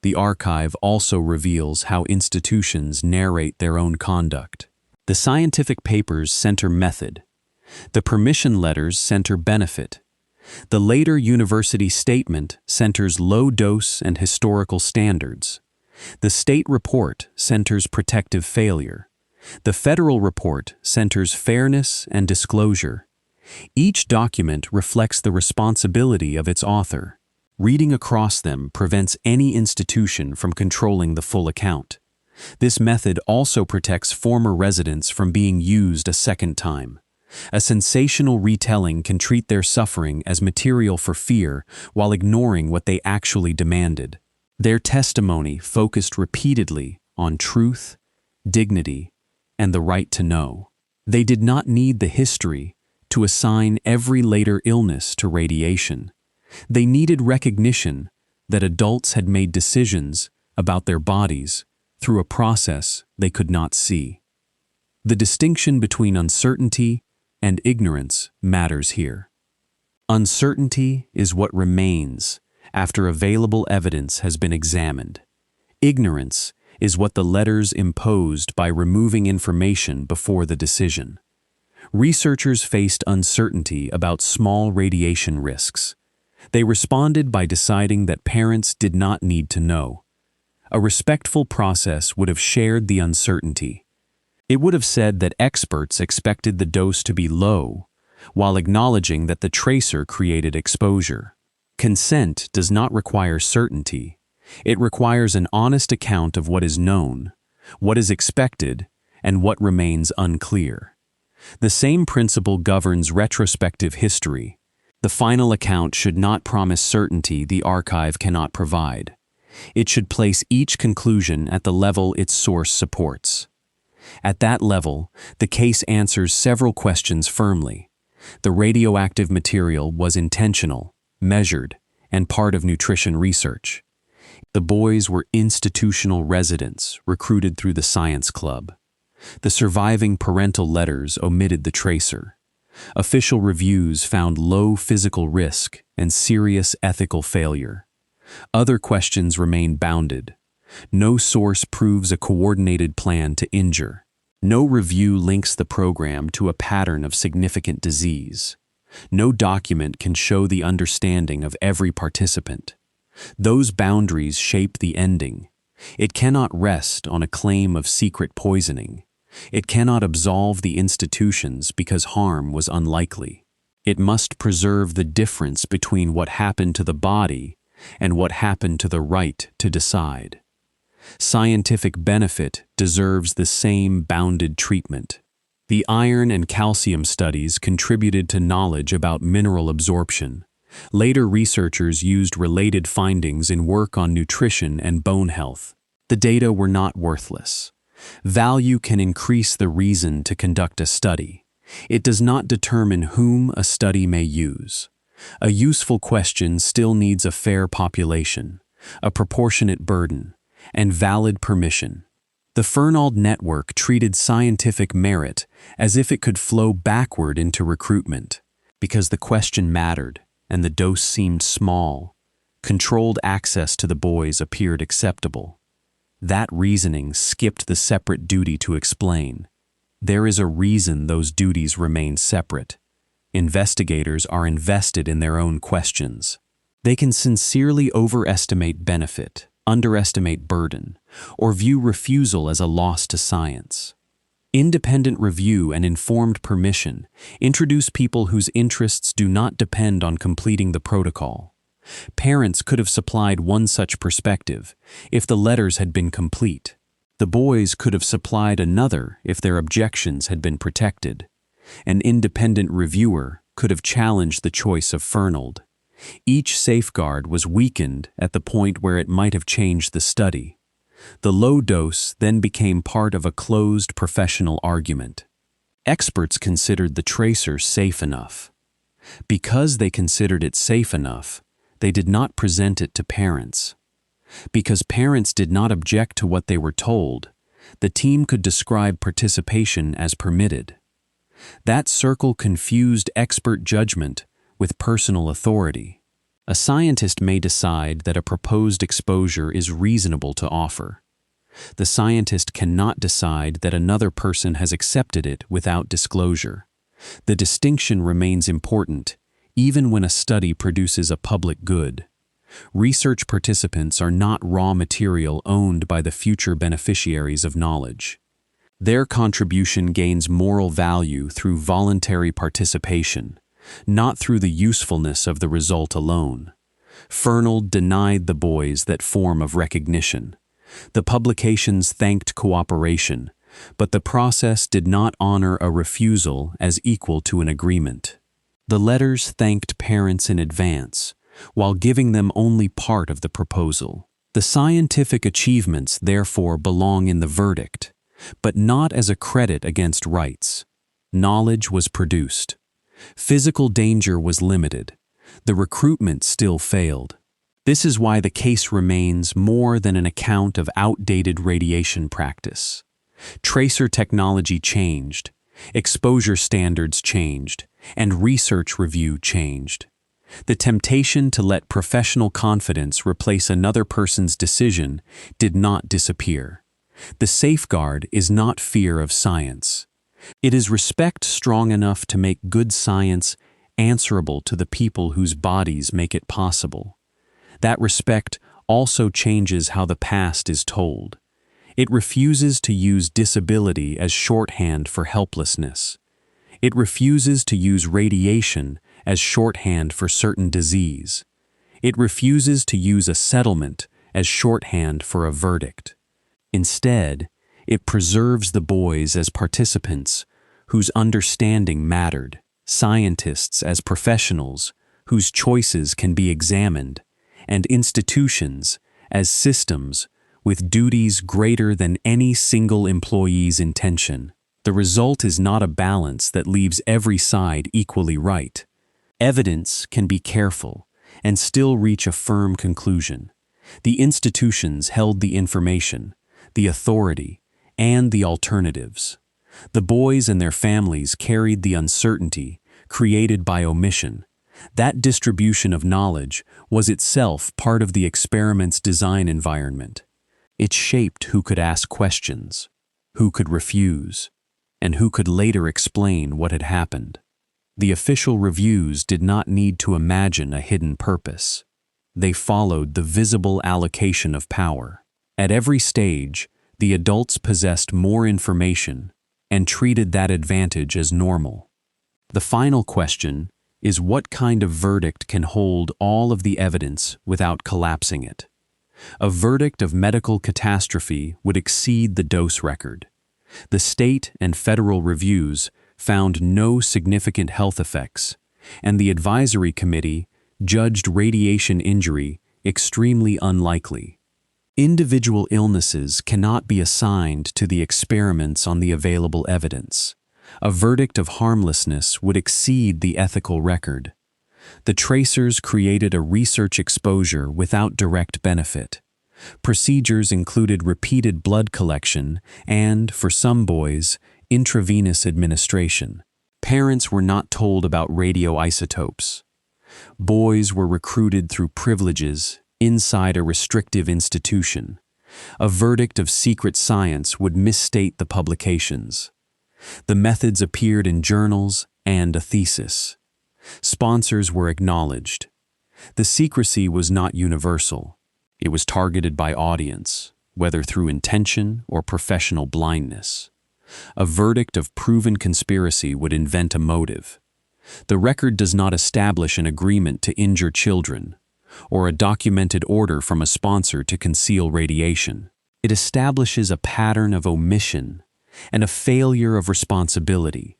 Speaker 1: The archive also reveals how institutions narrate their own conduct. The scientific papers center method. The permission letters center benefit. The later university statement centers low dose and historical standards. The state report centers protective failure. The federal report centers fairness and disclosure. Each document reflects the responsibility of its author. Reading across them prevents any institution from controlling the full account. This method also protects former residents from being used a second time. A sensational retelling can treat their suffering as material for fear while ignoring what they actually demanded. Their testimony focused repeatedly on truth, dignity, and the right to know. They did not need the history to assign every later illness to radiation. They needed recognition that adults had made decisions about their bodies through a process they could not see. The distinction between uncertainty and ignorance matters here. Uncertainty is what remains after available evidence has been examined. Ignorance is what the letters imposed by removing information before the decision. Researchers faced uncertainty about small radiation risks. They responded by deciding that parents did not need to know. A respectful process would have shared the uncertainty. It would have said that experts expected the dose to be low, while acknowledging that the tracer created exposure. Consent does not require certainty. It requires an honest account of what is known, what is expected, and what remains unclear. The same principle governs retrospective history. The final account should not promise certainty the archive cannot provide. It should place each conclusion at the level its source supports. At that level, the case answers several questions firmly. The radioactive material was intentional, measured, and part of nutrition research. The boys were institutional residents recruited through the science club. The surviving parental letters omitted the tracer. Official reviews found low physical risk and serious ethical failure. Other questions remain bounded. No source proves a coordinated plan to injure. No review links the program to a pattern of significant disease. No document can show the understanding of every participant. Those boundaries shape the ending. It cannot rest on a claim of secret poisoning. It cannot absolve the institutions because harm was unlikely. It must preserve the difference between what happened to the body and what happened to the right to decide. Scientific benefit deserves the same bounded treatment. The iron and calcium studies contributed to knowledge about mineral absorption. Later researchers used related findings in work on nutrition and bone health. The data were not worthless. Value can increase the reason to conduct a study. It does not determine whom a study may use. A useful question still needs a fair population, a proportionate burden, and valid permission. The Fernald network treated scientific merit as if it could flow backward into recruitment. Because the question mattered and the dose seemed small, controlled access to the boys appeared acceptable. That reasoning skipped the separate duty to explain. There is a reason those duties remain separate. Investigators are invested in their own questions. They can sincerely overestimate benefit, underestimate burden, or view refusal as a loss to science. Independent review and informed permission introduce people whose interests do not depend on completing the protocol. Parents could have supplied one such perspective if the letters had been complete. The boys could have supplied another if their objections had been protected. An independent reviewer could have challenged the choice of Fernald. Each safeguard was weakened at the point where it might have changed the study. The low dose then became part of a closed professional argument. Experts considered the tracer safe enough. Because they considered it safe enough, they did not present it to parents. Because parents did not object to what they were told, the team could describe participation as permitted. That circle confused expert judgment with personal authority. A scientist may decide that a proposed exposure is reasonable to offer. The scientist cannot decide that another person has accepted it without disclosure. The distinction remains important, even when a study produces a public good. Research participants are not raw material owned by the future beneficiaries of knowledge. Their contribution gains moral value through voluntary participation, not through the usefulness of the result alone. Fernald denied the boys that form of recognition. The publications thanked cooperation, but the process did not honor a refusal as equal to an agreement. The letters thanked parents in advance, while giving them only part of the proposal. The scientific achievements therefore belong in the verdict, but not as a credit against rights. Knowledge was produced. Physical danger was limited. The recruitment still failed. This is why the case remains more than an account of outdated radiation practice. Tracer technology changed, exposure standards changed, and research review changed. The temptation to let professional confidence replace another person's decision did not disappear. The safeguard is not fear of science. It is respect strong enough to make good science answerable to the people whose bodies make it possible. That respect also changes how the past is told. It refuses to use disability as shorthand for helplessness. It refuses to use radiation as shorthand for certain disease. It refuses to use a settlement as shorthand for a verdict. Instead, it preserves the boys as participants whose understanding mattered, scientists as professionals whose choices can be examined, and institutions as systems with duties greater than any single employee's intention. The result is not a balance that leaves every side equally right. Evidence can be careful and still reach a firm conclusion. The institutions held the information, the authority, and the alternatives. The boys and their families carried the uncertainty created by omission. That distribution of knowledge was itself part of the experiment's design environment. It shaped who could ask questions, who could refuse, and who could later explain what had happened. The official reviews did not need to imagine a hidden purpose. They followed the visible allocation of power. At every stage, the adults possessed more information and treated that advantage as normal. The final question is what kind of verdict can hold all of the evidence without collapsing it? A verdict of medical catastrophe would exceed the dose record. The state and federal reviews found no significant health effects, and the advisory committee judged radiation injury extremely unlikely. Individual illnesses cannot be assigned to the experiments on the available evidence. A verdict of harmlessness would exceed the ethical record. The tracers created a research exposure without direct benefit. Procedures included repeated blood collection and, for some boys, intravenous administration. Parents were not told about radioisotopes. Boys were recruited through privileges inside a restrictive institution. A verdict of secret science would misstate the publications. The methods appeared in journals and a thesis. Sponsors were acknowledged. The secrecy was not universal. It was targeted by audience, whether through intention or professional blindness. A verdict of proven conspiracy would invent a motive. The record does not establish an agreement to injure children, or a documented order from a sponsor to conceal radiation. It establishes a pattern of omission and a failure of responsibility.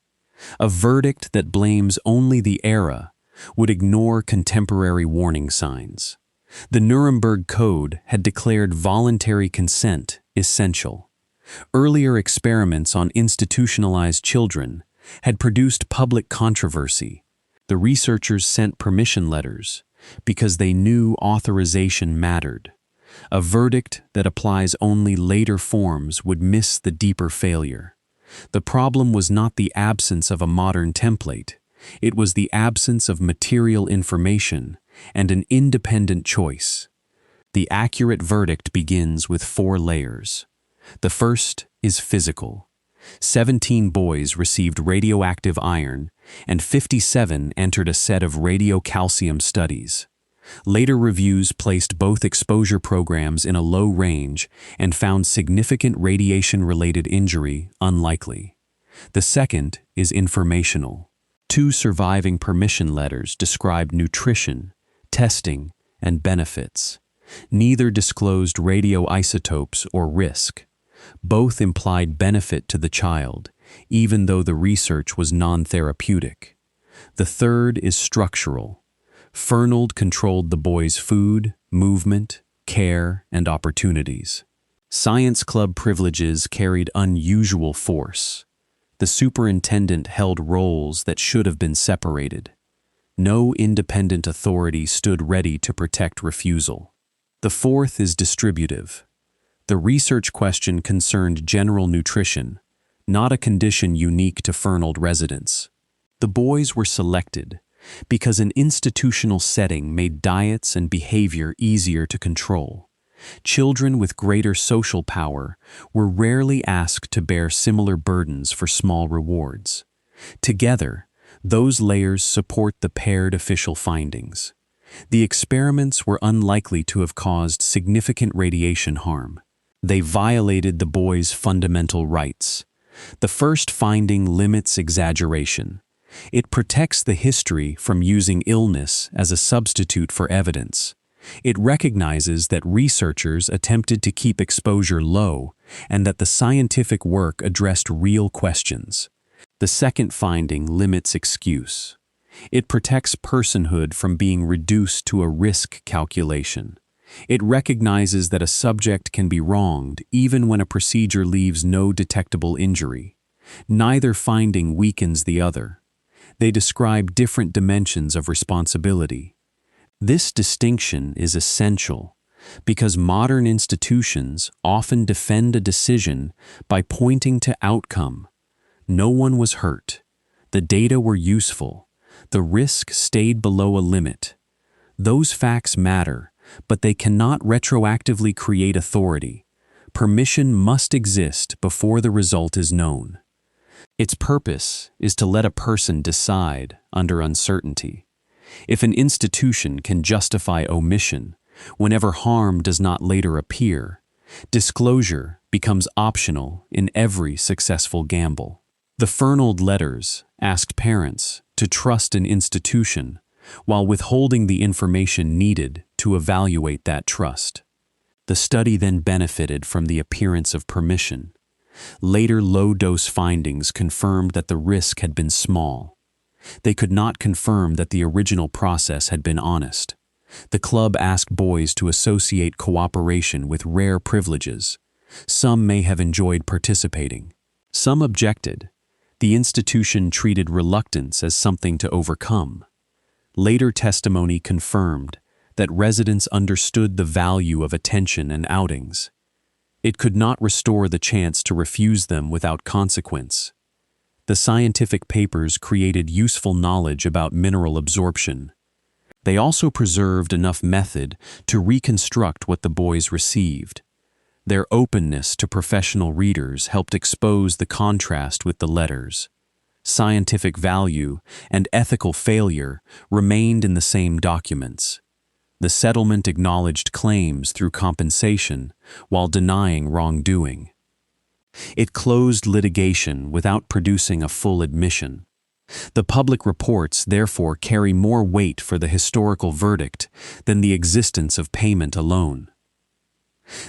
Speaker 1: A verdict that blames only the era would ignore contemporary warning signs. The Nuremberg Code had declared voluntary consent essential. Earlier experiments on institutionalized children had produced public controversy. The researchers sent permission letters because they knew authorization mattered. A verdict that applies only later forms would miss the deeper failure. The problem was not the absence of a modern template. It was the absence of material information and an independent choice. The accurate verdict begins with 4 layers. The first is physical. 17 boys received radioactive iron, and 57 entered a set of radiocalcium studies. Later reviews placed both exposure programs in a low range and found significant radiation-related injury unlikely. The second is informational. 2 surviving permission letters described nutrition, testing, and benefits. Neither disclosed radioisotopes or risk. Both implied benefit to the child, even though the research was non-therapeutic. The third is structural. Fernald controlled the boys' food, movement, care, and opportunities. Science club privileges carried unusual force. The superintendent held roles that should have been separated. No independent authority stood ready to protect refusal. The fourth is distributive. The research question concerned general nutrition, not a condition unique to Fernald residents. The boys were selected because an institutional setting made diets and behavior easier to control. Children with greater social power were rarely asked to bear similar burdens for small rewards. Together, those layers support the paired official findings. The experiments were unlikely to have caused significant radiation harm. They violated the boys' fundamental rights. The first finding limits exaggeration. It protects the history from using illness as a substitute for evidence. It recognizes that researchers attempted to keep exposure low and that the scientific work addressed real questions. The second finding limits excuse. It protects personhood from being reduced to a risk calculation. It recognizes that a subject can be wronged even when a procedure leaves no detectable injury. Neither finding weakens the other. They describe different dimensions of responsibility. This distinction is essential because modern institutions often defend a decision by pointing to outcome. No one was hurt. The data were useful. The risk stayed below a limit. Those facts matter, but they cannot retroactively create authority. Permission must exist before the result is known. Its purpose is to let a person decide under uncertainty. If an institution can justify omission whenever harm does not later appear, disclosure becomes optional in every successful gamble. The Fernald letters asked parents to trust an institution while withholding the information needed to evaluate that trust. The study then benefited from the appearance of permission. Later low-dose findings confirmed that the risk had been small. They could not confirm that the original process had been honest. The club asked boys to associate cooperation with rare privileges. Some may have enjoyed participating. Some objected. The institution treated reluctance as something to overcome. Later testimony confirmed that residents understood the value of attention and outings. It could not restore the chance to refuse them without consequence. The scientific papers created useful knowledge about mineral absorption. They also preserved enough method to reconstruct what the boys received. Their openness to professional readers helped expose the contrast with the letters. Scientific value and ethical failure remained in the same documents. The settlement acknowledged claims through compensation while denying wrongdoing. It closed litigation without producing a full admission. The public reports therefore carry more weight for the historical verdict than the existence of payment alone.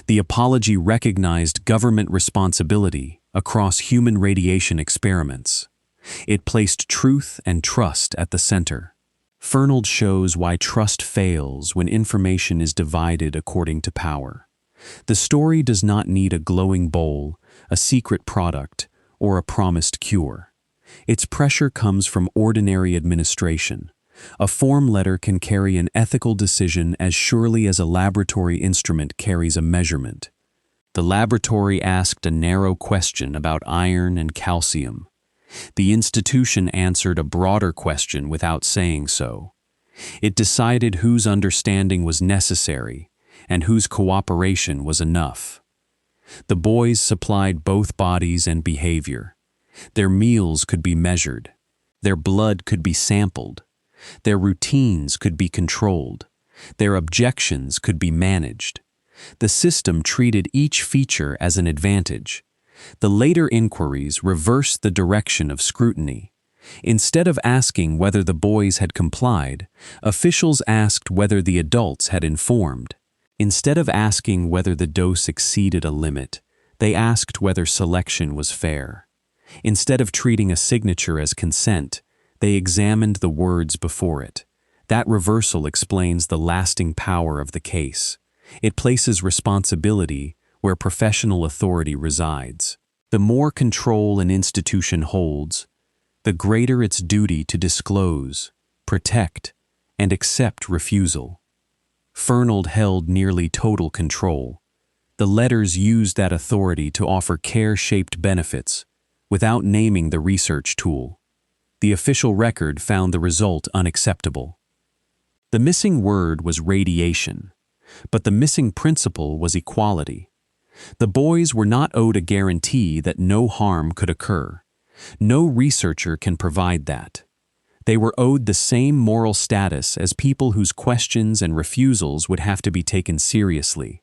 Speaker 1: The apology recognized government responsibility across human radiation experiments. It placed truth and trust at the center. Fernald shows why trust fails when information is divided according to power. The story does not need a glowing bowl, a secret product, or a promised cure. Its pressure comes from ordinary administration. A form letter can carry an ethical decision as surely as a laboratory instrument carries a measurement. The laboratory asked a narrow question about iron and calcium. The institution answered a broader question without saying so. It decided whose understanding was necessary and whose cooperation was enough. The boys supplied both bodies and behavior. Their meals could be measured. Their blood could be sampled. Their routines could be controlled. Their objections could be managed. The system treated each feature as an advantage. The later inquiries reversed the direction of scrutiny. Instead of asking whether the boys had complied, officials asked whether the adults had informed. Instead of asking whether the dose exceeded a limit, they asked whether selection was fair. Instead of treating a signature as consent, they examined the words before it. That reversal explains the lasting power of the case. It places responsibility where professional authority resides. The more control an institution holds, the greater its duty to disclose, protect, and accept refusal. Fernald held nearly total control. The letters used that authority to offer care-shaped benefits without naming the research tool. The official record found the result unacceptable. The missing word was radiation, but the missing principle was equality. The boys were not owed a guarantee that no harm could occur. No researcher can provide that. They were owed the same moral status as people whose questions and refusals would have to be taken seriously.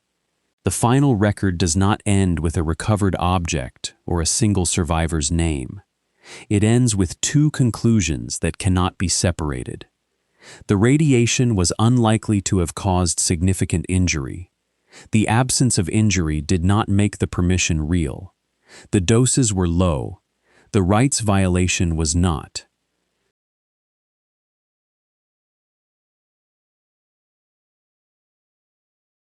Speaker 1: The final record does not end with a recovered object or a single survivor's name. It ends with two conclusions that cannot be separated. The radiation was unlikely to have caused significant injury. The absence of injury did not make the permission real. The doses were low. The rights violation was not.